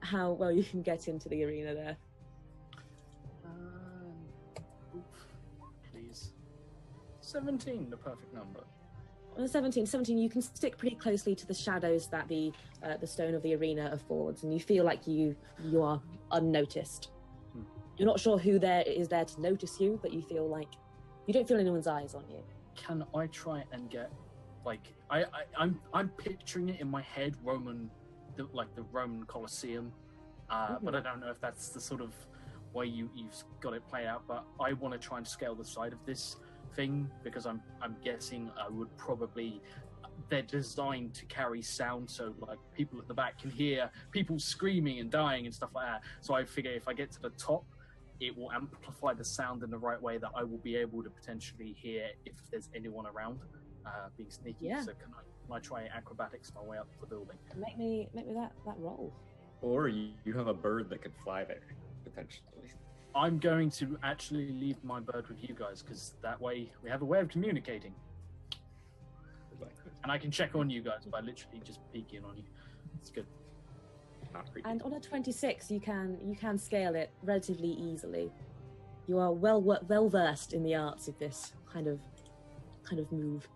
how well you can get into the arena there. Please. 17, the perfect number. On 17, you can stick pretty closely to the shadows that the stone of the arena affords, and you feel like you are unnoticed. You're not sure who is there to notice you, but you feel like you don't feel anyone's eyes on you. Can I try and get, like, I'm picturing it in my head, the Roman Colosseum, but I don't know if that's the sort of way you've got it played out. But I want to try and scale the side of this thing, because I'm guessing I would probably, they're designed to carry sound, so like people at the back can hear people screaming and dying and stuff like that. So I figure if I get to the top, it will amplify the sound in the right way that I will be able to potentially hear if there's anyone around being sneaky. Yeah. So can I try acrobatics my way up the building? Make me that roll. Or you have a bird that could fly there, potentially. I'm going to actually leave my bird with you guys because that way we have a way of communicating. And I can check on you guys by literally just peeking on you. It's good. Not creepy. And on a 26, you can scale it relatively easily. You are well versed in the arts of this kind of move.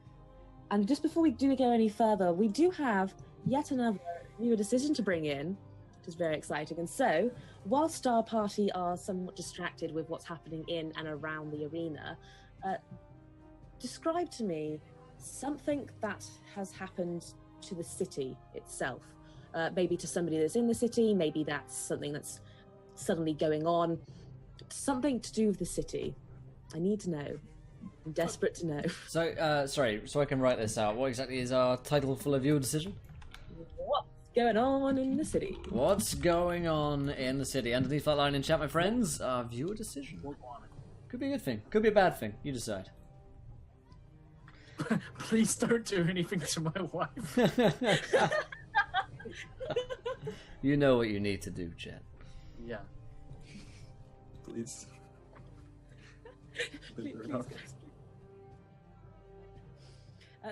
And just before we do go any further, we do have yet another viewer decision to bring in, which is very exciting. And so, whilst our party are somewhat distracted with what's happening in and around the arena, describe to me something that has happened to the city itself. Maybe to somebody that's in the city, maybe that's something that's suddenly going on. Something to do with the city. I need to know. I'm desperate to know. So, sorry, so I can write this out. What exactly is our title for viewer decision? What's going on in the city? What's going on in the city? Underneath that line in chat, my friends, viewer decision. Could be a good thing, could be a bad thing. You decide. Please don't do anything to my wife. You know what you need to do, Jet. Yeah. Please.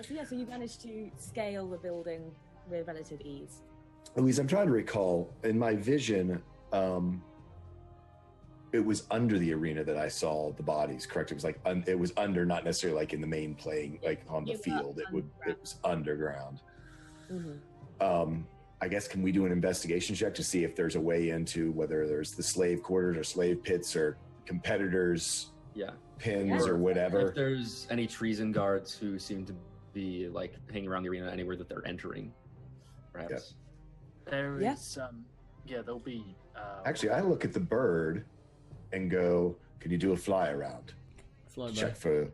So you managed to scale the building with relative ease. Louise, I'm trying to recall. In my vision, it was under the arena that I saw the bodies. Correct? It was like it was under, not necessarily like in the main playing, like on the field. It was underground. Mm-hmm. I guess, can we do an investigation check to see if there's a way into whether there's the slave quarters or slave pits or competitors' pins or whatever? If there's any treason guards who seem to be like hanging around the arena anywhere that they're entering, perhaps. There is, there'll be. Actually, I look at the bird and go, "Can you do a fly around? Fly Check by. for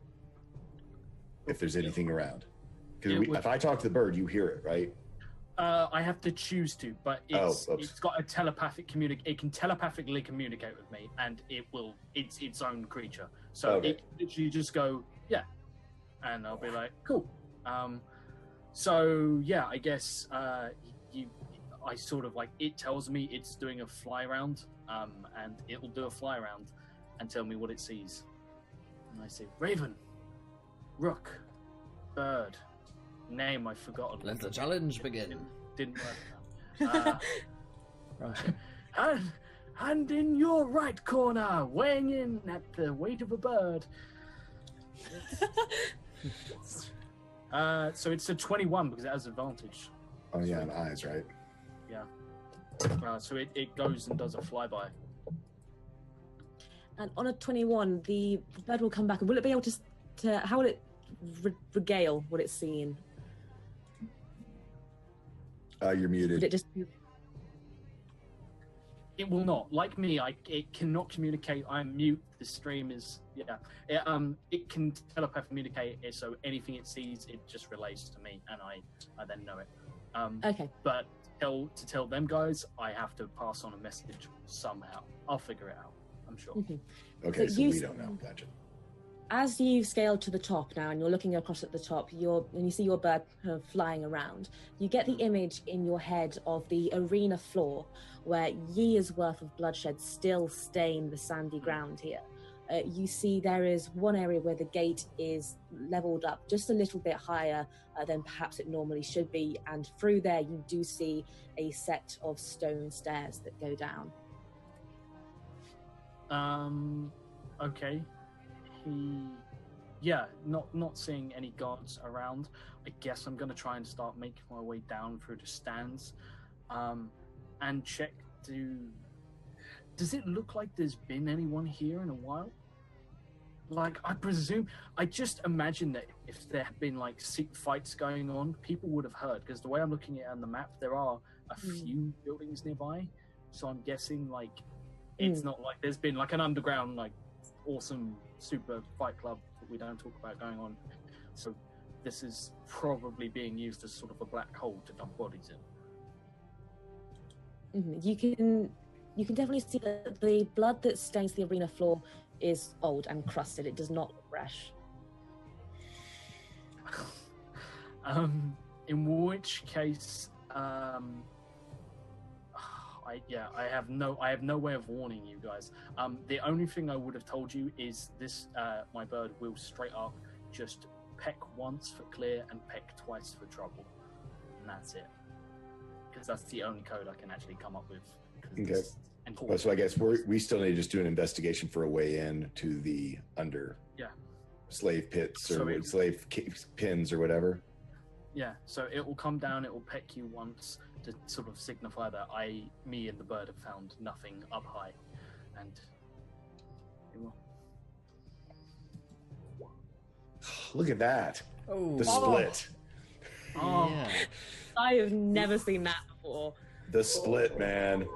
if there's anything around." Because if I talk to the bird, you hear it, right? I have to choose to, but it's got a telepathic It can telepathically communicate with me, and it's its own creature. So it literally just go, yeah, and I'll be like, cool. So yeah, I guess I sort of like, it tells me it's doing a fly round, and it will do a fly round and tell me what it sees. And I say, Raven, Rook, Bird. Name I've forgotten. Let the challenge begin. Didn't work. Right. And in your right corner, weighing in at the weight of a bird. So it's a 21 because it has advantage. Oh yeah, and eyes, right? Yeah. So it goes and does a flyby. And on a 21, the bird will come back. And will it be able to how will it regale what it's seen? You're muted. Would it just? It will not. Like me, it cannot communicate. I'm mute. The stream is It can telepath communicate. So anything it sees, it just relays to me, and I then know it. Okay. But to tell them guys, I have to pass on a message somehow. I'll figure it out. I'm sure. Mm-hmm. Okay, so we you- don't know. Gotcha. As you've scaled to the top now and you're looking across at the top, and you see your bird kind of flying around, you get the image in your head of the arena floor where years worth of bloodshed still stain the sandy ground here. You see there is one area where the gate is leveled up just a little bit higher than perhaps it normally should be, and through there you do see a set of stone stairs that go down. Okay. Not seeing any guards around. I guess I'm gonna try and start making my way down through the stands, and check. Does it look like there's been anyone here in a while? Like, I just imagine that if there had been like fights going on, people would have heard. Because the way I'm looking at it on the map, there are a few buildings nearby, so I'm guessing like it's not like there's been like an underground like awesome super fight club that we don't talk about going on. So this is probably being used as sort of a black hole to dump bodies in. Mm-hmm. You can definitely see that the blood that stains the arena floor is old and crusted. It does not look fresh. In which case, I I have no way of warning you guys. The only thing I would have told you is this: my bird will straight up just peck once for clear and peck twice for trouble, and that's it. Because that's the only code I can actually come up with. Okay. Well, so I guess we still need to just do an investigation for a way in to the slave pits or slave pins or whatever. Yeah, so it will come down, it will peck you once to sort of signify that me and the bird have found nothing up high, and it will. Look at that. Oh. The split. Oh, Yeah. I have never seen that before. The split, man.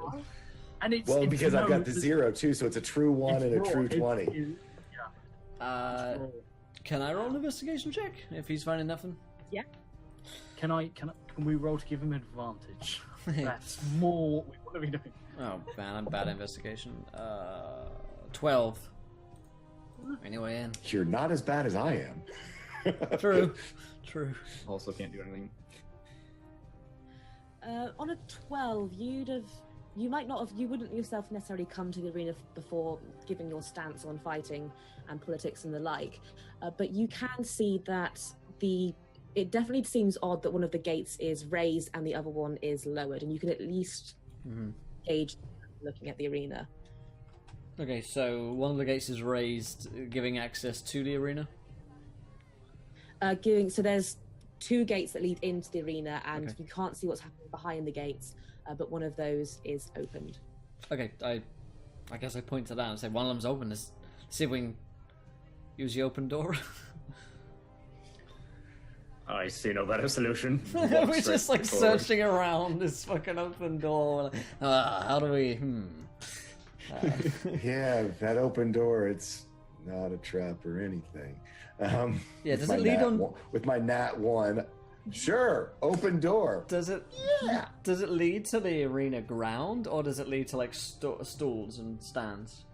and it's Because I've got the 0 too, so it's a true 1 and a true 20. Can I roll an investigation check if he's finding nothing? Yeah. Can we roll to give him advantage? That's more what we want to be doing. Oh man, I'm bad at investigation. 12. Anyway, in. You're not as bad as I am. True. Also can't do anything. On a 12, you wouldn't yourself necessarily come to the arena before giving your stance on fighting and politics and the like, but you can see that it definitely seems odd that one of the gates is raised and the other one is lowered, and you can at least gauge looking at the arena. Okay, so one of the gates is raised, giving access to the arena? So there's 2 gates that lead into the arena, and you can't see what's happening behind the gates, but one of those is opened. Okay, I guess I point to that and say one of them's open. Let's see if we can use the open door. I see no better solution. We're just like searching around this fucking open door. How do we? Yeah, that open door, it's not a trap or anything. Yeah, does it lead on? With my nat 1, sure, open door. Does it? Yeah. Does it lead to the arena ground, or does it lead to like stools and stands?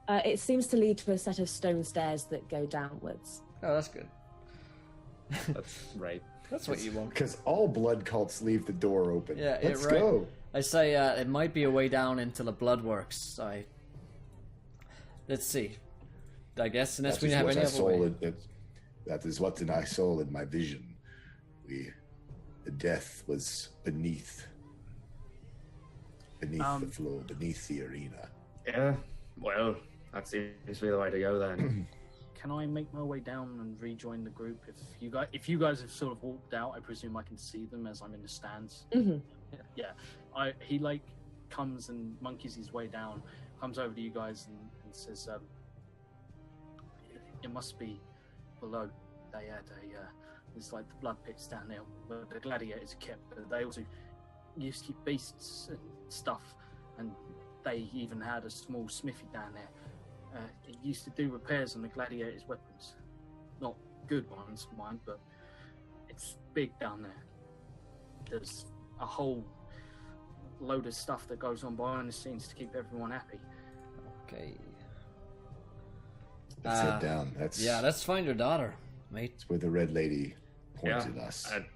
It seems to lead to a set of stone stairs that go downwards. Oh, that's good. That's right. That's what you want. Because all blood cults leave the door open. Yeah, Let's right. go. I say it might be a way down into the bloodworks. Let's see. I guess unless we have any other way. That is what I saw in my vision. The death was beneath the floor, beneath the arena. Yeah, well, that seems to be the way to go then. Can I make my way down and rejoin the group? If you guys have sort of walked out, I presume I can see them as I'm in the stands. Mm-hmm. Yeah. He like comes and monkeys his way down, comes over to you guys and says, "It must be below. They had there's like the blood pits down there where the gladiators are kept. But they also used to keep beasts and stuff, and they even had a small smithy down there. It used to do repairs on the gladiators' weapons. Not good ones, mind, but it's big down there. There's a whole load of stuff that goes on behind the scenes to keep everyone happy." Okay. Let's head down. Let's find your daughter, mate. That's where the red lady pointed us. I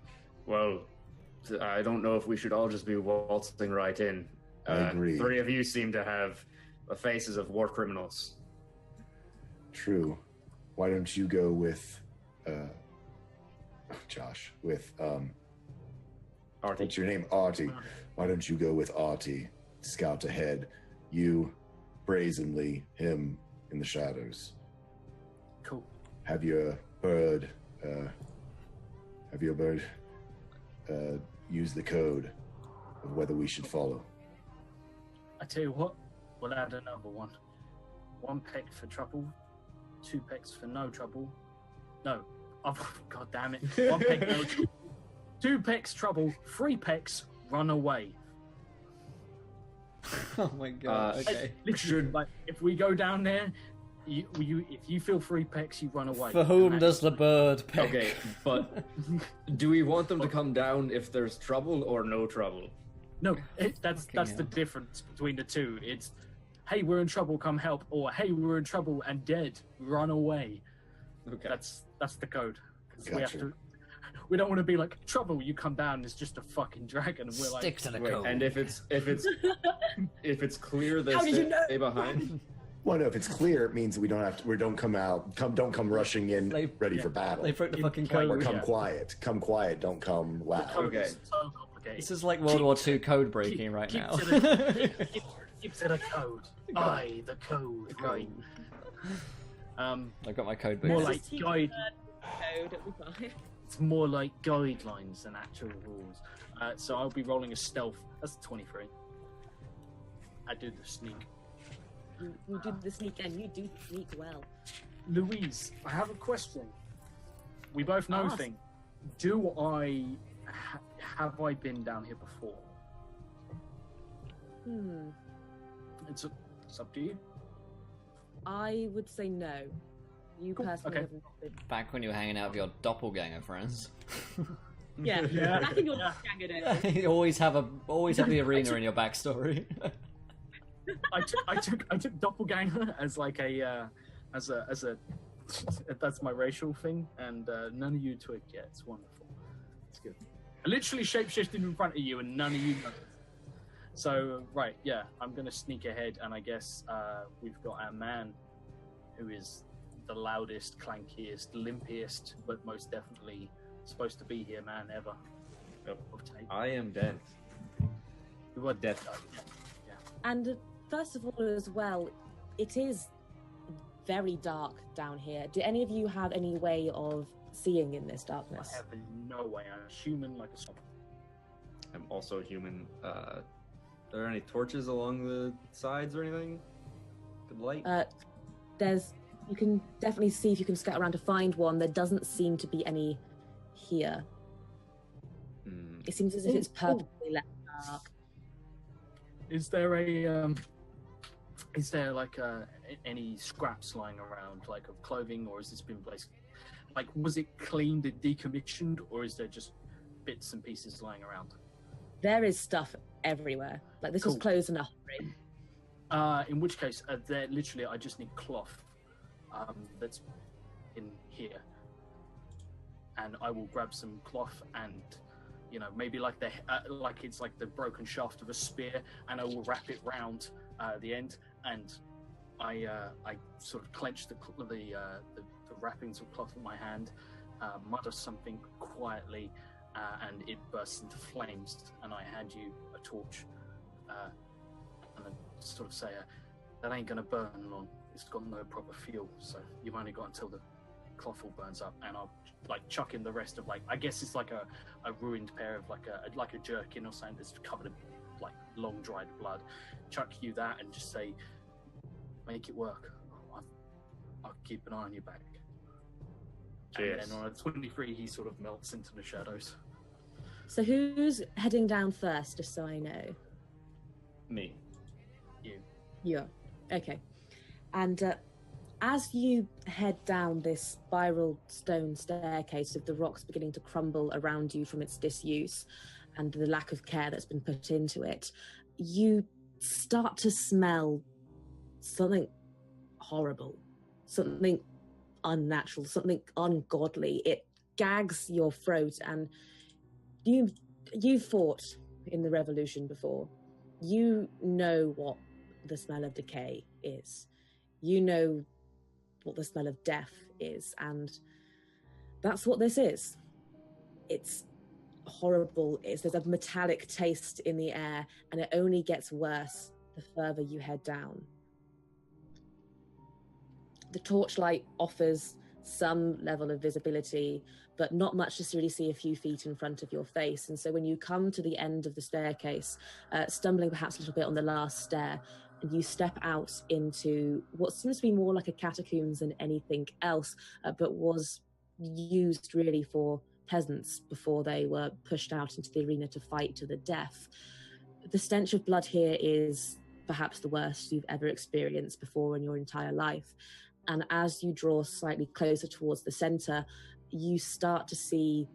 don't know if we should all just be waltzing right in. I agree. 3 of you seem to have the faces of war criminals. True. Why don't you go with Josh, with Artie. what's your name? Artie. Why don't you go with Artie, scout ahead, you brazenly, him in the shadows. Cool. Have your bird use the code of whether we should follow. I tell you what, we'll add another one. 1 peck for trouble, 2 pecks for no trouble. No, oh, god damn it. 1 peck, no trouble. 2 pecks trouble, 3 pecks run away. Oh my god. Okay. Literally, like, if we go down there, if you feel 3 pecks, you run away. For whom does the bird peck? Okay, but do we want them to come down if there's trouble or no trouble? No, that's the difference between the two. It's, hey, we're in trouble, come help, or hey, we're in trouble and dead, run away. Okay. That's the code. 'Cause Gotcha. we don't want to be like, trouble, you come down and it's just a fucking dragon, and we're Stick like, to the Wait, code. and if it's clear they How did you know? stay behind. Well, no, if it's clear, it means we don't have to. We don't don't come rushing in They- ready for battle. They broke the fucking code. code. Or come Yeah. quiet. Come quiet. Don't come the loud. code Okay. is so complicated. This is like World War II code breaking right keep now. to the, keep to the code. Aye, the code, right. I've got my code book. More here. like guide. Code, it'll be fine. It's more like guidelines than actual rules. So I'll be rolling a stealth. That's 23. I do the sneak. You do the sneak, and you do sneak well. Louise, I have a question. We both know Ask. thing. Do I have I been down here before? It's up to you. I would say no. You Cool, personally okay. have not been. Back when you were hanging out with your doppelganger friends. Yeah, Yeah. back in your Yeah. doppelganger days. You always have the arena in your backstory. I took doppelganger as like a that's my racial thing, and none of you took it yet. It's wonderful. It's good. I literally shapeshifted in front of you, and none of you noticed. So right, yeah, I'm gonna sneak ahead, and I guess we've got our man, who is the loudest, clankiest, limpiest, but most definitely supposed to be here man ever. Yep. Of tape. I am dead. You are dead. Yeah. And first of all, as well, it is very dark down here. Do any of you have any way of seeing in this darkness? I have no way. I'm human like a swamp. I'm also human. Are there any torches along the sides or anything? Good light? You can definitely see if you can scout around to find one. There doesn't seem to be any here. Hmm. It seems as if it's purposely left dark. Is there like any scraps lying around, like of clothing, or has this been placed? Like, was it cleaned and decommissioned, or is there just bits and pieces lying around? There is stuff everywhere. Like, this was Cool. closed in a hurry. In which case, there literally, I just need cloth that's in here, and I will grab some cloth and, maybe like like it's like the broken shaft of a spear, and I will wrap it round the end, and I sort of clench the wrappings of cloth in my hand, mutter something quietly, and it bursts into flames, and I hand you a torch, and I sort of say, that ain't gonna burn long. It's got no proper fuel, so you've only got until the cloth all burns up, and I'll like chuck in the rest of, like, I guess it's like a ruined pair of like a jerkin or something that's covered in like long dried blood. Chuck you that and just say, make it work. I'll keep an eye on your back. Cheers. And then on a 23, he sort of melts into the shadows. So who's heading down first, just so I know? Me. Yeah. Okay. And as you head down this spiral stone staircase with the rocks beginning to crumble around you from its disuse and the lack of care that's been put into it, you start to smell something horrible, something unnatural, something ungodly. It gags your throat, and you fought in the revolution before. You know what the smell of decay is. You know what the smell of death is, and that's what this is. It's horrible. There's a metallic taste in the air, and it only gets worse the further you head down. The torchlight offers some level of visibility, but not much to really see a few feet in front of your face. And so when you come to the end of the staircase, stumbling perhaps a little bit on the last stair, and you step out into what seems to be more like a catacombs than anything else, but was used really for peasants before they were pushed out into the arena to fight to the death. The stench of blood here is perhaps the worst you've ever experienced before in your entire life. And as you draw slightly closer towards the center, you start to see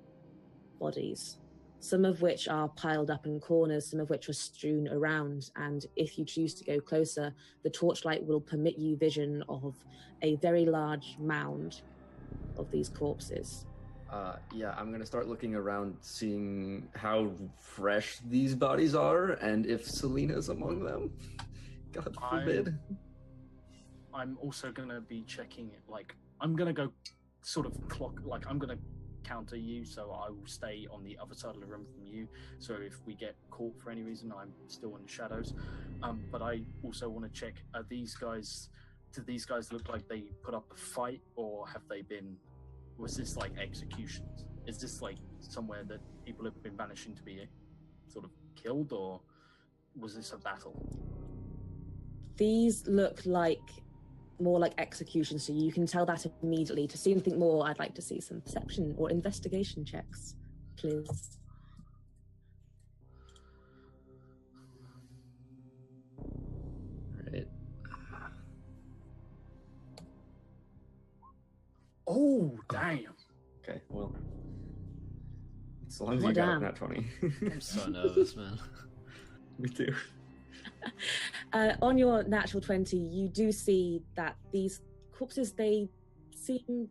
bodies, some of which are piled up in corners, some of which are strewn around. And if you choose to go closer, the torchlight will permit you vision of a very large mound of these corpses. Yeah, I'm gonna start looking around, seeing how fresh these bodies are, and if Selena's among them. God forbid. I'm also gonna be checking it. Like, I'm gonna go sort of clock. Like, I'm gonna counter you, so I will stay on the other side of the room from you. So if we get caught for any reason, I'm still in the shadows. But I also want to check: are these guys? Do these guys look like they put up a fight, or have they been? Was this like executions? Is this like somewhere that people have been vanishing to be sort of killed, or was this a battle? These look like more like executions, so you can tell that immediately. To see anything more, I'd like to see some perception or investigation checks, please. Right. Oh, damn. Okay, well. As long as Well you got done. that 20. I'm so nervous, man. Me too. On your natural 20, you do see that these corpses, they seem,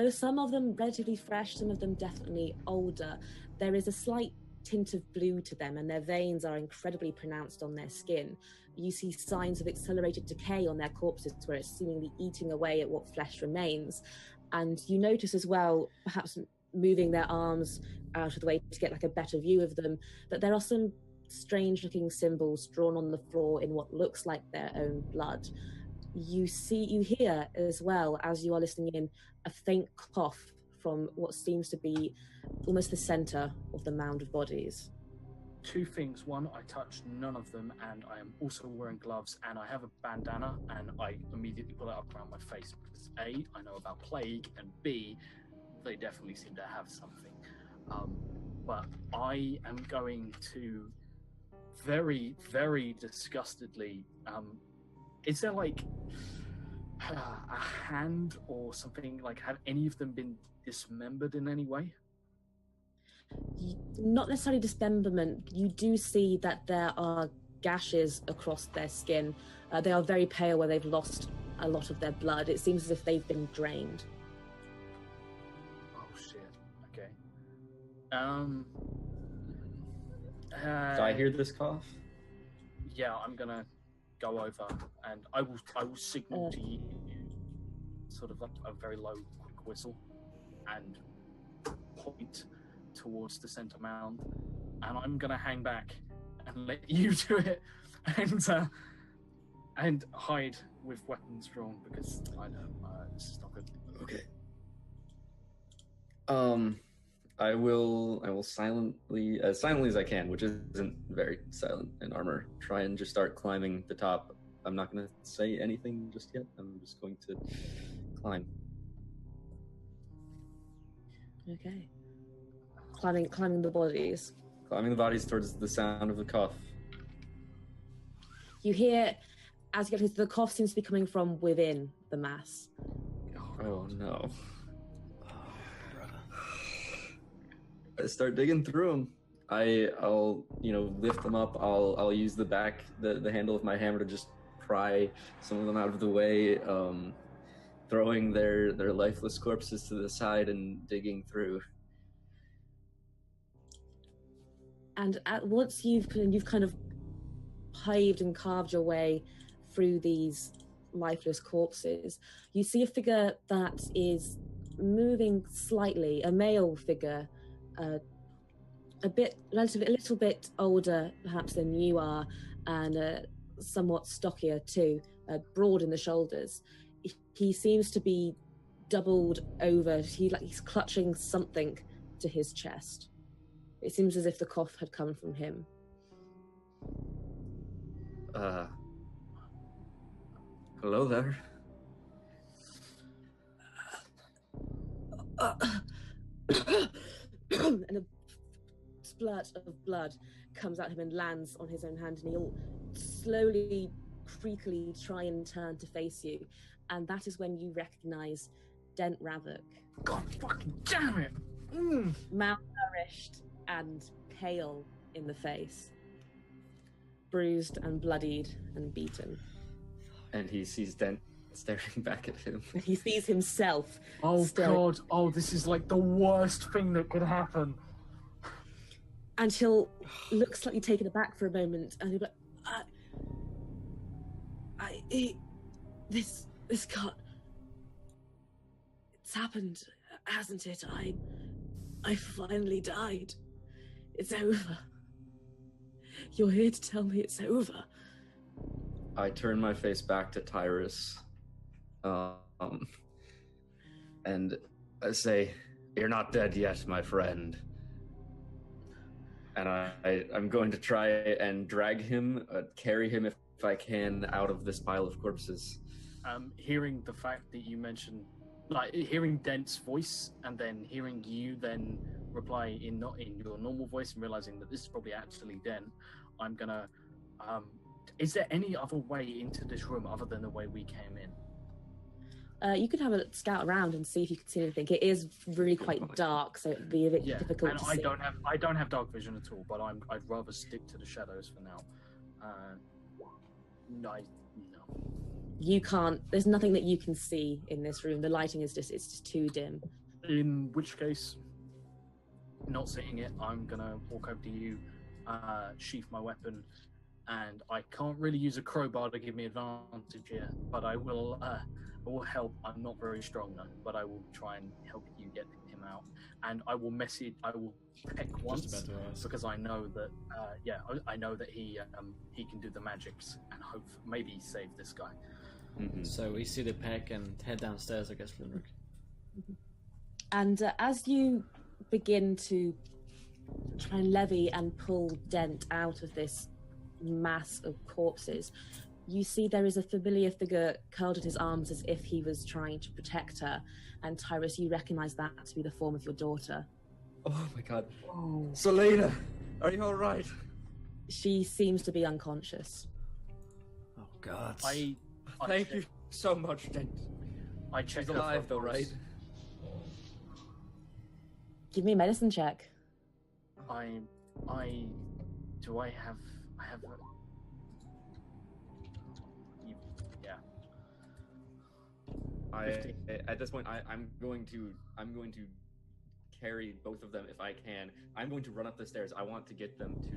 some of them relatively fresh, some of them definitely older. There is a slight tint of blue to them, and their veins are incredibly pronounced on their skin. You see signs of accelerated decay on their corpses, where it's seemingly eating away at what flesh remains. And you notice as well, perhaps moving their arms out of the way to get like a better view of them, that there are some strange looking symbols drawn on the floor in what looks like their own blood. You hear as well, as you are listening in, a faint cough from what seems to be almost the center of the mound of bodies. Two things. One, I touched none of them, and I am also wearing gloves, and I have a bandana, and I immediately pull it up around my face because A, I know about plague, and B, they definitely seem to have something. But I am going to very, very disgustedly, is there like a hand or something? Like, have any of them been dismembered in any way? Not necessarily dismemberment. You do see that there are gashes across their skin. They are very pale, where they've lost a lot of their blood. It seems as if they've been drained. Oh shit. Okay. Do I hear this cough? Yeah, I'm gonna go over, and I will signal to you, sort of like a very low, quick whistle, and point towards the center mound, and I'm gonna hang back and let you do it, and hide with weapons drawn, because I know this is not good. Okay. I will silently, as silently as I can, which isn't very silent in armor, try and just start climbing the top. I'm not going to say anything just yet. I'm just going to climb. Okay. Climbing the bodies. Climbing the bodies towards the sound of the cough. You hear, as you get closer, the cough seems to be coming from within the mass. Oh no. I start digging through them. I'll lift them up. I'll use the handle of my hammer to just pry some of them out of the way, throwing their lifeless corpses to the side and digging through. And once you've kind of paved and carved your way through these lifeless corpses, you see a figure that is moving slightly, a male figure, a little bit older perhaps than you are, and somewhat stockier too, broad in the shoulders. He seems to be doubled over. He's clutching something to his chest. It seems as if the cough had come from him. Hello there. And a splurt of blood comes out of him and lands on his own hand, and he'll slowly, creakily try and turn to face you. And that is when you recognize Dent Ravok. God fucking damn it! Malnourished and pale in the face, bruised and bloodied and beaten. And he sees Dent staring back at him. He sees himself. Oh staring. God! Oh, this is like the worst thing that could happen. And she'll look slightly taken aback for a moment, and he'll be like, this can't. It's happened, hasn't it? I finally died. It's over. You're here to tell me it's over. I turn my face back to Tyrus, and I say, You're not dead yet, my friend. and I'm going to try and drag him, carry him if I can, out of this pile of corpses. Hearing the fact that you mentioned, like hearing Dent's voice and then hearing you then reply not in your normal voice and realizing that this is probably actually Dent, I'm gonna. Is there any other way into this room other than the way we came in? You could have a scout around and see if you can see anything. It is really quite dark, so it'd be a bit difficult and to I see. I don't have dark vision at all, but I'd rather stick to the shadows for now. No. You can't. There's nothing that you can see in this room. The lighting is just too dim. In which case, not seeing it, I'm gonna walk over to you, sheath my weapon, and I can't really use a crowbar to give me advantage here, but I will help. I'm not very strong though, but I will try and help you get him out. And I will peck once because I know that I know that he can do the magics and hope maybe save this guy. Mm-hmm. So we see the peck and head downstairs, I guess, Flinrick. And as you begin to try and levy and pull Dent out of this mass of corpses, you see there is a familiar figure curled in his arms as if he was trying to protect her. And Tyrus, you recognize that to be the form of your daughter. Oh my god. Oh. Selena, are you alright? She seems to be unconscious. Oh god. Thank you so much, Dent. I check She's alive though, right? Give me a medicine check. I have yeah. At this point, I'm going to carry both of them if I can. I'm going to run up the stairs. I want to get them to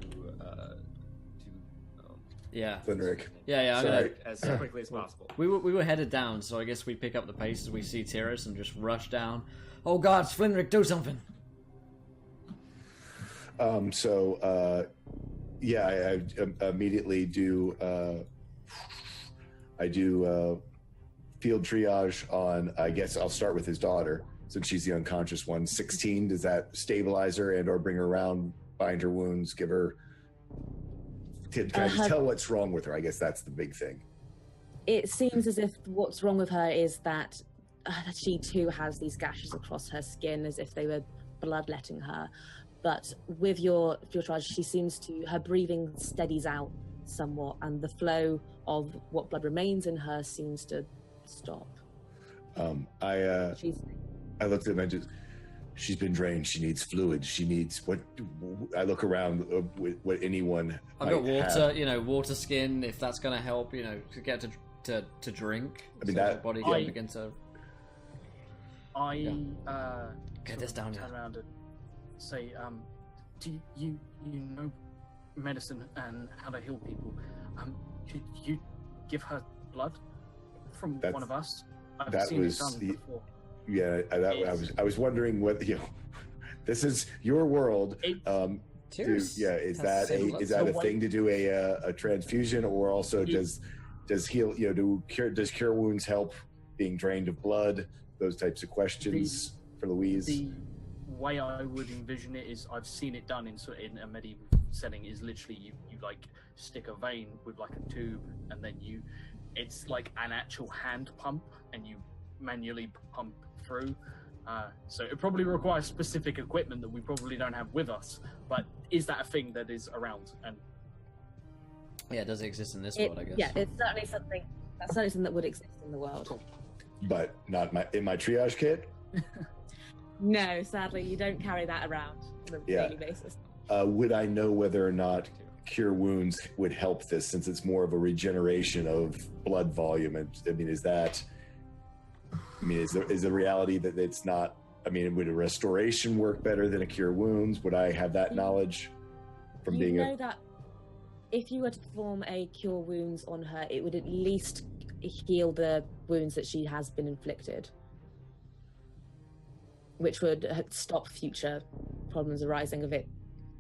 Yeah. Flinrick. Yeah, I'm Sorry. gonna... As quickly as possible. We were headed down, so I guess we pick up the pace as we see Tyrus and just rush down. Oh god, Flinrick, do something! I immediately do. I do field triage on. I guess I'll start with his daughter, since she's the unconscious one. 16. Does that stabilize her and/or bring her around, bind her wounds, give her? Can I just tell what's wrong with her? I guess that's the big thing. It seems as if what's wrong with her is that she too has these gashes across her skin, as if they were bloodletting her. But with your triage, she seems to, her breathing steadies out somewhat, and the flow of what blood remains in her seems to stop. I looked at her. She's been drained. She needs fluid. She needs what? I look around. What anyone? I've got water. Have. Water skin. If that's gonna help, to get to drink. I mean, so that the body can begin to. Get this down turn here. around and say, do you know medicine and how to heal people? Could you give her blood from one of us? I've seen it done before. Yeah, I was wondering what this is your world. Is that a thing to do a transfusion, or also does heal? Does cure wounds help being drained of blood? Those types of questions for Louise. The way I would envision it is, I've seen it done in a medieval setting. Is literally you like stick a vein with like a tube, and then it's like an actual hand pump, and you manually pump through. So it probably requires specific equipment that we probably don't have with us. But is that a thing that is around? And yeah, does it exist in this world? I guess. Yeah, it's certainly something. That's certainly something that would exist in the world. Cool. But not in my triage kit. No, sadly, you don't carry that around on a daily basis. Would I know whether or not cure wounds would help this, since it's more of a regeneration of blood volume. And I mean, is the reality that it's not? I mean, would a restoration work better than a cure wounds? Would I have that knowledge from being that if you were to perform a cure wounds on her, it would at least heal the wounds that she has been inflicted, which would stop future problems arising of it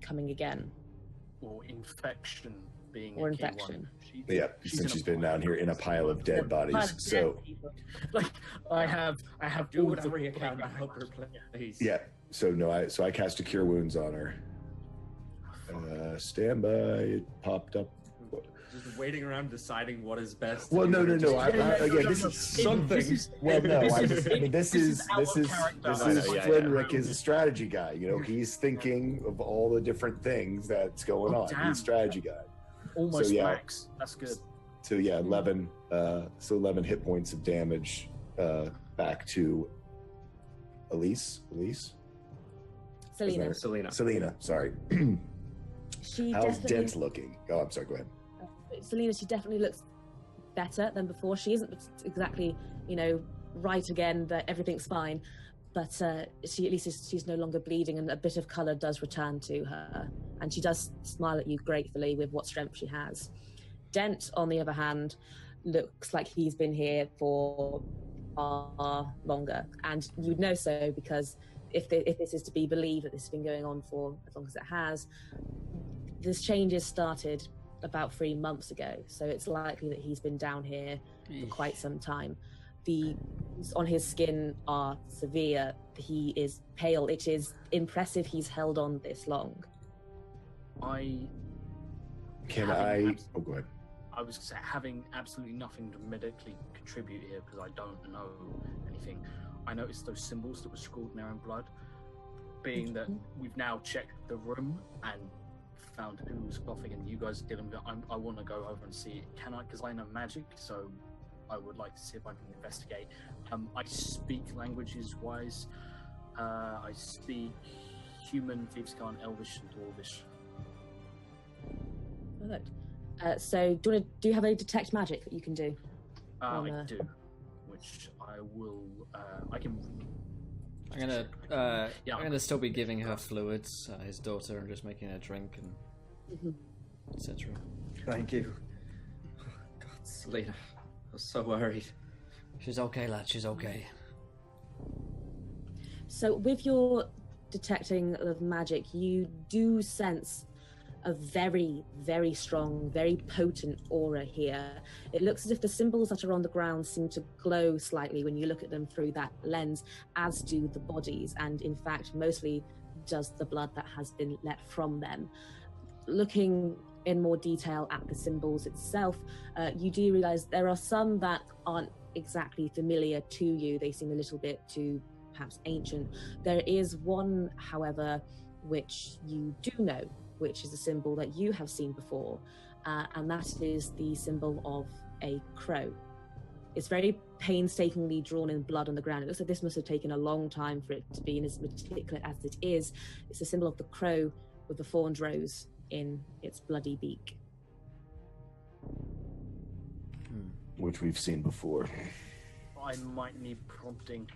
coming again. Or infection being Or a key infection. one. Yeah, since she's been down here in a pile of dead bodies. So like I have Do all whatever the you can to help her, please. yeah, so no, I cast a cure wounds on her. Stand by. It popped up. Just waiting around deciding what is best. Well, no. Again, this no. is something. Well, no. This is Flinrick is a strategy guy. You know, he's thinking of all the different things that's going on. Damn. He's a strategy guy. almost So, yeah. max. That's good. So yeah, 11. So 11 hit points of damage back to Elise. Selena. Selena. Sorry. She How's definitely, Dent looking? Oh, I'm sorry. Go ahead. Selena, she definitely looks better than before. She isn't exactly, right again, that everything's fine, but she at least she's no longer bleeding, and a bit of color does return to her, and she does smile at you gratefully with what strength she has. Dent, on the other hand, looks like he's been here for far longer, and you'd know so because if this is to be believed that this has been going on for as long as it has, this changes started about 3 months ago, so it's likely that he's been down here for quite some time. The on his skin are severe. He is pale. It is impressive he's held on this long. Go ahead. I was gonna say, having absolutely nothing to medically contribute here because I don't know anything. I noticed those symbols that were scrawled in their own blood. Being that we've now checked the room and found who was coughing, and you guys didn't. I want to go over and see it. Can I? Because I know magic, so I would like to see if I can investigate. I speak languages wise. I speak human, Thieves' Elvish, and Dwarvish. Perfect. So do you have a detect magic that you can do? I do, which I will. I can. I'm gonna still be giving her fluids, his daughter, and just making her drink and etc. Thank you. God, Selena, I was so worried. She's okay, lad. She's okay. So with your detecting of magic, you do sense a very, very strong, very potent aura here. It looks as if the symbols that are on the ground seem to glow slightly when you look at them through that lens, as do the bodies, and in fact, mostly does the blood that has been let from them. Looking in more detail at the symbols itself, you do realize there are some that aren't exactly familiar to you. They seem a little bit too, perhaps, ancient. There is one, however, which you do know, which is a symbol that you have seen before, and that is the symbol of a crow. It's very painstakingly drawn in blood on the ground. It looks like this must have taken a long time for it to be, and as meticulous as it is, it's a symbol of the crow with the thorned rose in its bloody beak. Which we've seen before. I might need prompting.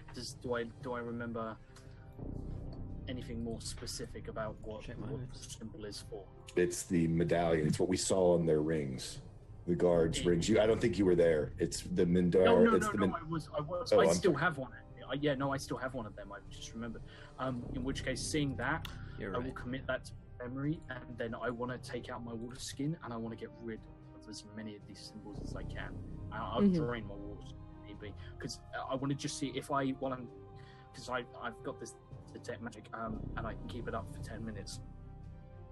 Do I remember anything more specific about what the symbol is for? It's the medallion. It's what we saw on their rings. The guards' rings. I don't think you were there. It's the Mindar. I was. I still have one. I still have one of them. I just remembered. In which case, seeing that, I will commit that to memory, and then I want to take out my water skin, and I want to get rid of as many of these symbols as I can. I'll drain my water skin, maybe, because I want to just see if I want to. Because I've got this detect magic, and I can keep it up for 10 minutes.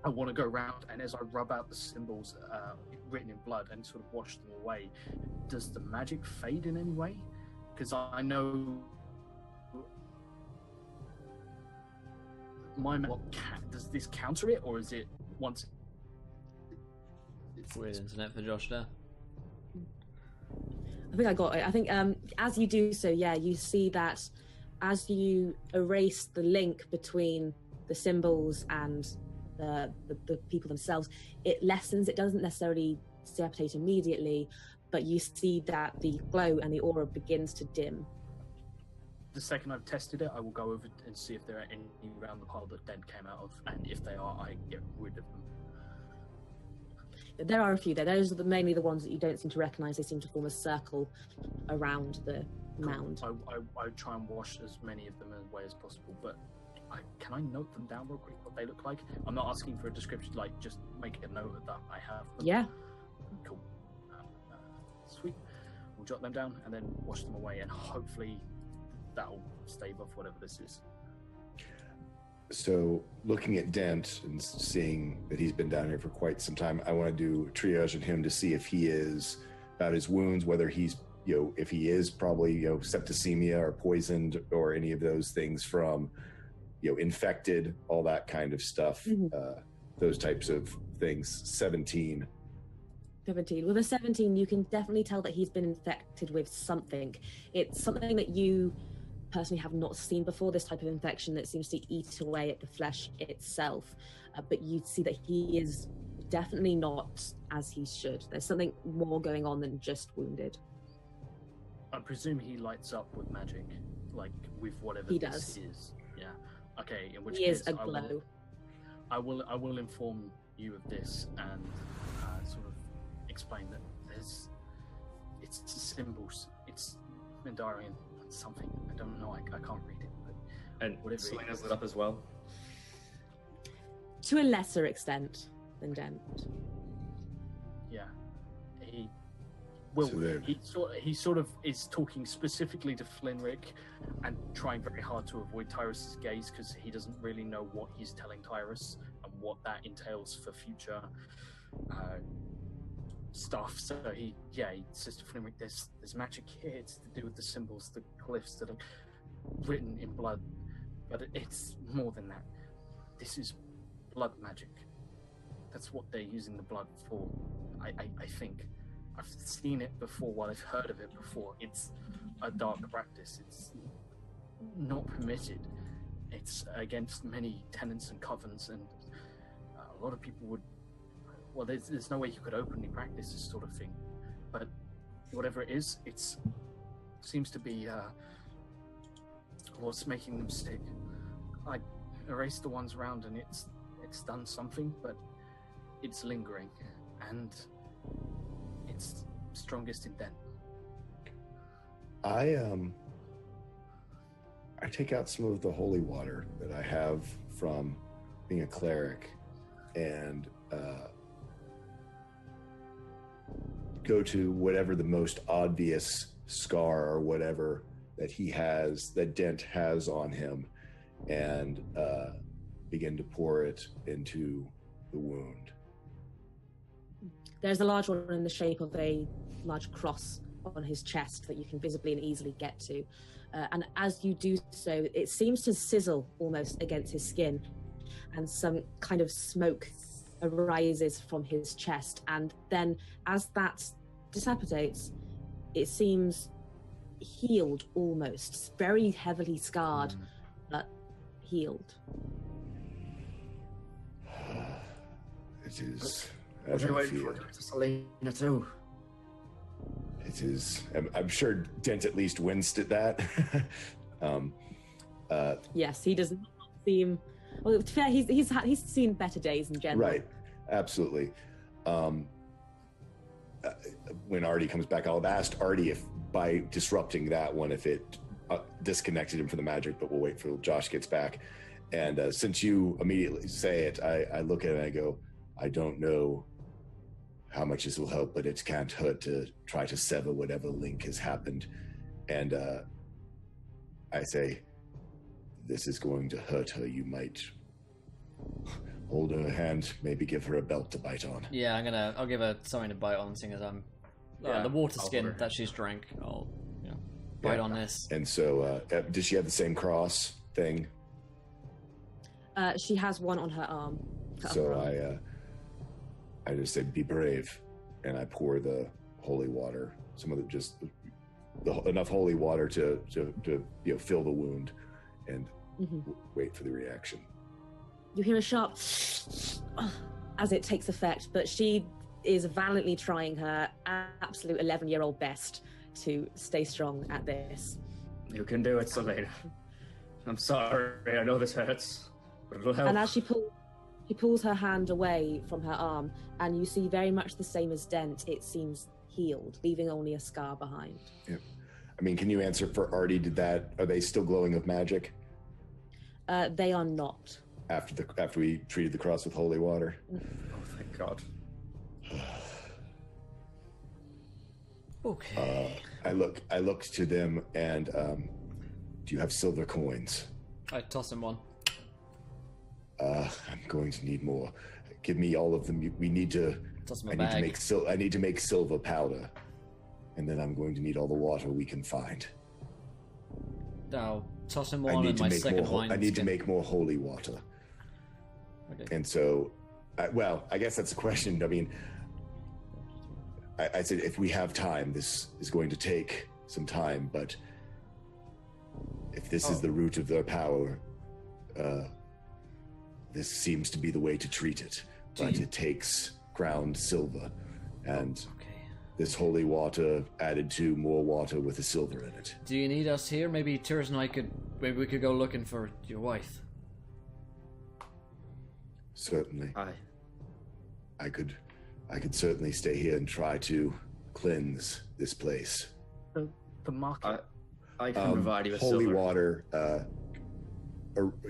I want to go around, and as I rub out the symbols written in blood and sort of wash them away, does the magic fade in any way? Because I know does this counter it, or is it once? Weird internet for Josh there. I think I got it. I think as you do so, you see that as you erase the link between the symbols and the people themselves, it lessens. It doesn't necessarily dissipate immediately, but you see that the glow and the aura begins to dim. The second I've tested it, I will go over and see if there are any around the pile that Dent came out of, and if they are, I get rid of them. There are a few there. Those are mainly the ones that you don't seem to recognize. They seem to form a circle around the mound. I try and wash as many of them away as possible, but can I note them down real quick, what they look like? I'm not asking for a description, like, just make a note of that I have them. Yeah. Cool. Sweet. We'll jot them down and then wash them away, and hopefully that'll stave off whatever this is. So, looking at Dent and seeing that he's been down here for quite some time, I want to do triage on him to see if he is, about his wounds, whether he's, if he is probably, septicemia or poisoned or any of those things from, infected, all that kind of stuff, those types of things. 17. With a 17, you can definitely tell that he's been infected with something. It's something that you personally have not seen before, this type of infection that seems to eat away at the flesh itself. But you see that he is definitely not as he should. There's something more going on than just wounded. I presume he lights up with magic, like with whatever he this does. Is. Yeah. Okay. In which he case, is a glow. I will inform you of this and sort of explain that it's symbols. It's Mindarian something. I don't know. I can't read it. But And Selena's lit up as well. To a lesser extent than Dent. Yeah. He sort of is talking specifically to Flinrick and trying very hard to avoid Tyrus's gaze because he doesn't really know what he's telling Tyrus and what that entails for future stuff. So he says to Flinrick, there's magic here. It's to do with the symbols, the glyphs that are written in blood, but it's more than that. This is blood magic. That's what they're using the blood for. I think. I've seen it before, I've heard of it before. It's a dark practice. It's not permitted. It's against many tenets and covens, and a lot of people would... Well, there's no way you could openly practice this sort of thing. But whatever it is, it seems to be what's making them stick. I erased the ones around, and it's done something, but it's lingering, and it's strongest in Dent. I take out some of the holy water that I have from being a cleric and go to whatever the most obvious scar or whatever that he has, that Dent has on him, and begin to pour it into the wound. There's a large one in the shape of a large cross on his chest that you can visibly and easily get to. And as you do so, it seems to sizzle almost against his skin, and some kind of smoke arises from his chest. And then as that dissipates, it seems healed almost, very heavily scarred, but healed. It is... What are you waiting for? To Selena too. It is. I'm sure Dent at least winced at that. Yes, he does not seem. Well, to be fair, he's seen better days in general. Right. Absolutely. When Artie comes back, I'll have asked Artie if by disrupting that one, if it disconnected him from the magic, but we'll wait till Josh gets back. And since you immediately say it, I look at it and I go, I don't know how much this will help, but it can't hurt to try to sever whatever link has happened. And I say, this is going to hurt her. You might hold her hand, maybe give her a belt to bite on. Yeah, I'll give her something to bite on, seeing as I'm the water skin that she's drank. I'll bite on this. And so, does she have the same cross thing? She has one on her arm. So I just say, be brave, and I pour the holy water, enough holy water to fill the wound, and wait for the reaction. you hear a sharp as it takes effect, but she is valiantly trying her absolute 11-year-old best to stay strong at this. You can do it, Selena. I'm sorry, I know this hurts, but it'll help. And as she pulls her hand away from her arm, and you see very much the same as Dent, it seems healed, leaving only a scar behind. Yeah. I mean, can you answer for Artie? Are they still glowing with magic? They are not. After we treated the cross with holy water? Oh, thank God. Okay. I look to them and do you have silver coins? I toss him one. I'm going to need more. Give me all of them. We need to. Toss him a I bag. need to make silver powder, and then I'm going to need all the water we can find. I'll toss him one and my second wine. I need to make more holy water. Okay. And so, I guess that's a question. I mean, I said if we have time, this is going to take some time, but if this is the root of their power, this seems to be the way to treat it. But it takes ground silver, and this holy water added to more water with the silver in it. Do you need us here? Maybe Tiras and I maybe we could go looking for your wife. Certainly. Aye. I could certainly stay here and try to cleanse this place. The market. I can provide you with holy silver. water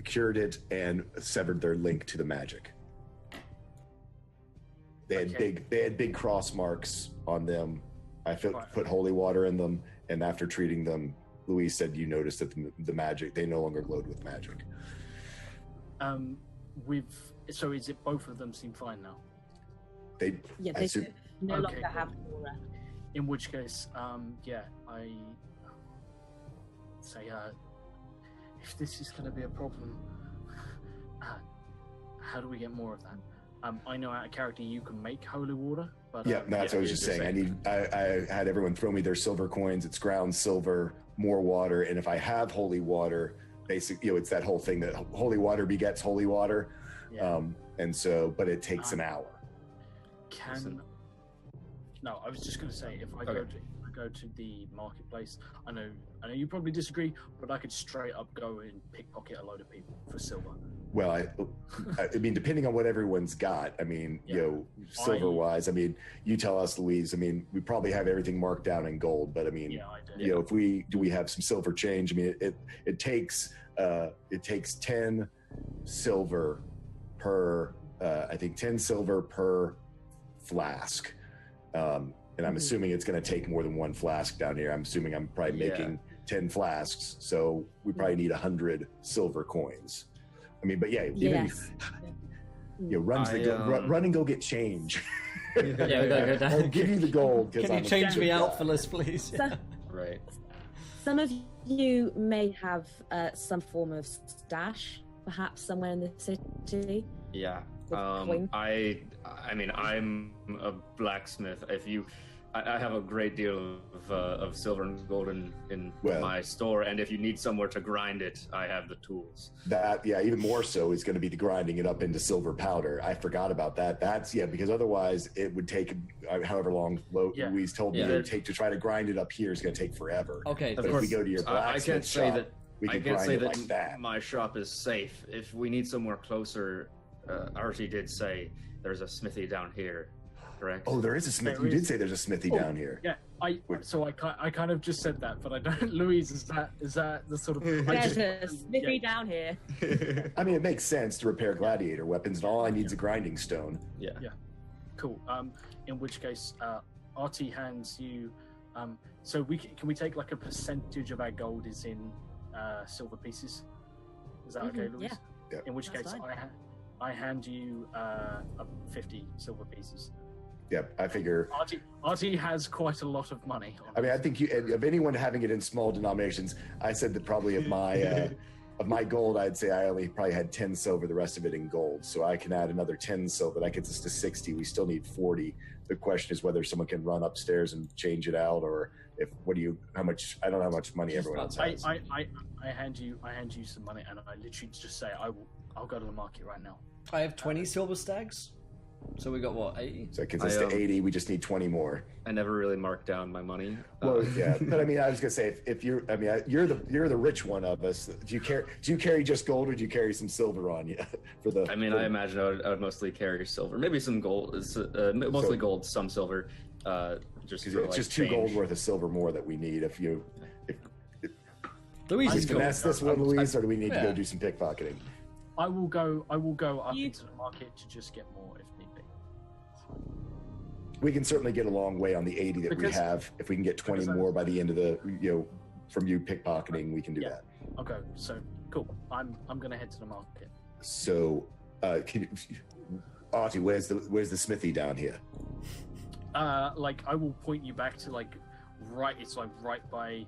cured it and severed their link to the magic. They had big cross marks on them. I put holy water in them, and after treating them, Louise said you noticed that the magic, they no longer glowed with magic. So is it both of them seem fine now? They no longer have aura. In which case, I say, if this is going to be a problem, how do we get more of that? I know out of character you can make holy water, but that's what I was just saying. I had everyone throw me their silver coins. It's ground silver, more water, and if I have holy water, basically, it's that whole thing that holy water begets holy water. Yeah. And so, but it takes an hour. No, I was just going to say, if I go to the marketplace, I know you probably disagree, but I could straight up go and pickpocket a load of people for silver. Well, I mean, depending on what everyone's got, I mean, silver wise, I mean, you tell us, Louise, I mean, we probably have everything marked down in gold, but I mean, if we have some silver change, I mean, it takes 10 silver per, I think 10 silver per flask. And I'm assuming it's going to take more than one flask down here. I'm assuming I'm probably making 10 flasks. So we probably need 100 silver coins. I mean, but run and go get change. I'll give you the gold. Can you change me out for this, please? Right. Some of you may have some form of stash, perhaps somewhere in the city. Yeah. I mean, I'm a blacksmith. I have a great deal of silver and gold in my store, and if you need somewhere to grind it, I have the tools. Even more so is going to be the grinding it up into silver powder. I forgot about that. Because otherwise it would take however long Louise told me it would take to try to grind it up here is going to take forever. Okay. But if we go to your blacksmith shop, we can grind it like that. My shop is safe. If we need somewhere closer, Archie did say there's a smithy down here, correct? Oh, there is a smithy. You did say there's a smithy down here. Yeah, I kind of just said that, but I don't. Louise, is that the sort of? There's a smithy down here. I mean, it makes sense to repair gladiator weapons, and all I need is a grinding stone. Yeah. Cool. In which case, Artie hands you. So can we take like a percentage of our gold is in silver pieces? Is that okay, Louise? Yeah. In which case, I hand you 50 silver pieces. Yep, I figure. Artie has quite a lot of money. I mean, I think of anyone having it in small denominations, I said that probably of my gold, I'd say I only probably had 10 silver, the rest of it in gold. So I can add another 10 silver. That gets us to 60. We still need 40. The question is whether someone can run upstairs and change it out, or how much? I don't know how much money everyone else has. I hand you some money, and I literally just say I'll go to the market right now. I have 20 silver stags. So we got what, 80? So it gets us to 80. We just need 20 more. I never really marked down my money. Well, yeah, but I mean, I was gonna say, if you're, I mean, you're the rich one of us. Do you carry just gold, or do you carry some silver on you for the? I mean, I imagine I would mostly carry silver, maybe some gold, mostly gold, some silver. Just Because for, it's like, just 2 change. gold worth of silver more that we need. If Louise we is cool. finesse this one, Louise, or do we need to Yeah. go do some pickpocketing? I will go up You- into the market to just get more if need be. We can certainly get a long way on the 80 that we Because- have. If we can get 20 because I- more by the end of the, from you pickpocketing, we can do Yeah. that. Okay, so cool. I'm gonna head to the market. So, Artie, where's the smithy down here? Like I will point you back to like right. It's like right by.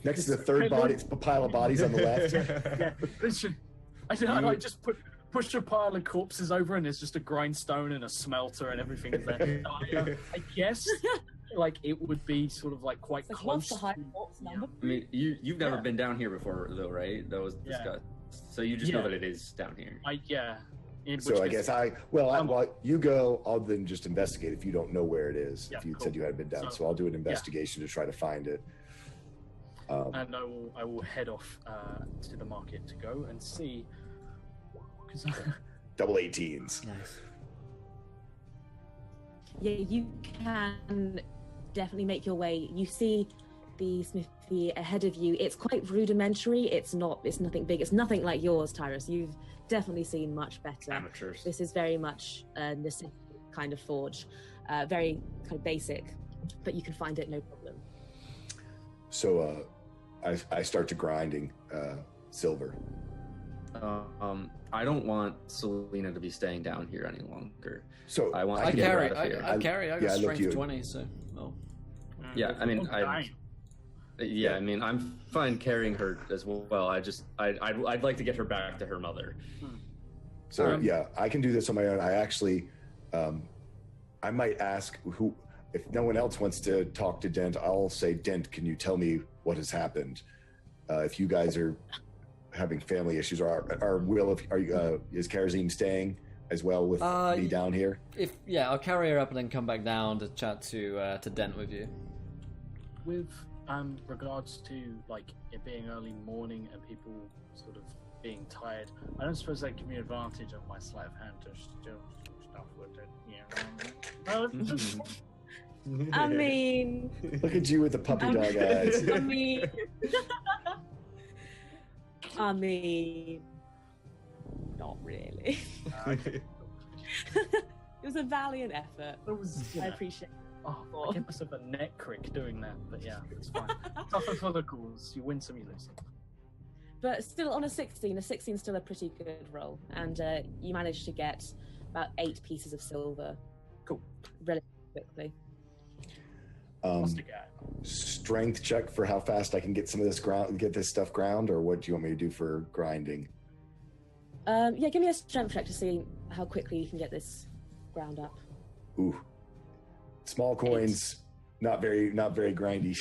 Next to the third body, it's a pile of bodies on the left. Yeah, literally. I like just push a pile of corpses over, and there's just a grindstone and a smelter and everything is there. I guess like it would be sort of like quite Like, close. what's the high corpse number? I mean, you've never Yeah. been down here before, though, right? That was Yeah. discussed. So you just know Yeah. that it is down here. In So which I case- guess while you go, I'll then just investigate if you don't know where it is. Yeah, if you cool. said you hadn't been down, So- so I'll do an investigation to try to find it. and I will head off to the market to go and see. Because Double 18s. Nice. Yeah, you can definitely make your way. You see the smithy ahead of you. It's quite rudimentary. It's nothing big. It's nothing like yours, Tyrus. You've definitely seen much better. Amateurs. This is very much a necessity kind of forge. Very kind of basic, but you can find it no problem. So I start to grinding silver. I don't want Selena to be staying down here any longer. So I want I to get her carry. out of here. I got yeah, I look strength you- 20, so Yeah, I mean, dying. I mean, I'm fine carrying her as well. I'd like to get her back to her mother. So yeah, I can do this on my own. I actually, I might ask if no one else wants to talk to Dent, I'll say, Dent, can you tell me what has happened? If you guys are having family issues, is Karazine staying as well with me down here? I'll carry her up and then come back down to chat to Dent with you. With regards to like it being early morning and people sort of being tired, I don't suppose that give me advantage of my sleight of hand to still stuff with it. I mean, Look at you with the puppy dog eyes. I mean, not really. It was a valiant effort. It was, I appreciate it. I get myself a neck crick doing that, but yeah, it's fine. Tougher for the cause. You win some, you lose some. But still, on a 16 is still a pretty good roll, and you managed to get about 8 pieces of silver. Cool. Relatively quickly. Strength check for how fast I can get some of this get this stuff ground, or what do you want me to do for grinding? Yeah, give me a strength check to see how quickly you can get this ground up. Ooh, small coins, not very grindy.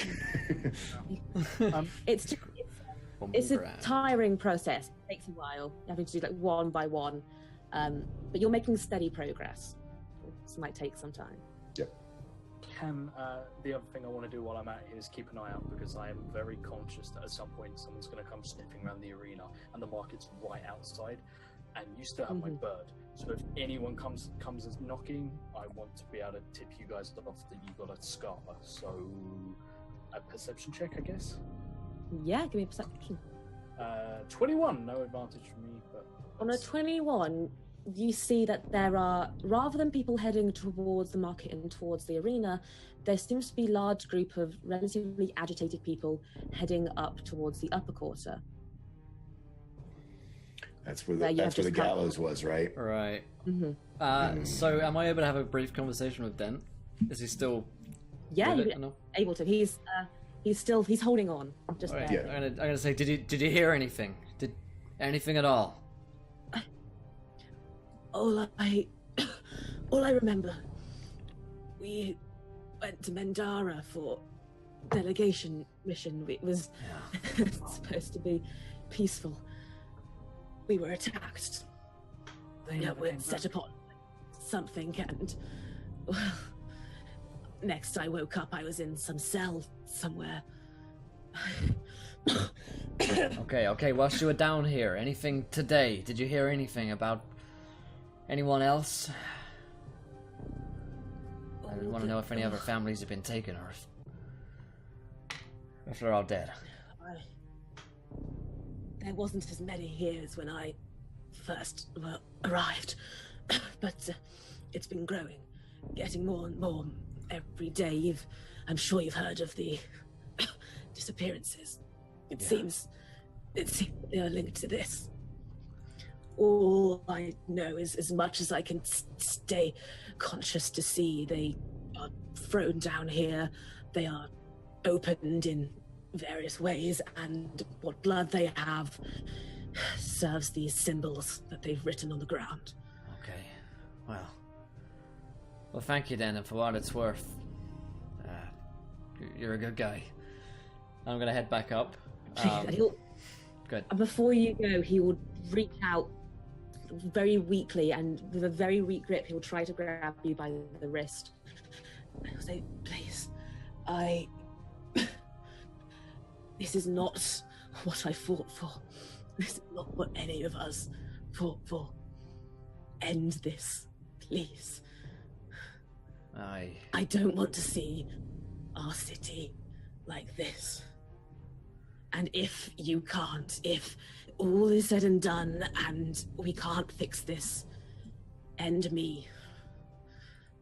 It's a tiring process. It takes a while. You're having to do like one by one, but you're making steady progress. This might take some time. The other thing I want to do while I'm out here is keep an eye out, because I am very conscious that at some point someone's going to come sniffing around the arena, and the market's right outside, and you still have my bird. So if anyone comes as knocking, I want to be able to tip you guys off that you got a scar. So a perception check, I guess. Yeah, give me a perception. 21, no advantage from me, but On a 21, you see that there are, rather than people heading towards the market and towards the arena, there seems to be a large group of relatively agitated people heading up towards the upper quarter. That's where Yeah, you have the just cut- gallows was, right? Right. Mm-hmm. So am I able to have a brief conversation with Dent? Is he still Yeah, with you're it? No? able to. He's holding on. Just All right. there. I'm gonna say, did you hear anything? Did anything at all? All I remember, we went to Mendara for delegation mission. It was supposed to be peaceful. we were attacked. They Yeah, never we're came set back. upon something, and well, next I woke up, I was in some cell somewhere. Okay, whilst you were down here, anything today? Did you hear anything about anyone else? I want to know if any other families have been taken or if they're all dead. There wasn't as many here as when I first arrived, but it's been growing, getting more and more every day. I'm sure you've heard of the disappearances. It seems they are linked to this. All I know is, as much as I can stay conscious to see, they are thrown down here. They are opened in various ways, and what blood they have serves these symbols that they've written on the ground. Okay, well, thank you then, and for what it's worth, you're a good guy. I'm gonna head back up. Good. Before you go, he will reach out very weakly, and with a very weak grip, he'll try to grab you by the wrist. He'll say, "Please, this is not what I fought for. This is not what any of us fought for. End this, please. I don't want to see our city like this. And if you can't, if all is said and done and we can't fix this, end me.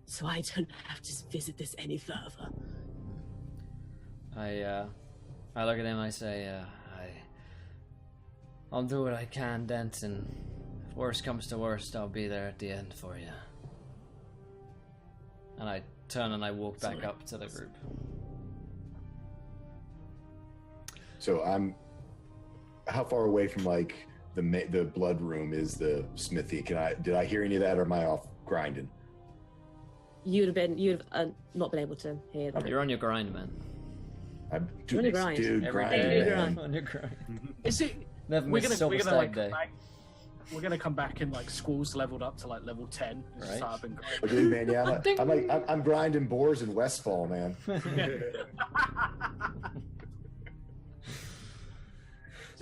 So I don't have to visit this any further." I look at him, I say, I'll do what I can, Dent, and if worst comes to worst, I'll be there at the end for you. And I turn and I walk back up to the group. So how far away from like the blood room is the smithy? Did I hear any of that, or am I off grinding? You'd have not been able to hear that. You're on your grind, man. You're on your grind. Dude, Every grinding, day. man. On your grind. Is it? Never We're miss gonna Silver like Stag come Day. back. We're gonna come back in like schools leveled up to like level 10. Just Right. start up and grind. Oh, dude, man, yeah, I'm grinding boars in Westfall, man. Just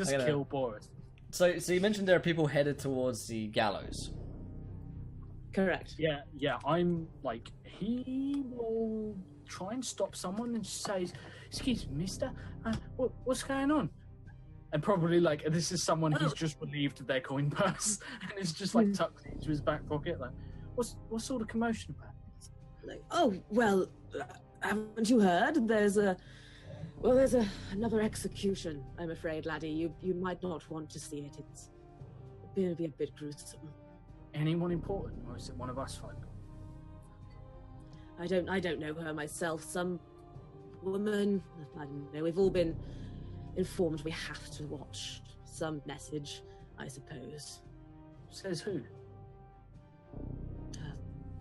I gotta- kill boars. So you mentioned there are people headed towards the gallows. Correct. Yeah. I'm like, he will try and stop someone and says, "Excuse me, mister, what's going on?" And probably like, this is someone he's just relieved of their coin purse and it's just like tucked into his back pocket. Like, what's sort of commotion about? Like, "Oh, well, haven't you heard? There's another execution, I'm afraid, laddie. You might not want to see it. It's going to be a bit gruesome." Anyone important, or is it one of us folk? I don't know her myself. Some woman, I don't know. We've all been informed we have to watch. Some message, I suppose. Says who?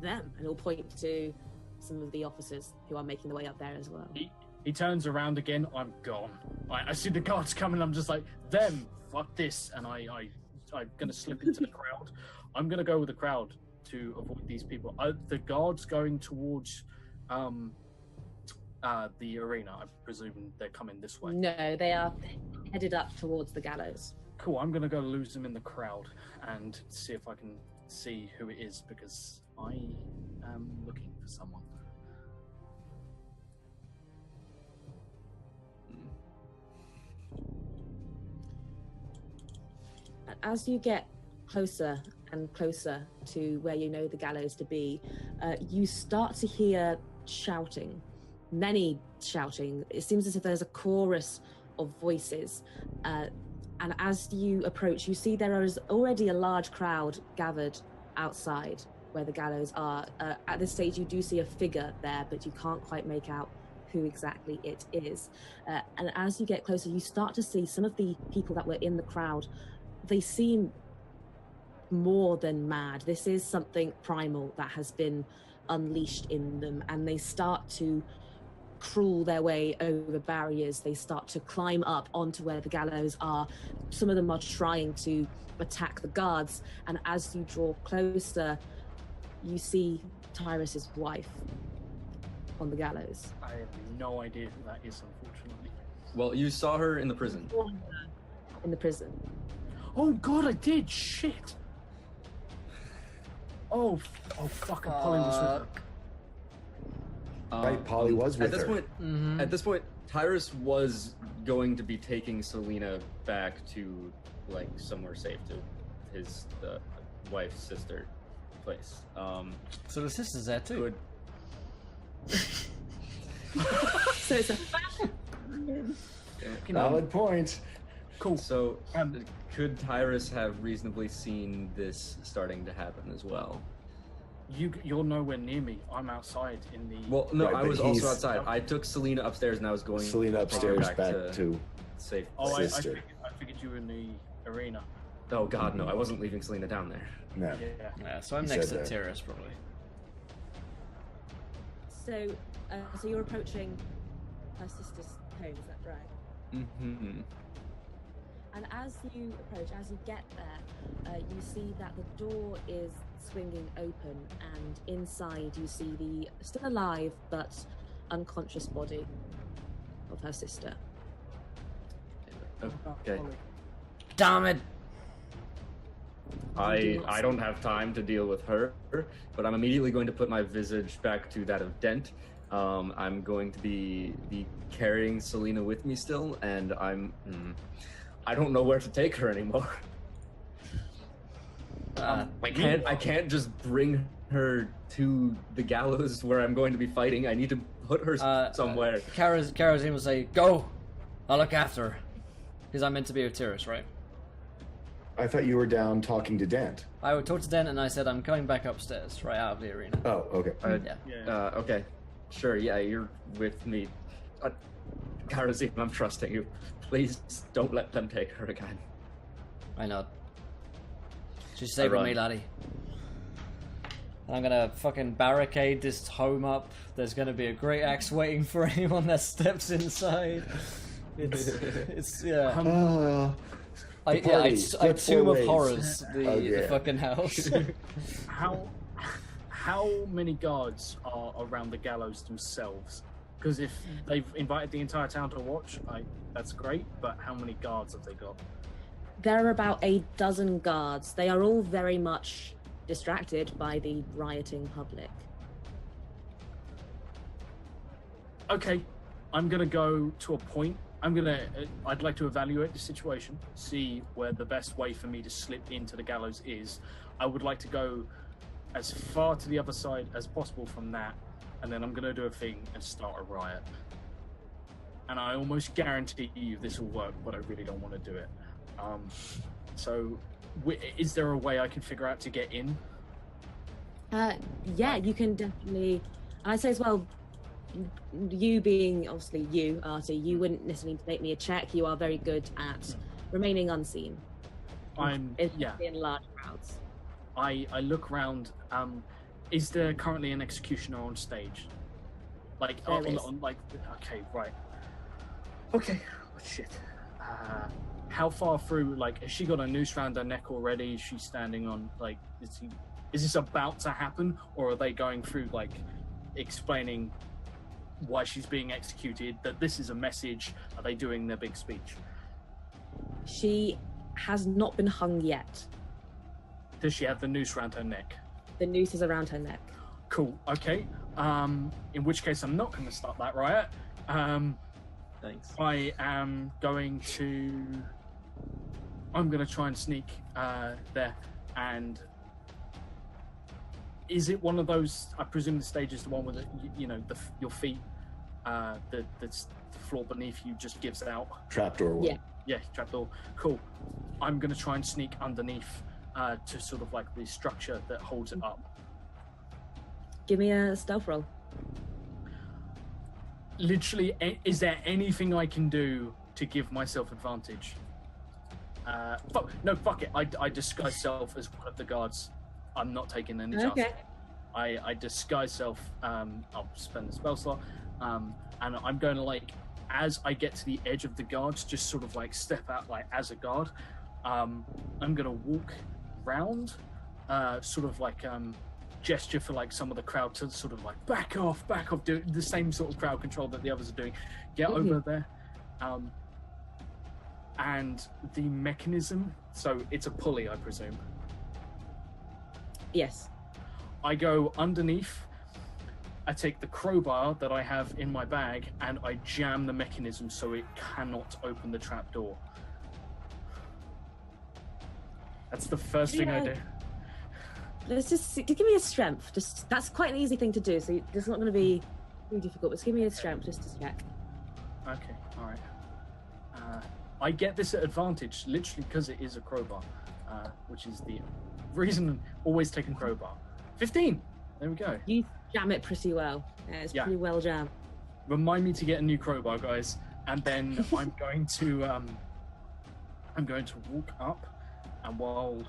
Them, and he'll point to some of the officers who are making their way up there as well. He turns around again. I'm gone. I see the guards coming. I'm just like, them. Fuck this. And I'm gonna slip into the crowd. I'm gonna go with the crowd to avoid these people. The guards going towards the arena. I presume they're coming this way. No, they are headed up towards the gallows. Cool. I'm gonna go lose them in the crowd and see if I can see who it is, because I am looking for someone. As you get closer and closer to where you know the gallows to be, you start to hear shouting, many shouting. It seems as if there's a chorus of voices. And as you approach, you see there is already a large crowd gathered outside where the gallows are. At this stage, you do see a figure there, but you can't quite make out who exactly it is. And as you get closer, you start to see some of the people that were in the crowd. They seem more than mad. This is something primal that has been unleashed in them, and they start to crawl their way over barriers. They start to climb up onto where the gallows are. Some of them are trying to attack the guards, and as you draw closer, you see Tyrus's wife on the gallows. I have no idea who that is, unfortunately. Well, you saw her in the prison. In the prison. Oh God, I did. Shit. Oh, fucking Polly was with her. Right, Polly was with at this her. point. At this point, Tyrus was going to be taking Selena back to like somewhere safe, to his wife's sister place. So the sister's there too. So it's a Valid point. Cool. So, could Tyrus have reasonably seen this starting to happen as well? You're nowhere near me. I'm outside in the. Well, no, Right, I but was also he's- outside. I took Selena upstairs, and I was going. Selena to take her upstairs back to safe. Oh, sister. I figured you were in the arena. Oh God, no! I wasn't leaving Selena down there. No. Yeah. Yeah, so I'm He next said to that. Tyrus probably. So you're approaching her sister's home, is that right? Mm-hmm. And as you approach, as you get there, you see that the door is swinging open, and inside you see the still alive but unconscious body of her sister. Okay. Polly. Damn it! I don't have time to deal with her, but I'm immediately going to put my visage back to that of Dent. I'm going to be carrying Selena with me still, and I don't know where to take her anymore. I can't just bring her to the gallows where I'm going to be fighting. I need to put her somewhere. Karazin will say, "Go! I'll look after her." Because I'm meant to be with Tyrus, right? I thought you were down talking to Dent. I talked to Den and I said I'm coming back upstairs, right out of the arena. Oh, okay. Yeah. Yeah. Okay, sure, yeah, you're with me. Karazim, I'm trusting you. Please don't let them take her again. I know. She's safe with me, laddie. And I'm gonna fucking barricade this home up. There's gonna be a great axe waiting for anyone that steps inside. It's yeah. I Tomb of Horrors, the fucking house. How many guards are around the gallows themselves? Because if they've invited the entire town to watch, that's great. But how many guards have they got? There are about a dozen guards. They are all very much distracted by the rioting public. Okay, I'm gonna go to a point. I'd like to evaluate the situation, see where the best way for me to slip into the gallows is. I would like to go as far to the other side as possible from that, and then I'm gonna do a thing and start a riot. And I almost guarantee you this will work, but I really don't want to do it. So, is there a way I can figure out to get in? Yeah, you can definitely. I'd say as well, you being obviously you, Artie, you wouldn't necessarily need to make me a check. You are very good at remaining unseen. In large crowds. I look around. Is there currently an executioner on stage? Like, There is. okay, right. Okay, oh, shit. How far through? Like, has she got a noose around her neck already? Is she standing on? Like, is this about to happen, or are they going through like explaining why she's being executed? That this is a message? Are they doing their big speech? She has not been hung yet. Does she have the noose around her neck? The noose is around her neck. Cool. Okay. In which case, I'm not going to start that riot. Thanks. I am going to. I'm going to try and sneak there. And is it one of those? I presume the stage is the one with your feet. The floor beneath you just gives out. Trapdoor one. Yeah. Yeah, trapdoor. Cool. I'm going to try and sneak underneath to sort of like the structure that holds it up. Give me a stealth roll. Literally, is there anything I can do to give myself advantage? Fuck it. I disguise self as one of the guards. I'm not taking any chances. Okay. I disguise self. I'll spend the spell slot. and I'm going to like, as I get to the edge of the guards, just sort of like step out like as a guard. I'm going to walk round, sort of like gesture for like some of the crowd to sort of like back off, do the same sort of crowd control that the others are doing. Get over there. And the mechanism, so it's a pulley, I presume. Yes. I go underneath, I take the crowbar that I have in my bag, and I jam the mechanism so it cannot open the trapdoor. That's the first thing I do. Let's just give me a strength. Just that's quite an easy thing to do, so it's not going to be too difficult. But just give me a strength just to check. Okay, all right. I get this at advantage, literally because it is a crowbar, which is the reason always taking crowbar. 15. There we go. You jam it pretty well. Yeah, it's pretty well jammed. Remind me to get a new crowbar, guys, and then I'm going to walk up, and while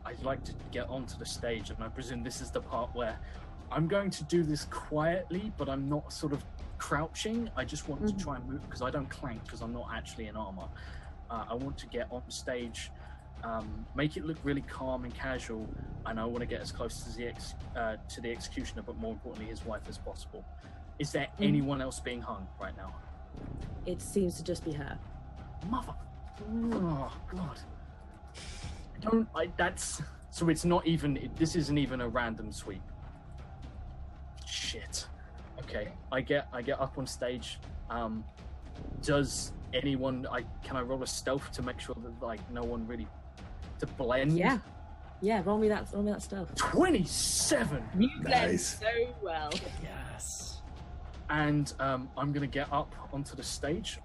I'd like to get onto the stage, and I presume this is the part where I'm going to do this quietly, but I'm not sort of crouching. I just want to try and move because I don't clank because I'm not actually in armor. I want to get on stage, make it look really calm and casual, and I want to get as close to the executioner, but more importantly his wife, as possible. Is there anyone else being hung right now? It seems to just be her. Mother. Oh God. That's so it's not even. This isn't even a random sweep. Shit. Okay, I get up on stage. Does anyone? Can I roll a stealth to make sure that like no one really to blend? Yeah. Roll me that stealth. 27. You blend Nice. so well. Yes. And I'm gonna get up onto the stage,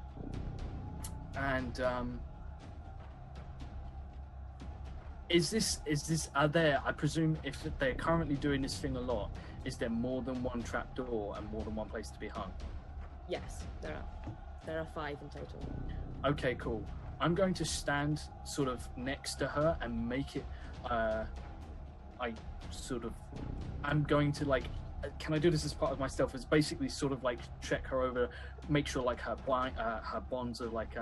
and are there? I presume if they're currently doing this thing a lot, is there more than one trapdoor and more than one place to be hung? Yes, there are. There are 5 in total. Okay, cool. I'm going to stand sort of next to her and make it. I'm going to like. Can I do this as part of my stealth? It's basically sort of like check her over, make sure like her bonds are like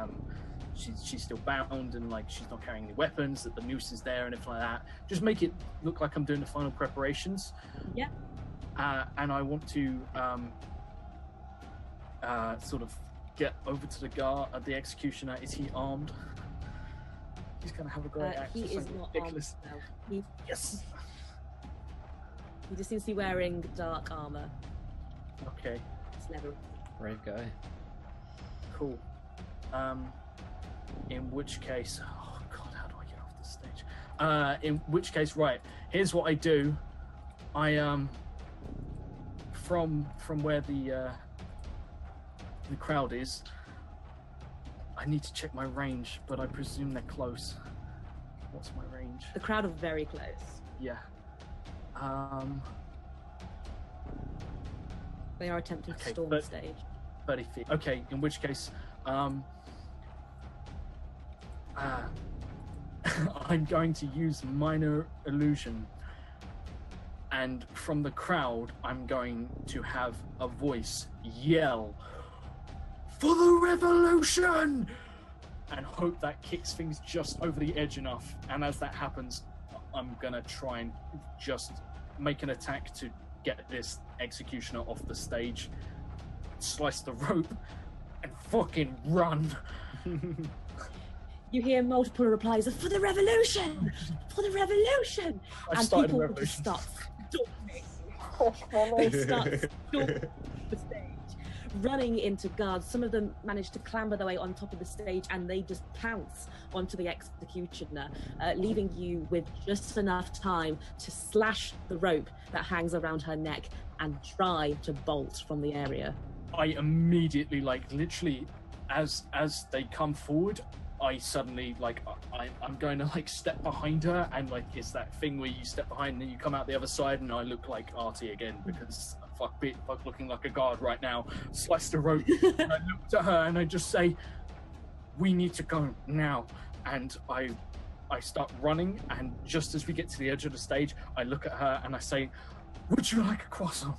she's still bound and like she's not carrying any weapons, that the noose is there and everything like that. Just make it look like I'm doing the final preparations. Yeah. And I want to sort of get over to the guard, the executioner. Is he armed? He's gonna have a great axe. He or is something not ridiculous. armed. No. Yes. He just seems to be wearing dark armor. Okay. It's never. Brave guy. Cool. In which case, oh God, how do I get off this stage? In which case, right. Here's what I do. I from where the crowd is, I need to check my range, but I presume they're close. What's my range? The crowd are very close. Yeah. They are attempting to Okay, storm but- the stage. 30 feet. Okay, in which case, I'm going to use minor illusion, and from the crowd, I'm going to have a voice yell, "For the revolution!" and hope that kicks things just over the edge enough. And as that happens, I'm gonna try and just make an attack to get this executioner off the stage, slice the rope, and fucking run. You hear multiple replies of "For the revolution! For the revolution!" I and started people a just revolution. start storming. They start storming the stage, running into guards. Some of them manage to clamber their way on top of the stage, and they just pounce onto the executioner, leaving you with just enough time to slash the rope that hangs around her neck and try to bolt from the area. I immediately, like, literally, as they come forward, I suddenly, like, I'm going to, like, step behind her, and, like, it's that thing where you step behind and then you come out the other side, and I look like Artie again, because fuck looking like a guard right now. Slice the rope, and I look at her, and I just say, "We need to go now." And I start running, and just as we get to the edge of the stage, I look at her, and I say, "Would you like a croissant?"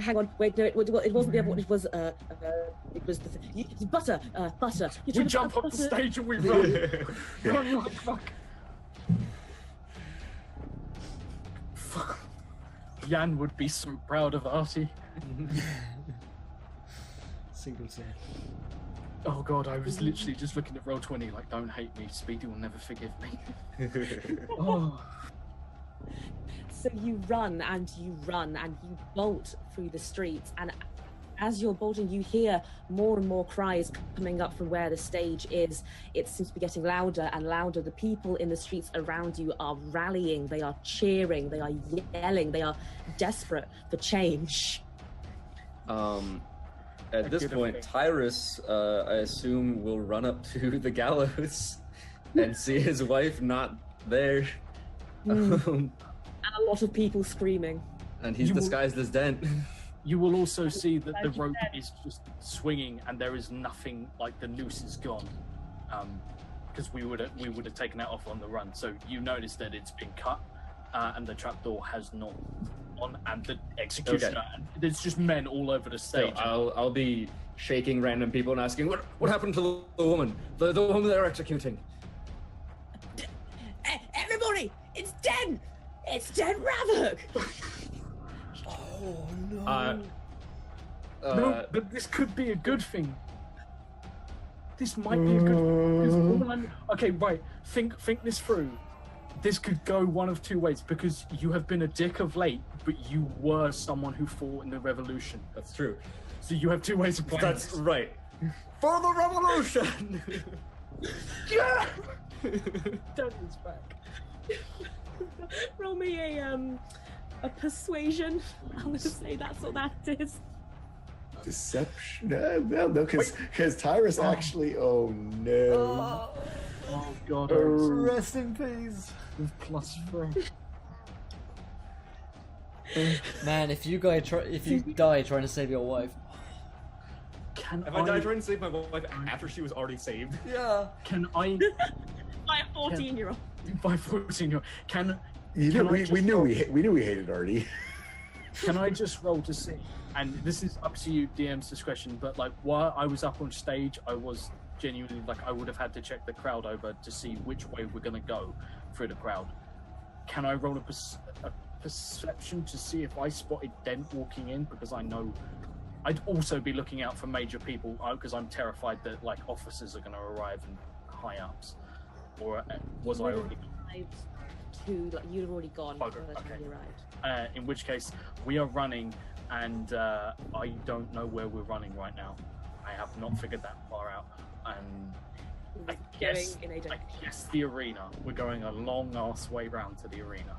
hang on, wait, no, it wasn't the other one. It was butter. Butter. We jump off the stage and we run. Run like fuck. Fuck. Jan would be so proud of Artie. Single tear. Oh god, I was literally just looking at Roll20 like, don't hate me, Speedy will never forgive me. Oh. So you run and you bolt through the streets, and as you're bolting, you hear more and more cries coming up from where the stage is. It seems to be getting louder and louder. The people in the streets around you are rallying, they are cheering, they are yelling, they are desperate for change. At this point, Tyrus, I assume, will run up to the gallows and see his wife not there. And a lot of people screaming. And he's disguised as Dent. You will also see that the rope is just swinging, and there is nothing, like the noose is gone, because we would have taken that off on the run. So you notice that it's been cut, and the trapdoor has not on, and the executioner. Okay. And there's just men all over the stage. So I'll be shaking random people and asking, what happened to the woman, the woman they're executing? Everybody, it's Den! It's Den Ravok! Oh no. No, but this could be a good thing. This might be a good thing. Okay, right. Think this through. This could go one of two ways, because you have been a dick of late, but you were someone who fought in the revolution. That's true. So you have two ways of playing. That's right. For the revolution! Yeah! Den is back. Roll me a persuasion. I'm going to say that's what that is. Deception? No, because Tyrus actually. Oh no! Oh god! Rest in peace. With +3. Man, if you die trying to save your wife. If I die trying to save my wife after she was already saved? Yeah. Can I? By a 14-year-old. By 14-year-old. We knew we hated Artie. Can I just roll to see? And this is up to you, DM's discretion. But like, while I was up on stage, I was genuinely like, I would have had to check the crowd over to see which way we're gonna go through the crowd. Can I roll a perception to see if I spotted Dent walking in? Because I know I'd also be looking out for major people, because I'm terrified that like officers are going to arrive and high ups. Or was I already? You'd already gone. Bugger, okay. In which case, we are running, and I don't know where we're running right now. I have not figured that far out. I guess the arena. We're going a long ass way round to the arena.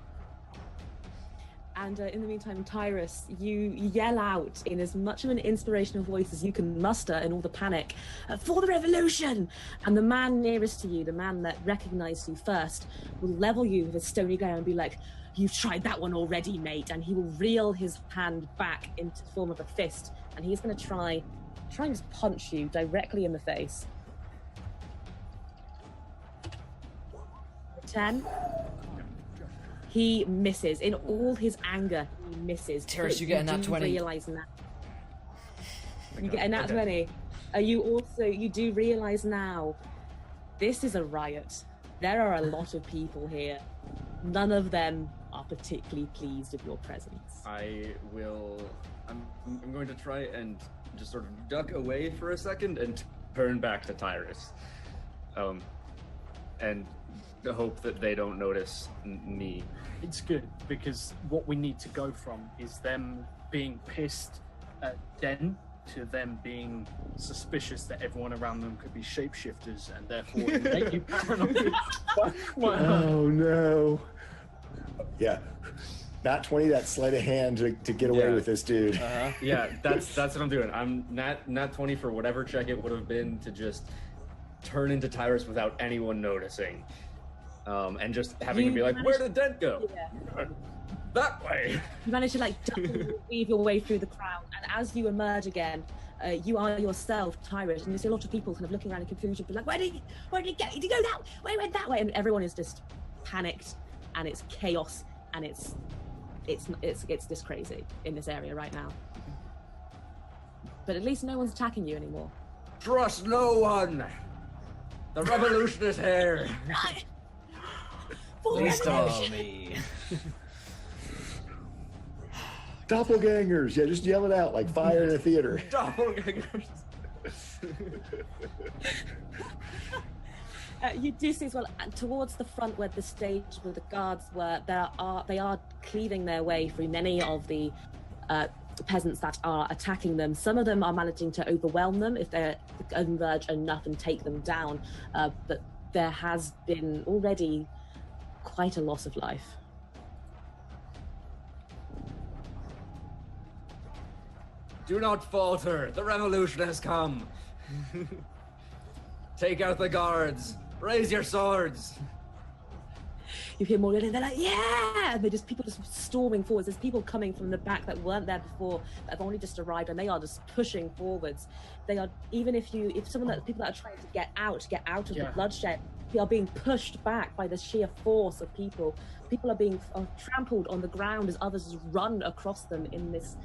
And in the meantime, Tyrus, you yell out in as much of an inspirational voice as you can muster in all the panic, for the revolution! And the man nearest to you, the man that recognized you first, will level you with a stony glare and be like, "You've tried that one already, mate." And he will reel his hand back into the form of a fist, and he's going to try and just punch you directly in the face. 10. He misses. In all his anger, he misses. Terrace, you get a nat 20. Realize now. You get a nat 20. You do realize now, this is a riot. There are a lot of people here. None of them are particularly pleased with your presence. I'm going to try and just sort of duck away for a second and Turn back to Tyrus. And hope that they don't notice me. It's good, because what we need to go from is them being pissed at Den to them being suspicious that everyone around them could be shapeshifters, and therefore make you paranoid. Oh no. Yeah. Not 20, that sleight of hand to get away with this dude. Yeah, that's what I'm doing. I'm not 20 for whatever check it would have been to just turn into Tyrus without anyone noticing. And just having him be like, "Where did Dent go?" Yeah. That way. You manage to weave your way through the crowd, and as you emerge again, you are yourself Tyrus, and you see a lot of people kind of looking around in confusion, but like, where did he go? Did he go that way? Where went that way? And everyone is just panicked, and it's chaos and it's just crazy in this area right now. But at least no one's attacking you anymore. Trust no one. The revolution is here. Least of all me. Doppelgangers. Yeah, just yell it out like fire in a theater. Doppelgangers. You do see as well, towards the front where the stage where the guards were, they are cleaving their way through many of the peasants that are attacking them. Some of them are managing to overwhelm them if they converge enough and take them down, but there has been already quite a loss of life. Do not falter. The revolution has come. Take out the guards. Raise your swords. You hear more, and they're like, yeah! And people just storming forwards. There's people coming from the back that weren't there before, that have only just arrived, and they are just pushing forwards. They are, even if people that are trying to get out of the bloodshed, they are being pushed back by the sheer force of people. People are being trampled on the ground as others run across them in this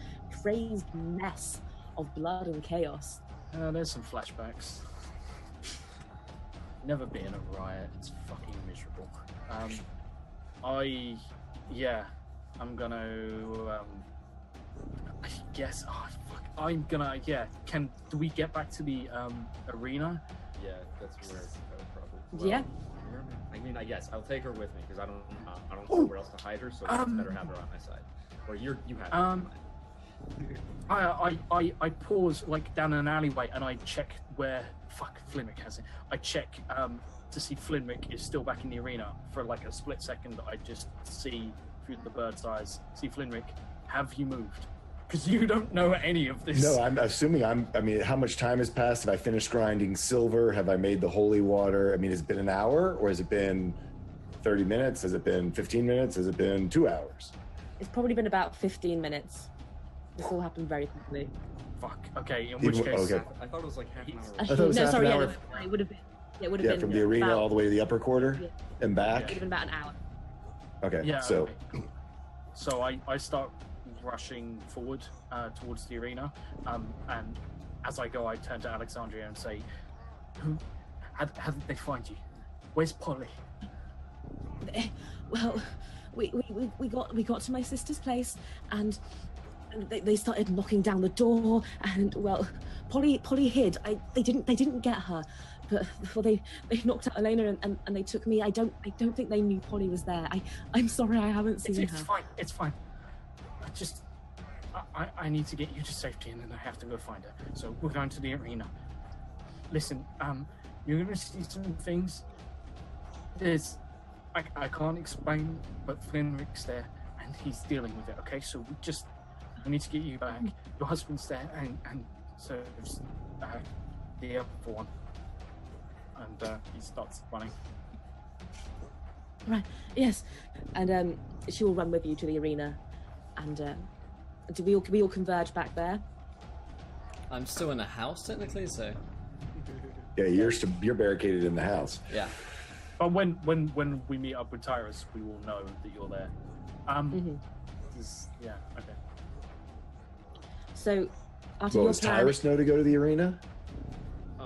crazed mess of blood and chaos. There's some flashbacks. Never been in a riot. It's fucking miserable. I'm gonna. I guess. Oh fuck. I'm gonna. Yeah. Do we get back to the arena? Yeah, that's where I would probably. Well, Yeah. I mean, I guess I'll take her with me because I don't know where else to hide her, so I better have her on my side. Or you have her on mine. I pause like down an alleyway and I check where Flinrick has it. I check to see Flinrick is still back in the arena for like a split second. I just see through the bird's eyes. See Flinrick, have you moved? Because you don't know any of this. No, I'm assuming I mean, how much time has passed? Have I finished grinding silver? Have I made the holy water? I mean, has it been an hour, or has it been 30 minutes? Has it been 15 minutes? Has it been 2 hours? It's probably been about 15 minutes. This all happened very quickly. Fuck. Okay. In which case, okay. I thought it was like half an hour. I thought it was half an hour. It would have been. It would have been from the arena about, all the way to the upper quarter and back. It would have been about an hour. Okay. Yeah. So. Okay. So I start rushing forward towards the arena, and as I go, I turn to Alexandria and say, how did they find you? Where's Polly? Well, we got to my sister's place, and they started knocking down the door, and well, Polly hid. They didn't get her, but before they knocked out Elena and they took me. I don't think they knew Polly was there. I'm sorry, I haven't seen her. It's fine. I need to get you to safety, and then I have to go find her. So we're going to the arena. Listen, you're gonna see some things. I can't explain, but Flinrick's there, and he's dealing with it. Okay, so I need to get you back. Your husband's there, and so the other one. And he starts running. Right. Yes, and she will run with you to the arena, and do we all converge back there? I'm still in the house technically, so Yeah, you're barricaded in the house. yeah. But when we meet up with Tyrus, we will know that you're there. Yeah. Okay. So, after Well, your does plan, Tyrus know to go to the arena,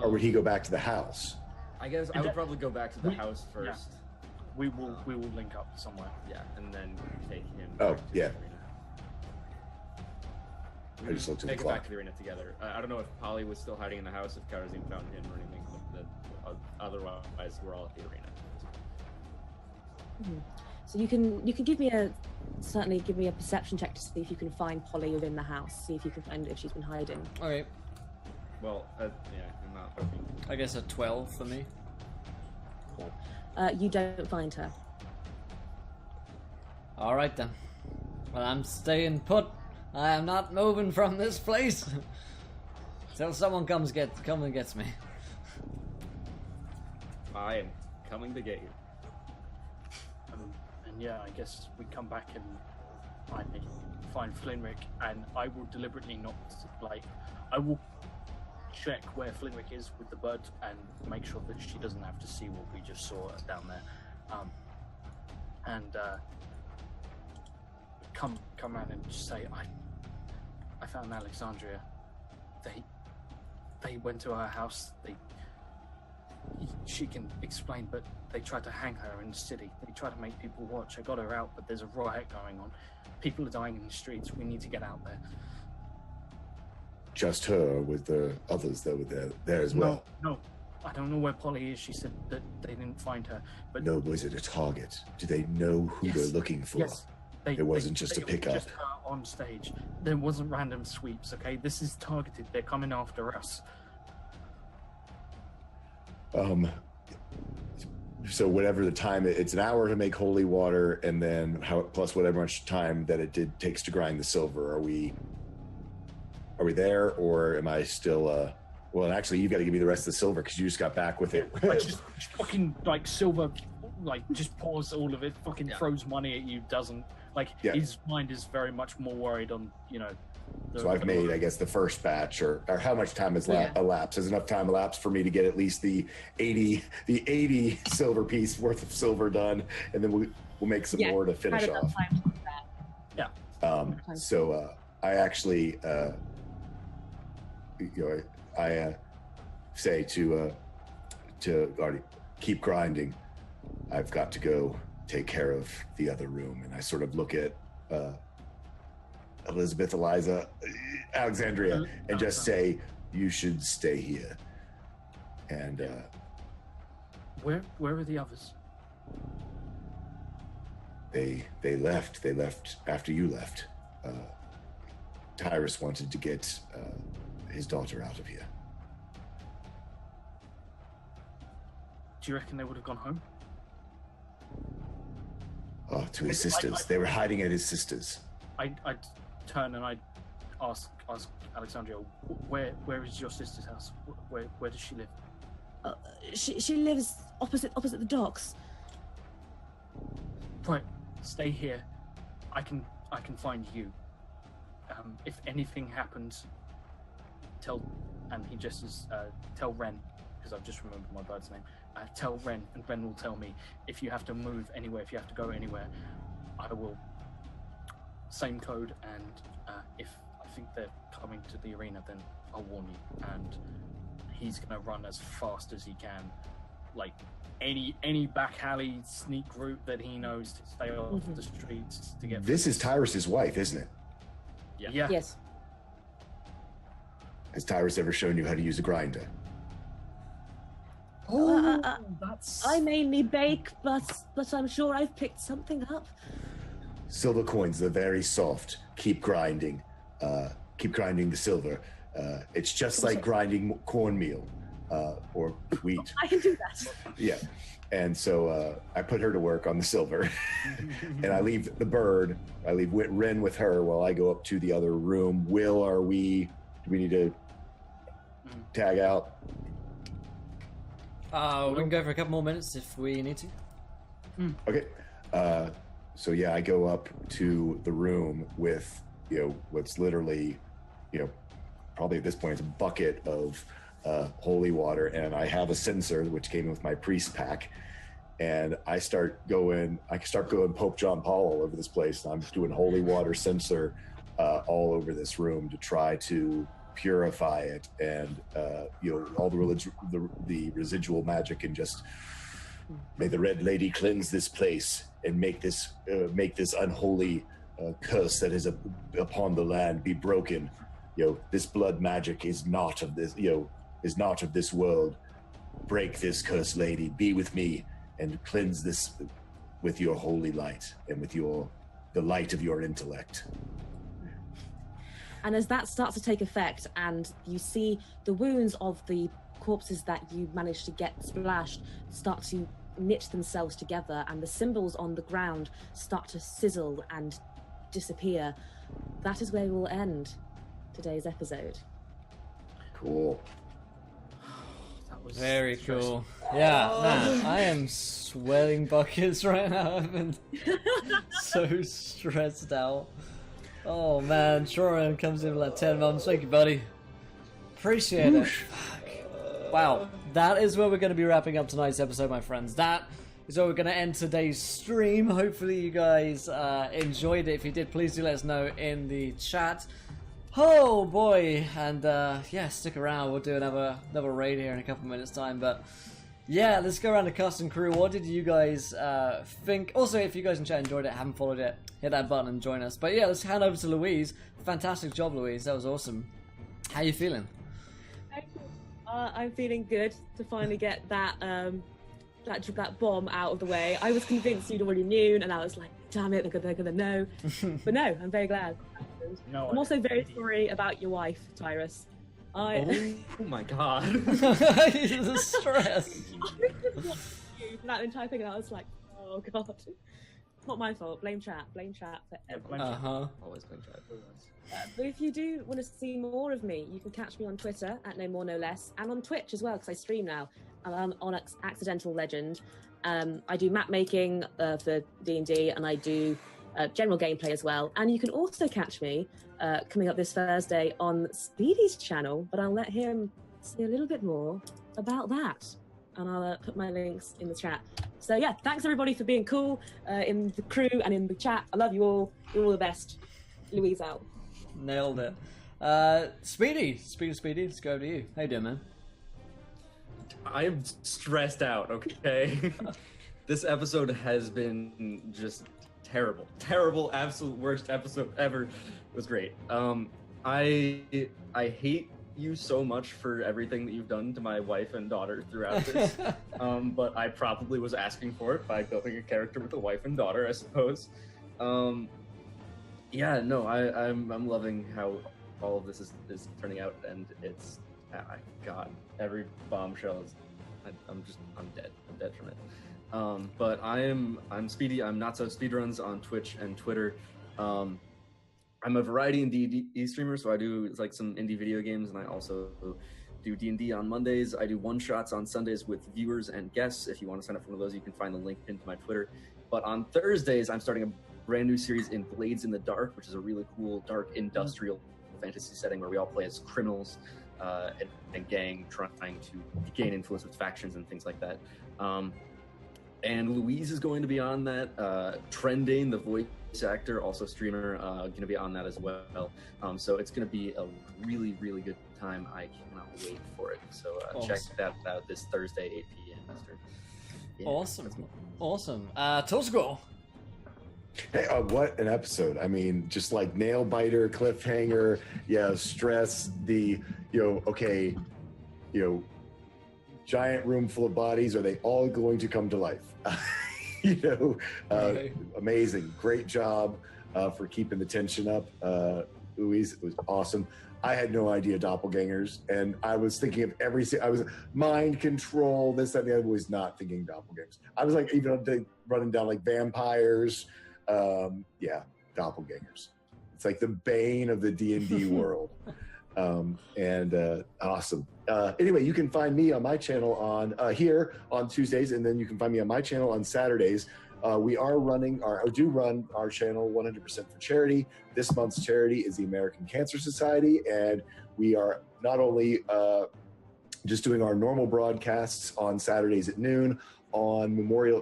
or would he go back to the house? I guess I would probably go back to the house first. Yeah. We will link up somewhere. Yeah, and then take him. Oh, back to yeah. the arena. I just looked at the Take it clock. back to the arena together. I don't know if Polly was still hiding in the house, if Karazim found him or anything. But otherwise, we're all at the arena. So you can give me a perception check to see if you can find Polly within the house. See if you can find if she's been hiding. Okay. Well, yeah, I'm not hoping. I guess a 12 for me. You don't find her. All right then. Well, I'm staying put. I am not moving from this place till someone come and gets me. I am coming to get you. And yeah, I guess we come back and find Flinrick, and I will deliberately not I will check where Flinrick is with the bird and make sure that she doesn't have to see what we just saw down there. come around and just say, I found Alexandria. They went to her house. She can explain, but they tried to hang her in the city. They tried to make people watch. I got her out, but there's a riot going on. People are dying in the streets. We need to get out there. Just her, with the others that were there as well? No. I don't know where Polly is. She said that they didn't find her. But no, was it a target? Do they know who they're looking for? Yes. It wasn't just a pickup. Just her on stage. There wasn't random sweeps, okay? This is targeted. They're coming after us. So whatever the time, it's an hour to make holy water, and then plus whatever much time that it takes to grind the silver. Are we there, or am I still? Well, actually, you've got to give me the rest of the silver because you just got back with it. just fucking like silver, like just pours all of it. Fucking throws money at you. Doesn't his mind is very much more worried on So I've made, I guess, the first batch, or how much time has elapsed? Has enough time elapsed for me to get at least the 80 silver piece worth of silver done, and then we'll make some more to finish off. So I actually, I say to Artie, keep grinding. I've got to go take care of the other room, and I sort of look at Elizabeth, Eliza, Alexandria, and just say, you should stay here. And where are the others? They left after you left. Tyrus wanted to get his daughter out of here. Do you reckon they would have gone home? Oh, to his sisters. They were hiding at his sisters. I'd turn and I'd ask Alexandria, where is your sister's house? Where does she live? She lives opposite the docks. Right, stay here. I can find you. If anything happens, tell Ren, because I've just remembered my bird's name. Tell Ren, and Ren will tell me if you have to move anywhere, if you have to go anywhere. I will. Same code, and if I think they're coming to the arena, then I'll warn you. And he's gonna run as fast as he can, like any back alley sneak route that he knows to stay off the streets to get. This is Tyrus's wife, isn't it? Yeah. Yes. Has Tyrus ever shown you how to use a grinder? I mainly bake, but I'm sure I've picked something up. Silver coins, they're very soft. Keep grinding. Keep grinding the silver. It's just like grinding cornmeal or wheat. I can do that. Yeah. And so I put her to work on the silver. And I leave Ren with her while I go up to the other room. Do we need to tag out? We can go for a couple more minutes if we need to. Okay. So yeah, I go up to the room with, what's literally, probably at this point it's a bucket of holy water, and I have a censer which came with my priest pack, and I start going Pope John Paul all over this place. And I'm doing holy water censer all over this room to try to purify it, and all the residual magic, and just may the Red Lady cleanse this place and make this unholy curse that is upon the land be broken. This blood magic is not of this world. Break this curse, lady. Be with me and cleanse this with your holy light and with the light of your intellect. And as that starts to take effect, and you see the wounds of the corpses that you managed to get splashed start to knit themselves together, and the symbols on the ground start to sizzle and disappear, that is where we will end today's episode. Cool. That was Very cool. Yeah, man, I am sweating buckets right now. I've been so stressed out. Oh man, Troran comes in with like 10 months. Thank you, buddy. Appreciate it. Fuck. Wow, that is where we're going to be wrapping up tonight's episode, my friends. That is where we're going to end today's stream. Hopefully you guys enjoyed it. If you did, please do let us know in the chat. Oh boy, and yeah, stick around. We'll do another raid here in a couple of minutes' time. But yeah, let's go around to custom crew. What did you guys think? Also, if you guys in chat enjoyed it, haven't followed it, hit that button and join us. But yeah, let's hand over to Louise. Fantastic job, Louise. That was awesome. How you feeling? I'm feeling good to finally get that that bomb out of the way. I was convinced you'd already knew, and I was like, damn it, they're gonna know. But no, I'm very glad. No, I'm also very sorry about your wife, Tyrus. Oh my god. The stress. That entire thing, and I was like, oh god. It's not my fault. Blame chat. Blame chat for everything. Always blame chat. But if you do want to see more of me, you can catch me on Twitter at No More No Less, and on Twitch as well, because I stream now. I'm on Accidental Legend. I do map making for D&D, and I do general gameplay as well. And you can also catch me coming up this Thursday on Speedy's channel, but I'll let him say a little bit more about that. And I'll put my links in the chat. So yeah, thanks everybody for being cool in the crew and in the chat. I love you all. You're all the best. Louise out. Nailed it. Speedy, let's go over to you. How you doing, man? I am stressed out, okay? This episode has been just terrible, absolute worst episode ever. It was great. I hate you so much for everything that you've done to my wife and daughter throughout this. But I probably was asking for it by building a character with a wife and daughter, I suppose. Yeah, no, I'm loving how all of this is turning out, and it's God, every bombshell is I'm dead from it. But I'm Speedy. I'm Not So Speedruns on Twitch and Twitter. I'm a variety and D&D streamer, so I do like some indie video games, and I also do D&D on Mondays. I do one-shots on Sundays with viewers and guests. If you want to sign up for one of those, you can find the link pinned to my Twitter. But on Thursdays, I'm starting a brand new series in Blades in the Dark, which is a really cool, dark, industrial fantasy setting where we all play as criminals and gang trying to gain influence with factions and things like that. And Louise is going to be on that. Trending, the voice actor, also streamer, going to be on that as well. So it's going to be a really, really good time. I cannot wait for it. So Awesome. Check that out this Thursday, 8 p.m. Eastern. Yeah, Awesome. Tosgo. Hey, what an episode. I mean, just like nail biter, cliffhanger, stress, giant room full of bodies. Are they all going to come to life? Amazing. Great job for keeping the tension up. Louise, it was awesome. I had no idea doppelgangers, and I was thinking of I was mind control, this, that, and the other. I was not thinking doppelgangers. I was like even running down like vampires. Doppelgangers. It's like the bane of the D&D world. Awesome. Anyway, you can find me on my channel on here on Tuesdays, and then you can find me on my channel on Saturdays. We are run our channel 100% for charity. This month's charity is the American Cancer Society, and we are not only just doing our normal broadcasts on Saturdays at noon. On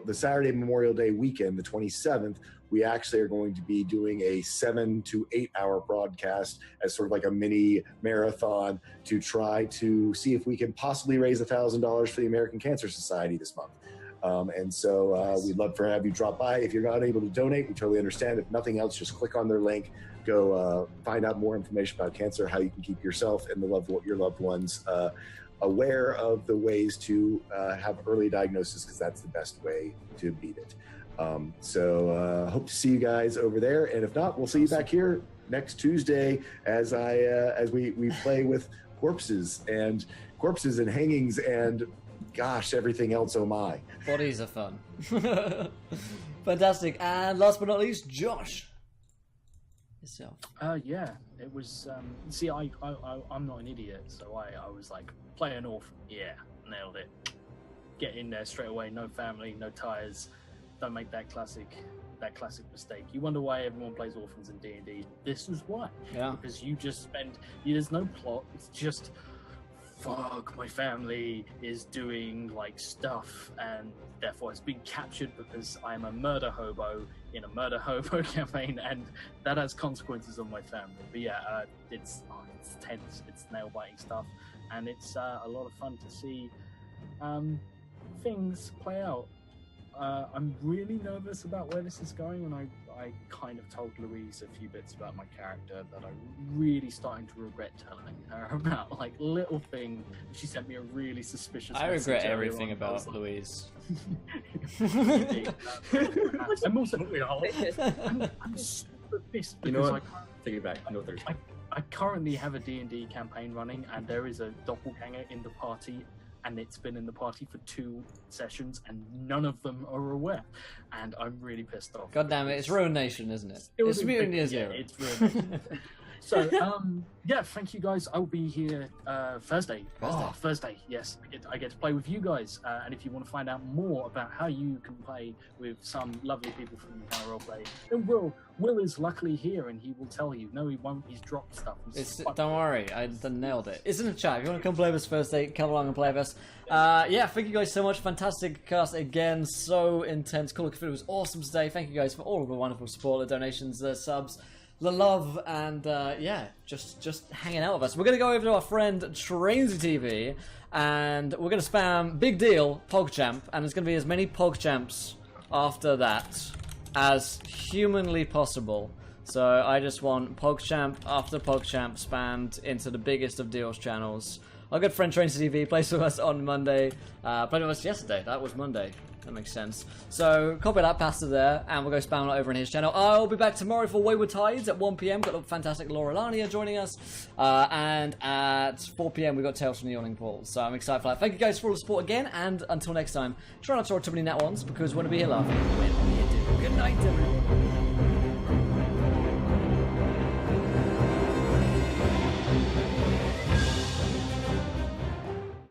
the Saturday Memorial Day weekend, the 27th, we actually are going to be doing a 7 to 8 hour broadcast as sort of like a mini marathon to try to see if we can possibly raise $1,000 for the American Cancer Society this month. We'd love to have you drop by. If you're not able to donate, we totally understand. If nothing else, just click on their link, go find out more information about cancer, how you can keep yourself and your loved ones aware of the ways to have early diagnosis, because that's the best way to beat it. Hope to see you guys over there, and if not, we'll see you back here next Tuesday as we play with corpses and hangings and gosh, everything else. Oh my! Bodies are fun. Fantastic. And last but not least, Josh. Yourself. Yeah, it was. See, I'm not an idiot, so I was like, play an orphan. Yeah, nailed it. Get in there straight away. No family, no ties. Don't make that classic mistake. You wonder why everyone plays orphans in D&D. This is why. Yeah. Because you just there's no plot. It's just fuck, my family is doing like stuff and therefore it's been captured because I'm a murder hobo in a murder hobo campaign, and that has consequences on my family. But yeah, it's tense, it's nail-biting stuff, and it's a lot of fun to see things play out. I'm really nervous about where this is going, and I kind of told Louise a few bits about my character that I'm really starting to regret telling her about, like little things. She sent me a really suspicious I message regret earlier everything on. I about was like, Louise. I'm also I'm super pissed You know because what? Take it back. No thirst. I currently have a D&D campaign running, and there is a doppelganger in the party, and it's been in the party for 2 sessions, and none of them are aware, and I'm really pissed off. God damn it, it's Ruin Nation, isn't it? It was It's a Mutant big- Year yeah, Zero. it's Ruin Nation. So, yeah, thank you guys. I'll be here Thursday. Oh, Thursday, yes. I get to play with you guys. And if you want to find out more about how you can play with some lovely people from Encounter Roleplay, then Will is luckily here and he will tell you. No, he won't. He's dropped stuff. Don't worry, I nailed it. It's in the chat. If you want to come play with us Thursday, come along and play with us. Yeah, thank you guys so much. Fantastic cast again. So intense. Call of Cthulhu was awesome today. Thank you guys for all of the wonderful support, the donations, the subs, the love, and yeah, just hanging out with us. We're going to go over to our friend Trainsy TV, and we're going to spam Big Deal PogChamp, and there's going to be as many PogChamps after that as humanly possible. So I just want PogChamp after PogChamp spammed into the biggest of Deals channels. Our good friend Trainsy TV plays with us on Monday. Played with us yesterday. That was Monday. That makes sense. So copy that pasta there, and we'll go spam it over in his channel. I'll be back tomorrow for Wayward Tides at 1 PM. Got the fantastic Laura Lania joining us. And at 4 PM, we've got Tales from the Yawning Pool. So I'm excited for that. Thank you guys for all the support again, and until next time, try not to roll too many nat ones, because we're going to be here laughing when we do. Good night, everyone.